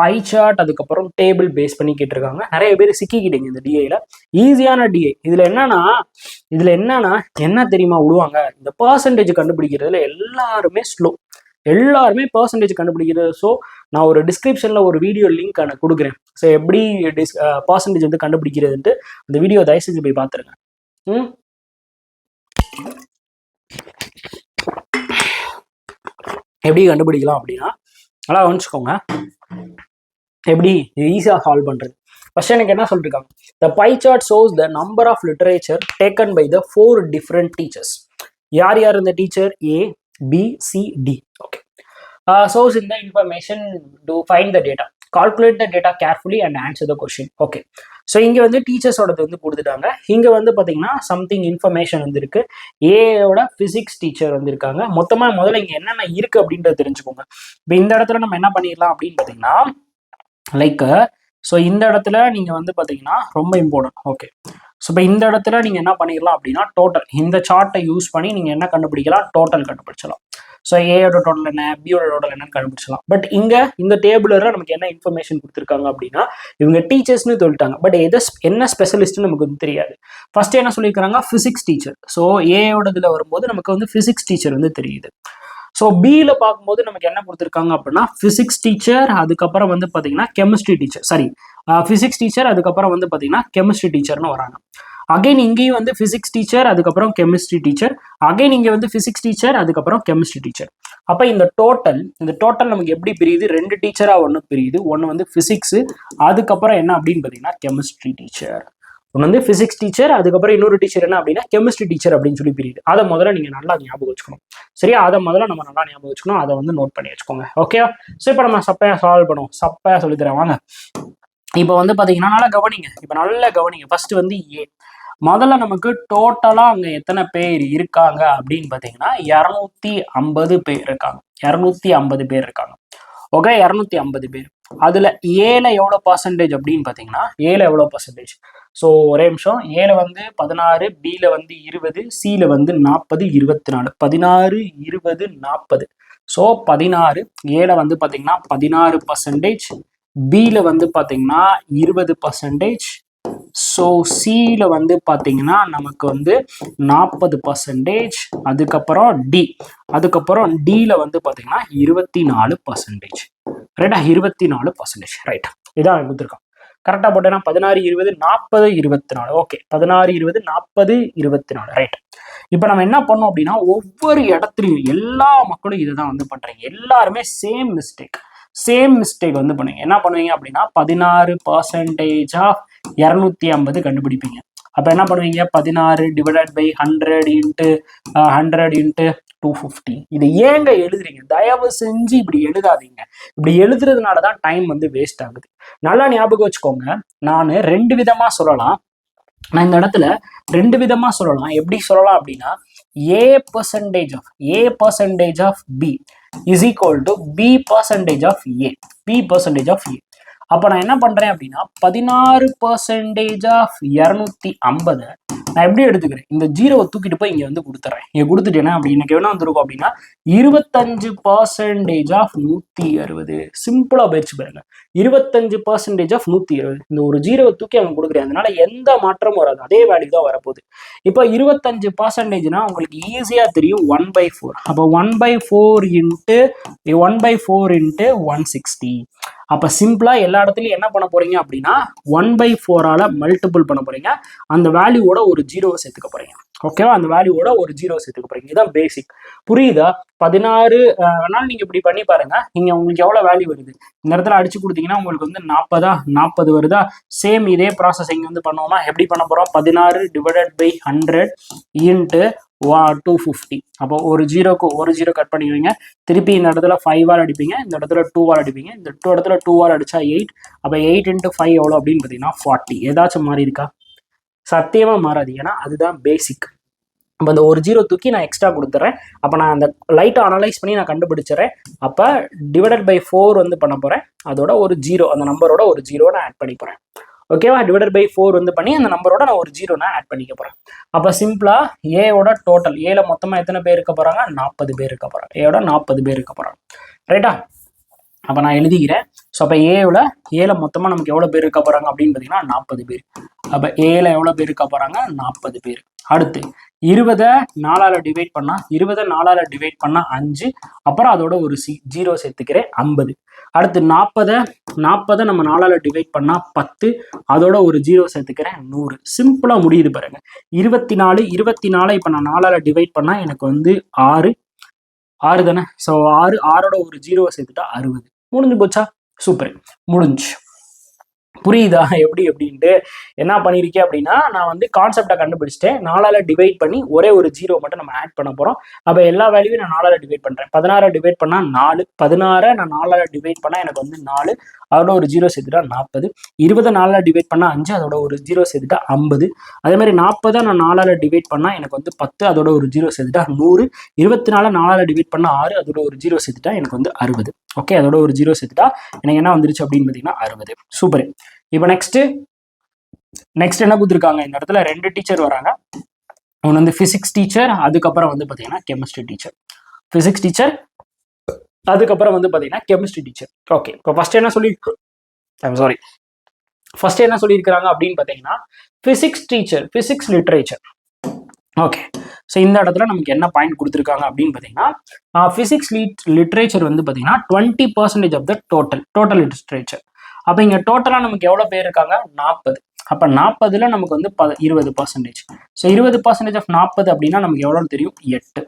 பை சார்ட் அதுக்கப்புறம் டேபிள் பேஸ் பண்ணி கேட்டிருக்காங்க. நிறைய பேர் சிக்கிக்கிட்டீங்க இந்த டிஐல. ஈஸியான டிஐ. இதுல என்னன்னா என்ன தெரியுமா விடுவாங்க? இந்த பர்சன்டேஜ் கண்டுபிடிக்கிறதுல எல்லாருமே ஸ்லோ. எல்லாருமே பர்சன்டேஜ் கண்டுபிடிக்கிறது. ஸோ நான் ஒரு டிஸ்கிரிப்ஷன்ல ஒரு வீடியோ லிங்க் கொடுக்குறேன். ஸோ எப்படி பர்சன்டேஜ் வந்து கண்டுபிடிக்கிறதுன்ட்டு அந்த வீடியோ தயவு செஞ்சு போய் பார்த்துருங்க. எப்படி கண்டுபிடிக்கலாம் அப்படின்னா நல்லா கவனிச்சுக்கோங்க. எப்படி ஈஸியாக சால்வ் பண்றது. ஃபர்ஸ்ட் எனக்கு என்ன சொல்லிருக்காங்க? The pie chart shows the number of literature taken by the 4 different teachers. யார் இந்த teacher? A, B, C, D. Okay. Source in the information to find the data. Calculate the data carefully and answer the question. Okay. So இங்கே வந்து டீச்சர்ஸோடது வந்து கொடுத்துட்டாங்க. இங்கே வந்து பார்த்தீங்கன்னா சம்திங் இன்ஃபர்மேஷன் வந்து இருக்கு. ஏயோட ஃபிசிக்ஸ் டீச்சர் வந்து இருக்காங்க. மொத்தமாக முதல்ல இங்கே என்னென்ன இருக்கு அப்படின்றத தெரிஞ்சுக்கோங்க. இப்போ இந்த இடத்துல நம்ம என்ன பண்ணிடலாம் அப்படின்னு பார்த்தீங்கன்னா ஸோ இந்த இடத்துல நீங்கள் வந்து பார்த்தீங்கன்னா ரொம்ப இம்பார்ட்டன்ட். ஓகே. ஸோ இப்போ இந்த இடத்துல நீங்கள் என்ன பண்ணிடலாம் அப்படின்னா டோட்டல் இந்த சார்ட்டை யூஸ் பண்ணி நீங்கள் என்ன கண்டுபிடிக்கலாம்? டோட்டல் கண்டுபிடிச்சலாம். ஸோ ஏயோட டோட்டல் என்ன, பியோட டோட்டல் என்னன்னு கண்டுபிடிச்சலாம். பட் இங்கே இந்த டேபிளில் நமக்கு என்ன இன்ஃபர்மேஷன் கொடுத்துருக்காங்க அப்படின்னா இவங்க டீச்சர்ஸ்னு சொல்லிட்டாங்க. பட் என்ன ஸ்பெஷலிஸ்ட்னு நமக்கு வந்து தெரியாது. ஃபர்ஸ்ட் என்ன சொல்லியிருக்காங்க? Physics teacher. ஸோ ஏயோட இதில் வரும்போது நமக்கு வந்து ஃபிசிக்ஸ் டீச்சர் வந்து தெரியுது. ஸோ பியில் பார்க்கும்போது நமக்கு என்ன கொடுத்துருக்காங்க அப்படின்னா ஃபிசிக்ஸ் டீச்சர், அதுக்கப்புறம் வந்து பார்த்தீங்கன்னா கெமிஸ்ட்ரி டீச்சர், ஃபிசிக்ஸ் டீச்சர், அதுக்கப்புறம் வந்து பார்த்தீங்கன்னா கெமிஸ்ட்ரி டீச்சர்னு வராங்க. அகைன் இங்கேயும் வந்து பிசிக்ஸ் டீச்சர், அதுக்கப்புறம் கெமிஸ்ட்ரி டீச்சர், அகைன் இங்கே வந்து பிசிக்ஸ் டீச்சர், அதுக்கப்புறம் கெமிஸ்ட்ரி டீச்சர். அப்போ இந்த டோட்டல் நமக்கு எப்படி பிரியுது? 2 டீச்சராக ஒன்று பிரியுது. ஒன்று வந்து பிசிக்ஸ், அதுக்கப்புறம் என்ன அப்படின்னு பார்த்தீங்கன்னா கெமிஸ்ட்ரி டீச்சர். ஒன்று வந்து பிசிக்ஸ் டீச்சர், அதுக்கப்புறம் இன்னொரு டீச்சர் என்ன அப்படின்னா கெமிஸ்ட்ரி டீச்சர் அப்படின்னு சொல்லி பிரியுது. அதை முதல்ல நீங்கள் நல்லா ஞாபகம் வச்சுக்கணும். சரியா? அதை முதல்ல நம்ம நல்லா ஞாபகம் வச்சுக்கணும். அதை வந்து நோட் பண்ணி வச்சுக்கோங்க. ஓகே. ஸோ இப்போ நம்ம சப்பையா சால்வ் பண்ணுவோம். சப்பையா சொல்லித்தரேன் வாங்க. இப்போ வந்து பார்த்தீங்கன்னா நல்லா கவனிங்க. இப்போ நல்லா கவனிங்க. ஃபர்ஸ்ட் வந்து ஏ. முதல்ல நமக்கு டோட்டலா அங்க எத்தனை பேர் இருக்காங்க அப்படின்னு பார்த்தீங்கன்னா 250 பேர் இருக்காங்க. 250 பேர் இருக்காங்க. ஓகே, 250 பேர். அதுல ஏல எவ்வளோ பர்சன்டேஜ் அப்படின்னு பார்த்தீங்கன்னா ஏல எவ்வளோ பர்சன்டேஜ்? ஸோ ஒரே நிமிஷம். ஏல வந்து 16, பில வந்து 20, சில வந்து 40, 24. 16, 20, 40. ஸோ 16. ஏல வந்து பார்த்தீங்கன்னா 16%, பில வந்து பார்த்தீங்கன்னா 20%. ஸோ சியில் வந்து பார்த்தீங்கன்னா நமக்கு வந்து 40%. அதுக்கப்புறம் டி, அதுக்கப்புறம் டியில் வந்து பார்த்தீங்கன்னா 24%. ரைட்டா? 24%. ரைட், இதான் கொடுத்துருக்கான். கரெக்டாக போட்டேன்னா 16, 20, 40, 24. ஓகே, 16, 20, 40, 24. ரைட். இப்போ நம்ம என்ன பண்ணோம் அப்படின்னா ஒவ்வொரு இடத்துலையும் எல்லா மக்களும் இதை தான் வந்து பண்ணுறீங்க. எல்லாருமே சேம் மிஸ்டேக் வந்து பண்ணுவீங்க. என்ன பண்ணுவீங்க அப்படின்னா 16% ஆஃப் 250 கண்டுபிடிப்பீங்க. அப்போ என்ன பண்ணுவீங்க? 16 டிவைடட் பை 100 இன்ட்டு 100 இன்ட்டு 250. இது ஏங்க எழுதுறீங்க? தயவு செஞ்சு இப்படி எழுதாதீங்க. இப்படி எழுதுறதுனால தான் டைம் வந்து வேஸ்ட் ஆகுது. நல்லா ஞாபகம் வச்சுக்கோங்க. நான் 2 விதமா சொல்லலாம். நான் இந்த இடத்துல 2 விதமா சொல்லலாம். எப்படி சொல்லலாம் அப்படின்னா A percentage of B is equal to B percentage of A. அப்போ நான் என்ன பண்றேன் அப்படின்னா 16% ஆஃப் 250 நான் எப்படி எடுத்துக்கிறேன்? இந்த ஜீரோவை தூக்கிட்டு போய் இங்க வந்து கொடுத்துறேன். இங்க கொடுத்துட்டேன்னா அப்படி எனக்கு என்ன வந்துருக்கும் அப்படின்னா 25% ஆஃப் 160. சிம்பிளா போயிடுச்சு பாருங்க. 25% ஆஃப் 120. இந்த ஒரு ஜீரோவை தூக்கி அவங்க கொடுக்குறேன். அதனால எந்த மாற்றமும் வராது. அதே வேல்யூ தான் வரப்போகுது. இப்போ 25%னா உங்களுக்கு ஈஸியா தெரியும் 1/4. அப்போ 1/4 இன்ட்டு 160. அப்போ சிம்பிளா எல்லா இடத்துலையும் என்ன பண்ண போறீங்க அப்படின்னா 1/4ஆல மல்டிபிள் பண்ண போறீங்க. அந்த வேல்யூவோட ஒரு ஜீரோவை சேர்த்துக்க போறீங்க. ஓகேவா? அந்த வேல்யூவோட ஒரு ஜீரோ சேர்த்துக்க போறீங்க. இதுதான் பேசிக். புரியுதா? 16 வேணாலும் நீங்க இப்படி பண்ணி பாருங்க. நீங்க உங்களுக்கு எவ்வளவு வேல்யூ வருது இந்த இடத்துல அடிச்சு கொடுத்தீங்கன்னா உங்களுக்கு வந்து 40 வருதா? சேம் இதே ப்ராசஸ் இங்க வந்து பண்ணுவோமா? எப்படி பண்ண போறோம்? 16 டிவைடட் பை 100 இன்ட்டு 250. அப்போ ஒரு ஜீரோ கட் பண்ணிடுவீங்க. திருப்பி இந்த இடத்துல 5ஆல் அடிப்பீங்க, இந்த இடத்துல 2ஆல் அடிப்பீங்க, இந்த இடத்துல 2ஆல் அடிச்சா 8. அப்போ 8 இன்ட்டு 5 எவ்வளோ அப்படின்னு பார்த்தீங்கன்னா 40. ஏதாச்சும் மாறி இருக்கா? சத்தியமா மாறாது. ஏன்னா அதுதான் பேசிக். அப்போ அந்த ஒரு ஜீரோ தூக்கி நான் எக்ஸ்ட்ரா கொடுத்துறேன். அப்போ நான் அந்த லைட்டை அனலைஸ் பண்ணி நான் கண்டுபிடிச்சிடறேன். அப்போ டிவைடட் பை 4 வந்து பண்ண போறேன். அதோட ஒரு ஜீரோ, அந்த நம்பரோட ஒரு ஜீரோ நான் ஆட் பண்ணி போறேன். ஓகேவா? டிவைடட் பை 4 வந்து பண்ணி அந்த நம்பரோட நான் ஒரு ஜீரோ நான் ஆட் பண்ணிக்க போறேன். அப்போ சிம்பிளா ஏவோட டோட்டல், ஏல மொத்தமா எத்தனை பேர் இருக்க போறாங்க? 40 பேர் இருக்க போறாங்க. ஏவோட 40 பேர் இருக்க போறாங்க. ரைட்டா? அப்போ நான் எழுதிக்கிறேன். ஸோ அப்போ ஏல மொத்தமாக நமக்கு எவ்வளோ பேர் இருக்க போறாங்க அப்படின்னு பார்த்தீங்கன்னா 40 பேர். அப்போ ஏல எவ்வளோ பேர் இருக்க போறாங்க? 40 பேர். அடுத்து 20 4ஆல் டிவைட் பண்ணா 20 4ஆல் டிவைட் பண்ணா 5. அப்புறம் அதோட ஒரு ஜீரோ சேர்த்துக்கிறேன் 50. அடுத்து 40 நம்ம 4ஆல் டிவைட் பண்ணா 10. அதோட ஒரு ஜீரோ சேர்த்துக்கிறேன் 100. சிம்பிளா முடியுது பாருங்க. 24 இப்போ நான் 4ஆல் டிவைட் பண்ணா எனக்கு வந்து 6 தானே? ஸோ 6ஓட ஒரு ஜீரோவை சேர்த்துட்டா 60. முடிஞ்சு போச்சா? சூப்பர், முடிஞ்சு. புரியுதா எப்படி அப்படின்ட்டு? என்ன பண்ணிருக்கேன் அப்படின்னா நான் வந்து கான்செப்டை கண்டுபிடிச்சிட்டேன். 4ஆல் டிவைட் பண்ணி ஒரே ஒரு ஜீரோ மட்டும் நம்ம ஆட் பண்ண போறோம். அப்போ எல்லா வேல்யூவும் நான் 4ஆல் டிவைட் பண்றேன். 16 டிவைட் பண்ணா 4. 16 நான் 4ஆல் டிவைட் பண்ணா எனக்கு வந்து 4. அதோட ஒரு ஜீரோ சேர்த்துட்டா 40. 20 4ஆல் டிவைட் பண்ணா 5. அதோட ஒரு ஜீரோ சேர்த்துட்டா 50. அதே மாதிரி 40 நான் 4ஆல் டிவைட் பண்ணா எனக்கு வந்து 10. அதோட ஒரு ஜீரோ சேர்த்துட்டா 100. 24 4ஆல் டிவைட் பண்ணா 6. அதோட ஒரு ஜீரோ சேர்த்துட்டா எனக்கு வந்து 60. ஓகே, அதோட ஒரு ஜீரோ சேர்த்துட்டா எனக்கு என்ன வந்துருச்சு அப்படின்னு பார்த்தீங்கன்னா 60. சூப்பர். இப்போ நெக்ஸ்ட் என்ன கொடுத்துருக்காங்க? இந்த இடத்துல 2 டீச்சர் வராங்க. ஒன்று வந்து பிசிக்ஸ் டீச்சர், அதுக்கப்புறம் வந்து பார்த்தீங்கன்னா கெமிஸ்ட்ரி டீச்சர். பிசிக்ஸ் டீச்சர், அதுக்கப்புறம் வந்து பார்த்தீங்கன்னா கெமிஸ்ட்ரி டீச்சர். ஓகே, இப்போ ஃபர்ஸ்ட் என்ன சொல்லியிருக்கிறாங்க அப்படின்னு பார்த்தீங்கன்னா physics teacher, physics literature. Okay, so இந்த இடத்துல நமக்கு என்ன பாயிண்ட் கொடுத்துருக்காங்க அப்படின்னு பார்த்தீங்கன்னா பிசிக்ஸ் லிட்ரேச்சர் வந்து பார்த்தீங்கன்னா 20% ஆஃப் த டோட்டல் லிட்ரேச்சர். அப்போ இங்கே டோட்டலாக நமக்கு எவ்வளோ பேர் இருக்காங்க? 40. அப்போ 40ல் நமக்கு வந்து 20%. ஸோ 20% ஆஃப் 40 அப்படின்னா நமக்கு எவ்வளோன்னு தெரியும், 8.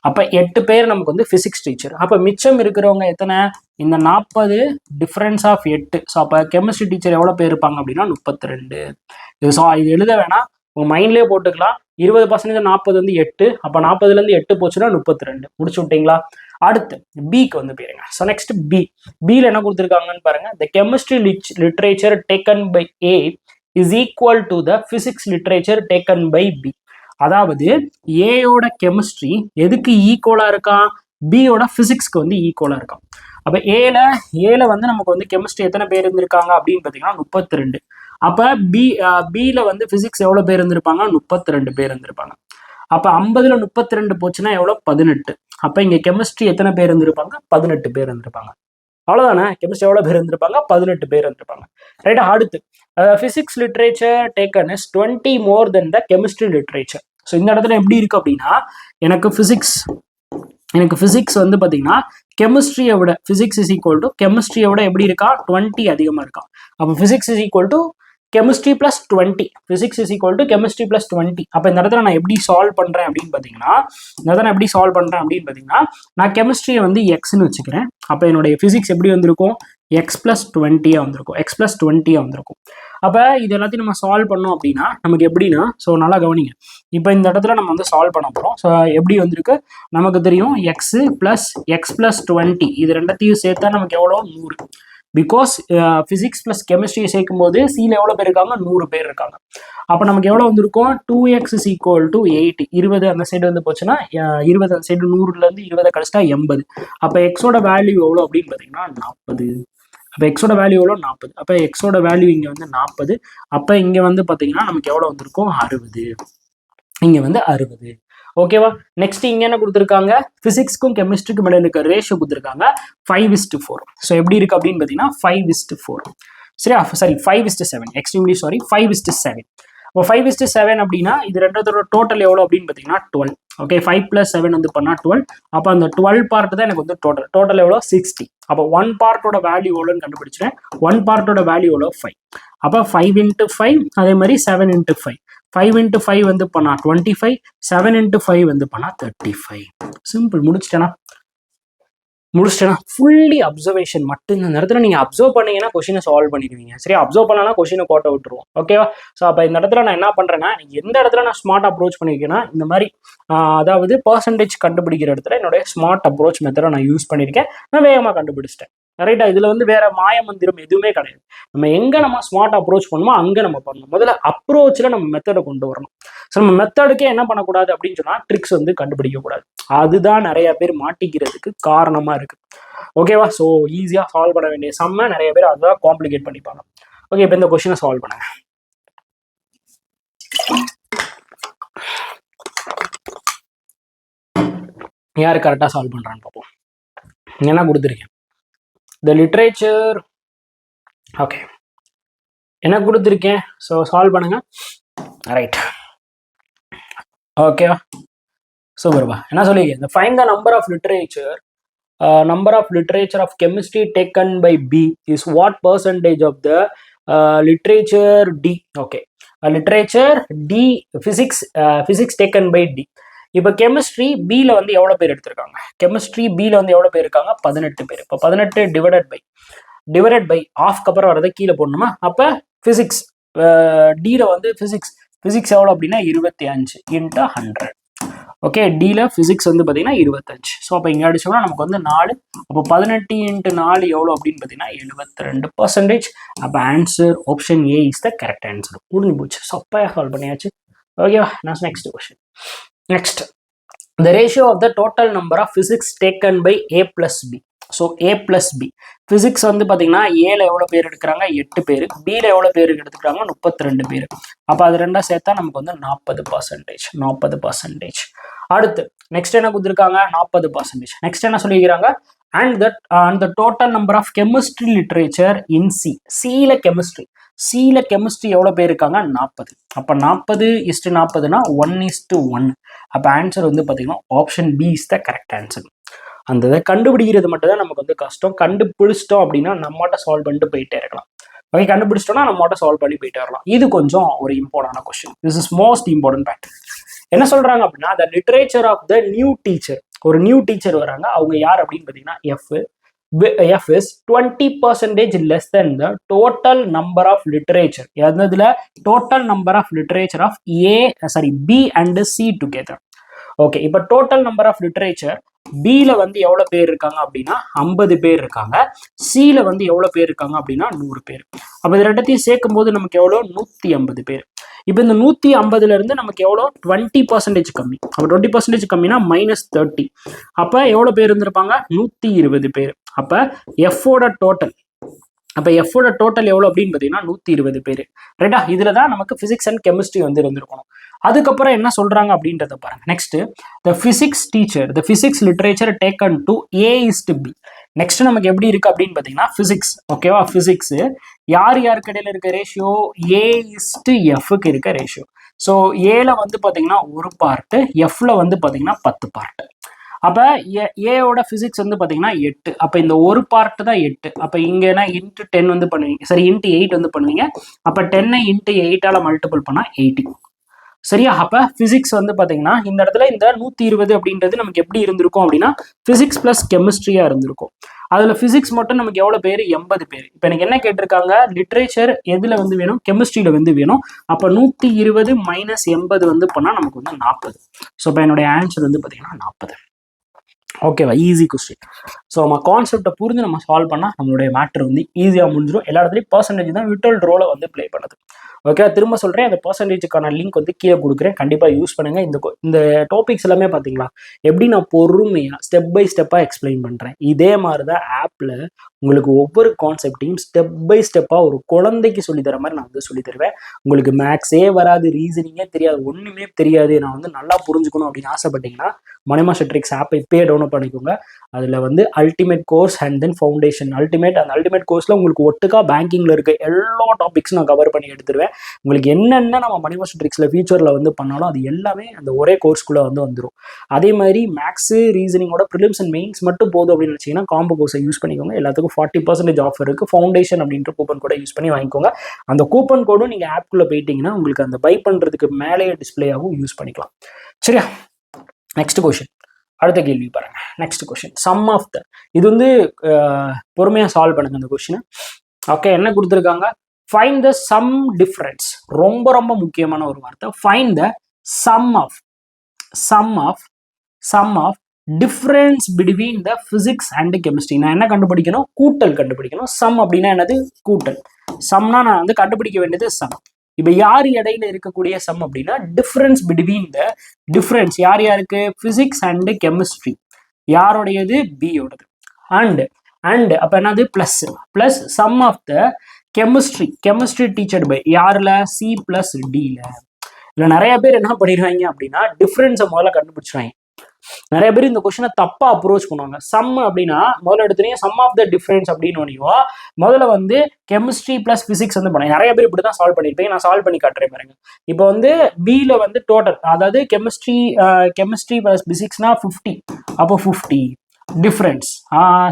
அப்போ 8 பேர் நமக்கு வந்து ஃபிசிக்ஸ் டீச்சர். அப்போ மிச்சம் இருக்கிறவங்க எத்தனை, இந்த 40 டிஃப்ரென்ஸ் ஆஃப் 8. ஸோ அப்போ கெமிஸ்ட்ரி டீச்சர் எவ்வளோ பேர் இருப்பாங்க அப்படின்னா 32. இது எழுத வேணாம், உங்கள் மைண்ட்லேயே போட்டுக்கலாம். 20% 40 வந்து 8. அப்போ 40லேருந்து 8 போச்சுன்னா 32. முடிச்சு விட்டீங்களா? அடுத்து பிக்கு வந்து போயிருங்க. ஸோ நெக்ஸ்ட் பியில் என்ன கொடுத்துருக்காங்கன்னு பாருங்க. The chemistry literature taken by A is equal to the physics literature taken by B. அதாவது ஏயோட கெமிஸ்ட்ரி எதுக்கு ஈக்குவலா இருக்கான், பியோட பிசிக்ஸ்க்கு வந்து ஈக்குவலா இருக்கான். அப்ப ஏல வந்து நமக்கு வந்து கெமிஸ்ட்ரி எத்தனை பேர் இருந்திருக்காங்க அப்படின்னு பாத்தீங்கன்னா 32. அப்ப பில வந்து பிசிக்ஸ் எவ்வளவு பேர் இருந்திருப்பாங்க, 32 பேர் இருந்திருப்பாங்க. அப்ப 50ல் 32 போச்சுன்னா எவ்வளவு, 18. அப்ப இங்க கெமிஸ்ட்ரி எத்தனை பேர் இருந்திருப்பாங்க, 18 பேர் இருந்திருப்பாங்க. அவ்வளவுதானே, கெமிஸ்ட்ரி எவ்வளவு பேர் இருந்திருப்பாங்க, 18 பேர் இருந்திருப்பாங்க. ரைட். அடுத்து physics literature taken is 20 more then the chemistry literature. So இந்த இடத்துல எப்படி இருக்கு அப்படின்னா, எனக்கு பிசிக்ஸ் வந்து பாத்தீங்கன்னா கெமிஸ்ட்ரியை விட பிசிக்ஸ் இஸ் ஈக்குவல் டு கெமிஸ்ட்ரியை விட எப்படி இருக்கா, 20 அதிகமா இருக்கா. அப்போ physics is equal to chemistry plus 20. Physics is equal to chemistry plus 20. அப்போ இந்த இடத்துல நான் எப்படி சால்வ் பண்றேன் அப்படின்னு பார்த்தீங்கன்னா, நான் கெமிஸ்ட்ரியை வந்து எக்ஸ்ன்னு வச்சுக்கிறேன். அப்போ என்னுடைய பிசிக்ஸ் எப்படி வந்திருக்கும், எக்ஸ் பிளஸ் 20 வந்திருக்கும். அப்போ இது எல்லாத்தையும் நம்ம சால்வ் பண்ணோம் அப்படின்னா நமக்கு எப்படின்னா, ஸோ நல்லா கவனிங்க. இப்போ இந்த இடத்துல நம்ம வந்து சால்வ் பண்ண போகிறோம். ஸோ எப்படி வந்திருக்கு நமக்கு தெரியும், எக்ஸ் பிளஸ் 20 இது ரெண்டத்தையும் சேர்த்தா நமக்கு எவ்வளோ, 100. பிகாஸ் பிசிக்ஸ் பிளஸ் கெமிஸ்ட்ரியை சேர்க்கும் போது சில எவ்வளோ பேர் இருக்காங்க, 100 பேர் இருக்காங்க. அப்போ நமக்கு எவ்வளோ வந்திருக்கும், 2x is equal to 8. 20 அந்த சைடு வந்து போச்சுன்னா 20 அந்த சைடு 100லேருந்து 20 கழிச்சிட்டா 80. அப்போ எக்ஸோட வேல்யூ எவ்வளோ அப்படின்னு பார்த்தீங்கன்னா 40. அப்போ எக்ஸோட வேல்யூ எவ்வளோ, 40. அப்போ எக்ஸோட வேல்யூ இங்கே வந்து 40. அப்போ இங்கே வந்து பார்த்தீங்கன்னா நமக்கு எவ்வளோ வந்திருக்கும், 60. இங்கே வந்து 60. ஓகேவா. நெக்ஸ்ட் இங்க என்ன கொடுத்துருக்காங்க, பிசிக்ஸ்க்கும் கெமிஸ்ட்ரிக்கும் இடையில இருக்க ரேஷியோ கொடுத்துருக்காங்க 5:4. ஸோ எப்படி இருக்கு அப்படின்னு பார்த்தீங்கன்னா 5:4. சரியா, சாரி 5:7. Extremely sorry, 5:7. இப்போ 5:7 அப்படின்னா இது ரெண்டத்தோட டோட்டல் எவ்வளோ அப்படின்னு பார்த்தீங்கன்னா 12. ஓகே, 5 + 7 வந்து பண்ணா 12. அப்போ அந்த 12 பார்ட் தான் எனக்கு வந்து டோட்டல் எவ்வளோ, 60. அப்போ 1 பார்ட்டோட வேல்யூ எவ்வளோன்னு கண்டுபிடிச்சிட்டேன். 1 பார்ட்டோட வேல்யூ எவ்வளோ, 5. அப்போ 5 × 5 அதே மாதிரி 7 × 5. 5 × 5 வந்து பண்ணா 25. 7 × 5 வந்து பண்ணா 35. சிம்பிள். முடிச்சிட்டேனா ஃபுல்லி அப்சர்வேஷன் மட்டும். இந்த இடத்துல நீங்க அப்சர்வ் பண்ணீங்கன்னா கொஸ்டினை சால்வ் பண்ணிடுவீங்க. சரி, அப்சர்வ் பண்ணலாம் கொஸ்டினை கோட்டை விட்டுருவோம். ஓகேவா. ஸோ அப்போ இந்த இடத்துல நான் என்ன பண்றேன்னா, எந்த இடத்துல நான் ஸ்மார்ட் அப்ரோச் பண்ணியிருக்கேன்னா இந்த மாதிரி அதாவது பர்சன்டேஜ் கண்டுபிடிக்கிற இடத்துல என்னுடைய ஸ்மார்ட் அப்ரோச் மெத்தடை நான் யூஸ் பண்ணியிருக்கேன். நான் வேகமாக கண்டுபிடிச்சிட்டேன். ரைட்டா. இதுல வந்து வேற மாயமந்திரம் எதுவுமே கிடையாது. நம்ம ஸ்மார்ட் அப்ரோச் பண்ணுமோ அங்க நம்ம பண்ணணும். முதல்ல அப்ரோச்ல நம்ம மெத்தடை கொண்டு வரணும். ஸோ நம்ம மெத்தடுக்கே என்ன பண்ணக்கூடாது அப்படின்னு சொன்னா ட்ரிக்ஸ் வந்து கண்டுபிடிக்க கூடாது. அதுதான் நிறைய பேர் மாட்டிக்கிறதுக்கு காரணமா இருக்கு. ஓகேவா. ஸோ ஈஸியா சால்வ் பண்ண வேண்டிய சம்ம நிறைய பேர் அதுதான் காம்ப்ளிகேட் பண்ணிப்பாங்க. ஓகே, இப்போ இந்த கொஸ்டினை சால்வ் பண்ணுங்க. யாரு கரெக்டா சால்வ் பண்றான்னு பார்ப்போம். என்ன கொடுத்துருக்கேன், த லிட்ரேச்சர். ஓகே, என்ன கொடுத்துருக்கேன், ஸோ சால்வ் பண்ணுங்க. ரைட். ஓகேவா. சூப்பர்பா. என்ன சொல்லியிருக்கேன், find the number of literature of chemistry taken by B is what percentage of the literature D. Okay, literature D physics taken by D. இப்போ கெமிஸ்ட்ரி பியில் வந்து எவ்வளோ பேர் எடுத்திருக்காங்க, 18 பேர். இப்போ 18 டிவைடட் பை ஆஃப்க்கு அப்புறம் வரதை கீழே போடணுமா. அப்போ ஃபிசிக்ஸ் டியில் வந்து ஃபிசிக்ஸ் எவ்வளோ அப்படின்னா 25 × 100. ஓகே, டியில் ஃபிசிக்ஸ் வந்து பார்த்தீங்கன்னா 25. ஸோ அப்போ இங்கே அடிச்சோம்னா நமக்கு வந்து 4. அப்போ 18 × 4 எவ்வளோ அப்படின்னு பார்த்தீங்கன்னா 72%. அப்போ answer option A is the correct answer. முடிஞ்சு போச்சு. ஸோ அப்போ சால்வ் பண்ணியாச்சு. ஓகேவா. Next question. Next, the ratio of the total number of physics taken by A plus B. So A plus B. Physics வந்து பார்த்தீங்கன்னா ஏல எவ்வளோ பேர் எடுக்கிறாங்க, 8 பேர். பியில் எவ்வளோ பேர் எடுத்துக்கிறாங்க, 32 பேர். அப்போ அது ரெண்டா சேர்த்தா நமக்கு வந்து 40%. அடுத்து நெக்ஸ்ட் என்ன கொடுத்துருக்காங்க, 40%. நெக்ஸ்ட் என்ன சொல்லிக்கிறாங்க, and the total number of chemistry literature in C. சில கெமிஸ்ட்ரி எவ்வளோ பேர் இருக்காங்க, 40. அப்போ 40:40னா 1:1. அப்போ ஆன்சர் வந்து பார்த்தீங்கன்னா option B is the correct answer. அந்த இதை கண்டுபிடிக்கிறது மட்டும் தான் நமக்கு வந்து கஷ்டம். கண்டுபிடிச்சிட்டோம் அப்படின்னா நம்மகிட்ட சால்வ் பண்ணிட்டு போயிட்டே இருக்கலாம். ஓகே, கண்டுபிடிச்சிட்டோம்னா நம்ம மட்டும் சால்வ் பண்ணி போயிட்டு வரலாம். இது கொஞ்சம் ஒரு இம்பார்ட்டன்டான question. This is most important fact. என்ன சொல்றாங்க அப்படின்னா, the literature of the new teacher. ஒரு நியூ டீச்சர் வராங்க, அவங்க யார் அப்படின்னு பார்த்தீங்கன்னா F is 20% less than the total number of literature. எதுல total number of literature of B and C together. Okay, இப்போ டோட்டல் நம்பர் ஆஃப் லிட்ரேச்சர் பியில் வந்து எவ்வளோ பேர் இருக்காங்க அப்படின்னா 50 பேர் இருக்காங்க. சியில் வந்து எவ்வளோ பேர் இருக்காங்க அப்படின்னா 100 பேர். அப்போ இது ரெண்டத்தையும் சேர்க்கும் போது நமக்கு எவ்வளோ 150 பேர். இப்போ இந்த 150ல இருந்து நமக்கு எவ்வளோ 20% கம்மி. அப்போ 20% கம்மினா -30. அப்போ எவ்வளோ பேர் இருந்திருப்பாங்க? 120 பேர். அப்போ எஃபோட டோட்டல் எவ்வளோ அப்படின்னு பார்த்தீங்கன்னா 120 பேர். ரைட்டா? இதில் தான் நமக்கு ஃபிசிக்ஸ் அண்ட் கெமிஸ்ட்ரி வந்து இருந்திருக்கணும். அதுக்கப்புறம் என்ன சொல்றாங்க அப்படின்றத பாருங்க. Next, the physics teacher, the physics literature taken to A:B. Next நமக்கு எப்படி இருக்கு அப்படின்னு பார்த்தீங்கன்னா ஃபிசிக்ஸ். ஓகேவா? ஃபிசிக்ஸ் யாருக்கு இடையில இருக்க ரேஷியோ? A:Fக்கு இருக்க ரேஷியோ. ஸோ ஏல வந்து பார்த்தீங்கன்னா ஒரு பார்ட்டு, எஃப்ல வந்து பார்த்தீங்கன்னா 10 பார்ட்டு. அப்போ ஏயோட ஃபிசிக்ஸ் வந்து பார்த்தீங்கன்னா 8. அப்போ இந்த ஒரு பார்ட்டு தான் 8. அப்போ இங்கன்னா இன்ட்டு 10 வந்து பண்ணுவீங்க, சரி இன்ட்டு 8 வந்து பண்ணுவீங்க. அப்போ 10 இன்ட்டு 8ஆல் மல்டிபிள் பண்ணால் 80. சரியா? அப்போ ஃபிசிக்ஸ் வந்து பார்த்தீங்கன்னா இந்த இடத்துல இந்த 120 அப்படின்றது நமக்கு எப்படி இருந்திருக்கும் அப்படின்னா ஃபிசிக்ஸ் ப்ளஸ் கெமிஸ்ட்ரியாக இருந்திருக்கும். அதில் ஃபிசிக்ஸ் மட்டும் நமக்கு எவ்வளோ பேர்? 80 பேர். இப்போ எனக்கு என்ன கேட்டிருக்காங்க? லிட்ரேச்சர் எதில் வந்து வேணும்? கெமிஸ்ட்ரியில் வந்து வேணும். அப்போ 120 - 80 வந்து பண்ணால் நமக்கு வந்து 40. ஸோ இப்போ என்னுடைய ஆன்சர் வந்து பார்த்தீங்கன்னா 40. ஓகேவா? Easy question. ஸோ நம்ம கான்செப்டை புரிஞ்சு நம்ம சால்வ் பண்ணால் நம்மளுடைய மேட்ரு வந்து ஈஸியாக முடிஞ்சிடும். எல்லா இடத்துலையும் பர்சன்டேஜ் தான் விட்டல் ரோலை வந்து ப்ளே பண்ணுது. ஓகே, திரும்ப சொல்கிறேன், அந்த பர்சன்டேஜுக்கான லிங்க் வந்து கீழே கொடுக்குறேன், கண்டிப்பாக யூஸ் பண்ணுங்கள். இந்த டாபிக்ஸ் எல்லாமே பார்த்தீங்களா எப்படி நான் பொறுமையாக ஸ்டெப் பை ஸ்டெப்பாக எக்ஸ்பிளைன் பண்ணுறேன். இதே மாதிரி தான் ஆப்பில் உங்களுக்கு ஒவ்வொரு கான்செப்டையும் ஸ்டெப் பை ஸ்டெப்பாக ஒரு குழந்தைக்கு சொல்லித்தர மாதிரி நான் வந்து சொல்லி தருவேன். உங்களுக்கு மேக்ஸே வராது, ரீசனிங்கே தெரியாது, ஒன்றுமே தெரியாது, நான் வந்து நல்லா புரிஞ்சுக்கணும் அப்படின்னு ஆசைப்பட்டீங்கன்னா மணி மாஸ்டர் ட்ரிக்ஸ் ஆப்பை இப்பயே டவுன்லோட் பண்ணிக்கோங்க. அதில் வந்து ultimate course and then foundation. அந்த அல்டிமேட் கோர்ஸில் உங்களுக்கு ஒட்டுக்கா பேங்கிங்கில் இருக்க எல்லா டாபிக்ஸும் நான் கவர் பண்ணி எடுத்துருவேன். உங்களுக்கு என்னென்ன நம்ம மணி மாஸ்டர் ட்ரிக்ஸில் ஃபியூச்சரில் வந்து பண்ணாலும் அது எல்லாமே அந்த ஒரே கோர்ஸ்குள்ளே வந்து வந்துடும். அதே மாதிரி மேக்ஸு ரீசனிங்கோட ப்ரிலிம்ஸ் அண்ட் மெயின்ஸ் மட்டும் போதும் அப்படின்னு நினச்சிங்கன்னா காம்போ கோர்ஸை யூஸ் பண்ணிக்கோங்க. எல்லாத்துக்கும் 40% ஆஃபர் இருக்குது. ஃபவுண்டேஷன் அப்படின்ற கூப்பன் கோடை யூஸ் பண்ணி வாங்கிக்கோங்க. அந்த கூப்பன் கோடும் நீங்கள் ஆப்குள்ளே போயிட்டீங்கன்னா உங்களுக்கு அந்த பை பண்ணுறதுக்கு மேலேயே டிஸ்பிளேயாகவும் யூஸ் பண்ணிக்கலாம். சரியா? நெக்ஸ்ட் கொஸ்டின், அடுத்த கேள்வி பாருங்க. Next question, sum of the. இது வந்து பொறுமையாக சால்வ் பண்ணுங்க இந்த கொஸ்டினை. ஓகே, என்ன கொடுத்துருக்காங்க? Find the sum difference. ரொம்ப ரொம்ப முக்கியமான ஒரு வார்த்தை. Find the sum of difference between the physics and chemistry. நான் என்ன கண்டுபிடிக்கணும்? கூட்டல் கண்டுபிடிக்கணும். சம் அப்படின்னா என்னது? கூட்டல். சம்னா நான் வந்து கண்டுபிடிக்க வேண்டியது சம். இப்போ யார் இடையில இருக்கக்கூடிய சம் அப்படின்னா டிஃபரன்ஸ் பிட்வீன் த டிஃபரன்ஸ் யாருக்கு? Physics and chemistry. யாருடையது? பியோடது. அண்ட் அப்போ என்னது? Plus sum of the chemistry teacher by யாரில்? C + Dல. இல்லை நிறைய பேர் என்ன பண்ணிடுவாங்க அப்படின்னா டிஃபரன்ஸை முதல்ல கண்டுபிடிச்சிடுவாங்க. நிறைய பேர் இந்த கொஸ்டினை தப்பா அப்ரோச் பண்ணுவாங்க. சம் அப்படின்னா முதல்ல எடுத்துனீங்க சம் ஆஃப் த டிஃபரன்ஸ் அப்படின்னு முதல்ல வந்து கெமிஸ்ட்ரி + பிசிக்ஸ் வந்து பண்ணாங்க. நிறைய பேர் இப்படி தான் சால்வ் பண்ணியிருப்பேன். நான் சால்வ் பண்ணி காட்டுறேன் பாருங்க. இப்போ வந்து பியில் வந்து டோட்டல், அதாவது கெமிஸ்ட்ரி + பிசிக்ஸ்னா 50. அப்போ 50 difference,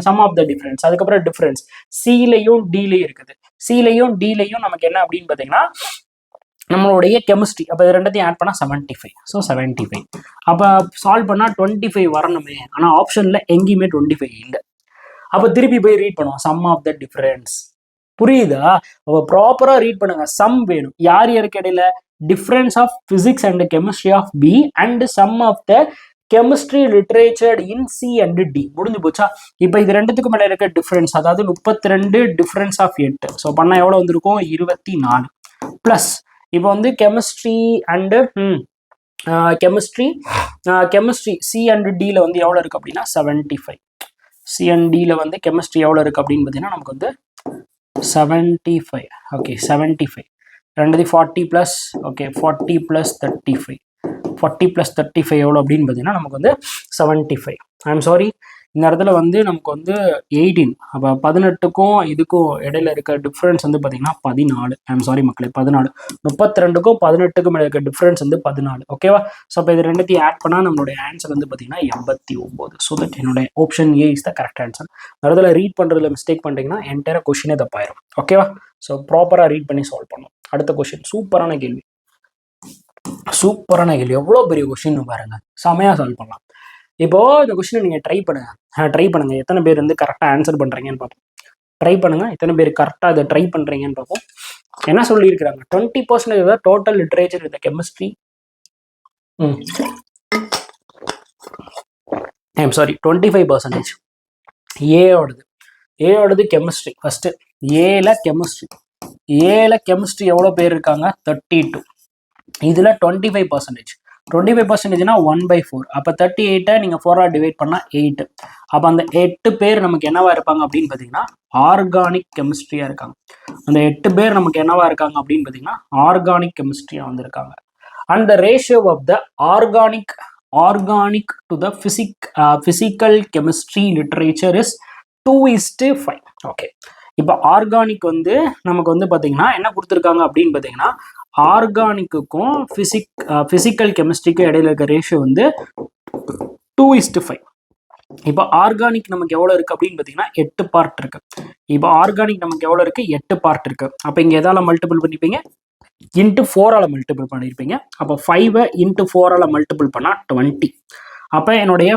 sum of the difference. அதுக்கப்புறம் டிஃபரன்ஸ் சிலையும் டிலையும் இருக்குது. சிலையும் டிலையும் நமக்கு என்ன அப்படின்னு பார்த்தீங்கன்னா நம்மளுடைய கெமிஸ்ட்ரி. அப்போ இது ரெண்டத்தையும் ஆட் பண்ணால் 75. ஸோ 75. அப்போ சால்வ் பண்ணால் 25 வரணுமே. ஆனால் ஆப்ஷனில் எங்கேயுமே 25 இல்லை. அப்போ திருப்பி போய் ரீட் பண்ணுவோம் சம் ஆஃப் த டிஃபரன்ஸ். புரியுதா? அப்போ ப்ராப்பராக ரீட் பண்ணுங்க. சம் வேணும் யாருக்கு இடையில? Difference of physics and chemistry of B and sum of the chemistry literature in C and D. முடிஞ்சு போச்சா? இப்போ இது ரெண்டுத்துக்கு மேலே இருக்க டிஃபரன்ஸ், அதாவது 32 டிஃபரன்ஸ் ஆஃப் 8. ஸோ பண்ணால் எவ்வளோ வந்திருக்கும்? 24. ப்ளஸ் இப்போ வந்து கெமிஸ்ட்ரி C அண்ட் Dல வந்து எவ்வளோ இருக்குது அப்படின்னா 75. C அண்ட் Dல வந்து கெமிஸ்ட்ரி எவ்வளோ இருக்குது அப்படின்னு பார்த்தீங்கன்னா நமக்கு வந்து 75. ஓகே, 75 ரெண்டு 40 ப்ளஸ், ஓகே 40 + 35. 40 + 35 எவ்வளோ அப்படின்னு பார்த்தீங்கன்னா நமக்கு வந்து 75. ஐம் சாரி, இந்த இடத்துல வந்து நமக்கு வந்து 18. அப்போ 18க்கும் இதுக்கும் இடையில இருக்க டிஃப்ரென்ஸ் வந்து பார்த்தீங்கன்னா 14. ஐம் சாரி மக்களே, 14. 32க்கும் 18க்கும் இருக்க டிஃப்ரென்ஸ் வந்து 14. ஓகேவா? ஸோ அப்போ இது ரெண்டுத்தையும் ஆட் பண்ணால் நம்மளுடைய ஆன்சர் வந்து பார்த்தீங்கன்னா 89. ஸோ தட் என்னுடைய option A is the correct answer. இடத்துல ரீட் பண்ணுறதுல மிஸ்டேக் பண்ணிட்டீங்கன்னா என்டையர் கொஷினே தப்பாயிரும். ஓகேவா? ஸோ ப்ராப்பராக ரீட் பண்ணி சால்வ் பண்ணும். அடுத்த கொஷின் சூப்பரான கேள்வி. எவ்வளோ பெரிய கொஷின் பாருங்க, செமையாக சால்வ் பண்ணலாம். இப்போ இந்த கொஸ்டினை நீங்கள் ட்ரை பண்ணுங்க. எத்தனை பேர் வந்து கரெக்டாக ஆன்சர் பண்ணுறீங்கன்னு பார்ப்போம். ட்ரை பண்ணுங்க, எத்தனை பேர் கரெக்டாக இதை ட்ரை பண்ணுறீங்கன்னு பார்ப்போம். என்ன சொல்லியிருக்கிறாங்க? 20% டோட்டல் லிட்ரேச்சர் இந்த கெமிஸ்ட்ரி. ஐம் சாரி, 25% ஏயோடது கெமிஸ்ட்ரி. ஃபர்ஸ்ட் ஏல கெமிஸ்ட்ரி எவ்வளோ பேர் இருக்காங்க? 32. இதில் 25%னா 1/4. அப்போ 38 நீங்கள் 4 டிவைட் பண்ணால் 8. அப்போ அந்த 8 பேர் நமக்கு என்னவா இருப்பாங்க அப்படின்னு பார்த்தீங்கன்னா ஆர்கானிக் கெமிஸ்ட்ரியாக இருக்காங்க. அந்த 8 பேர் நமக்கு என்னவா இருக்காங்க அப்படின்னு பார்த்தீங்கன்னா ஆர்கானிக் கெமிஸ்ட்ரியாக வந்திருக்காங்க. And the ratio of the organic to the physical chemistry literature is 2:5. Okay, இப்போ ஆர்கானிக் வந்து நமக்கு வந்து பார்த்தீங்கன்னா என்ன கொடுத்துருக்காங்க அப்படின்னு பார்த்தீங்கன்னா ஆர்கானிக்குக்கும் பிசிக்கல் கெமிஸ்ட்ரிக்கும் இடையில இருக்க ரேஷியோ வந்து 2:5. இப்போ ஆர்கானிக் நமக்கு எவ்வளோ இருக்குது அப்படின்னு பார்த்தீங்கன்னா 8 பார்ட் இருக்கு. இப்போ ஆர்கானிக் நமக்கு எவ்வளோ இருக்கு? 8 பார்ட் இருக்கு. அப்போ இங்கே எதால மல்டிபிள் பண்ணிப்பீங்க? இன்ட்டு 4ஆல் மல்டிபிள் பண்ணியிருப்பீங்க. அப்போ 5 இன்ட்டு 4ஆல் மல்டிபிள் பண்ணால் 20. அப்போ என்னுடைய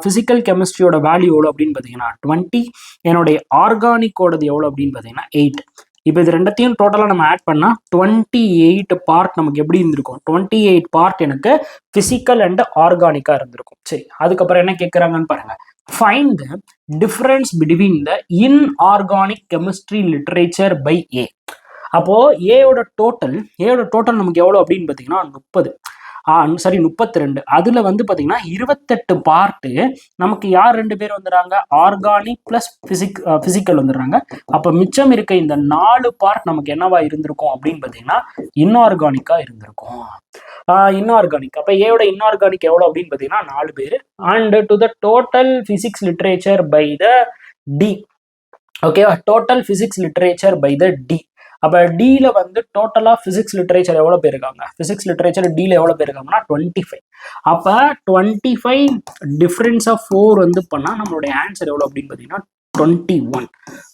ஃபிசிக்கல் கெமிஸ்ட்ரியோட வேல்யூ எவ்வளோ அப்படின்னு பார்த்தீங்கன்னா 20. என்னுடைய ஆர்கானிக்கோடது எவ்வளோ அப்படின்னு பார்த்தீங்கன்னா 8. இப்போ இது ரெண்டத்தையும் டோட்டலாக நம்ம ஆட் பண்ணால் 28 பார்ட் நமக்கு எப்படி இருந்திருக்கும்? 28 பார்ட் எனக்கு ஃபிசிக்கல் அண்ட் ஆர்கானிக்காக இருந்திருக்கும். சரி, அதுக்கப்புறம் என்ன கேட்குறாங்கன்னு பாருங்க. Find the difference between the inorganic chemistry literature by A. அப்போ ஏயோட டோட்டல் நமக்கு எவ்வளோ அப்படின்னு பார்த்தீங்கன்னா 32. அதுல வந்து பாத்தீங்கன்னா 28 பார்ட்டு நமக்கு யார் 2 பேர் வந்துடுறாங்க? ஆர்கானிக் பிளஸ் பிசிக்கல் வந்துடுறாங்க. அப்ப மிச்சம் இருக்க இந்த 4 பார்ட் நமக்கு என்னவா இருந்திருக்கும் அப்படின்னு பாத்தீங்கன்னா இன்ஆர்கானிக்கா இருந்திருக்கும். இன்ஆர்கானிக். அப்ப ஏயோட இன்ஆர்கானிக் எவ்வளவு அப்படின்னு பாத்தீங்கன்னா 4 பேர். And to the total physics literature by the D. ஓகேவா? Total physics literature by the D. அப்போ டியில் வந்து டோட்டலாக ஃபிசிக்ஸ் லிட்ரேச்சர் எவ்வளோ பேர் இருக்காங்க? ஃபிசிக்ஸ் லிட்ரேச்சர் டியில் எவ்வளோ பேர் இருக்காங்கன்னா 25. அப்போ 25 டிஃப்ரென்ஸ் ஆஃப் 4 வந்து பண்ணால் நம்மளுடைய ஆன்சர் எவ்வளோ அப்படின்னு பார்த்தீங்கன்னா 21.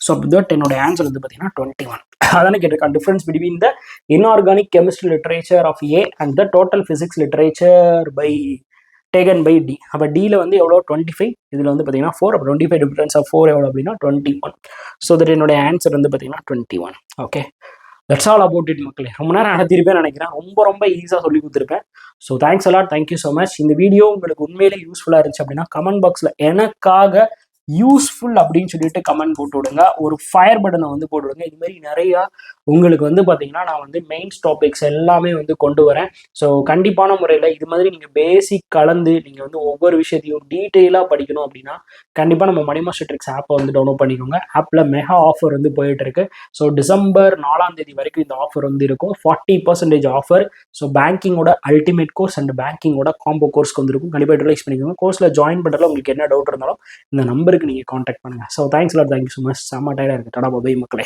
ஸோ தட் என்னோட ஆன்சர் வந்து பார்த்தீங்கன்னா 21. அதானே கேட்டிருக்கான். Difference between the inorganic chemistry literature of A and the total physics literature by taken by D. அப்போ டியில் வந்து எவ்வளோ 25, இதில் வந்து பார்த்தீங்கன்னா 4. அப்போ 25 டிஃபரன்ஸ் ஆஃப் 4 எவ்வளோ அப்படின்னா 21. ஸோ தட் என்னோட ஆன்சர் வந்து பார்த்தீங்கன்னா 21. Okay, that's all about it மக்களே. ரொம்ப நேரம் நடத்திருப்பேன் நினைக்கிறேன். ரொம்ப ஈஸியாக சொல்லி கொடுத்துருப்பேன். So thanks a lot, thank you so much. இந்த வீடியோ உங்களுக்கு உண்மையிலே யூஸ்ஃபுல்லாக இருந்துச்சு அப்படின்னா கமெண்ட் பாக்ஸில் எனக்காக யூஸ்ஃபுல் அப்படின்னு சொல்லிட்டு கமெண்ட் போட்டு விடுங்க. ஒரு ஃபயர் பட்டனை வந்து போட்டு விடுங்க. இது மாதிரி நிறையா உங்களுக்கு வந்து பார்த்தீங்கன்னா நான் வந்து மெயின்ஸ் டாபிக்ஸ் எல்லாமே வந்து கொண்டு வரேன். ஸோ கண்டிப்பான முறையில் இது மாதிரி நீங்கள் பேசிக் கலந்து நீங்கள் வந்து ஒவ்வொரு விஷயத்தையும் டீட்டெயிலாக படிக்கணும் அப்படின்னா கண்டிப்பாக நம்ம மணி மாஸ்டர் ட்ரிக்ஸ் ஆப்பை வந்து டவுன்லோட் பண்ணிக்கோங்க. ஆப்பில் மெகா ஆஃபர் வந்து போயிட்டு இருக்கு. ஸோ டிசம்பர் 4ஆம் தேதி வரைக்கும் இந்த ஆஃபர் வந்து இருக்கும். 40% ஆஃபர். ஸோ பேங்கிங்கோட அல்டிமேட் கோர்ஸ் அண்ட் பேங்கிங்கோட காம்போ கோர்ஸ்க்கு வந்துருக்கும். கண்டிப்பாக யூட்டிலைஸ் பண்ணிக்கோங்க. கோர்ஸில் ஜாயின் பண்ணுறதுல உங்களுக்கு என்ன டவுட் இருந்தாலும் இந்த நம்பருக்கு நீங்கள் காண்டாக்ட் பண்ணுங்கள். So thanks lot, thank you so much. செம்ம டயர்டாக இருக்குது. டாடா பை மக்களே.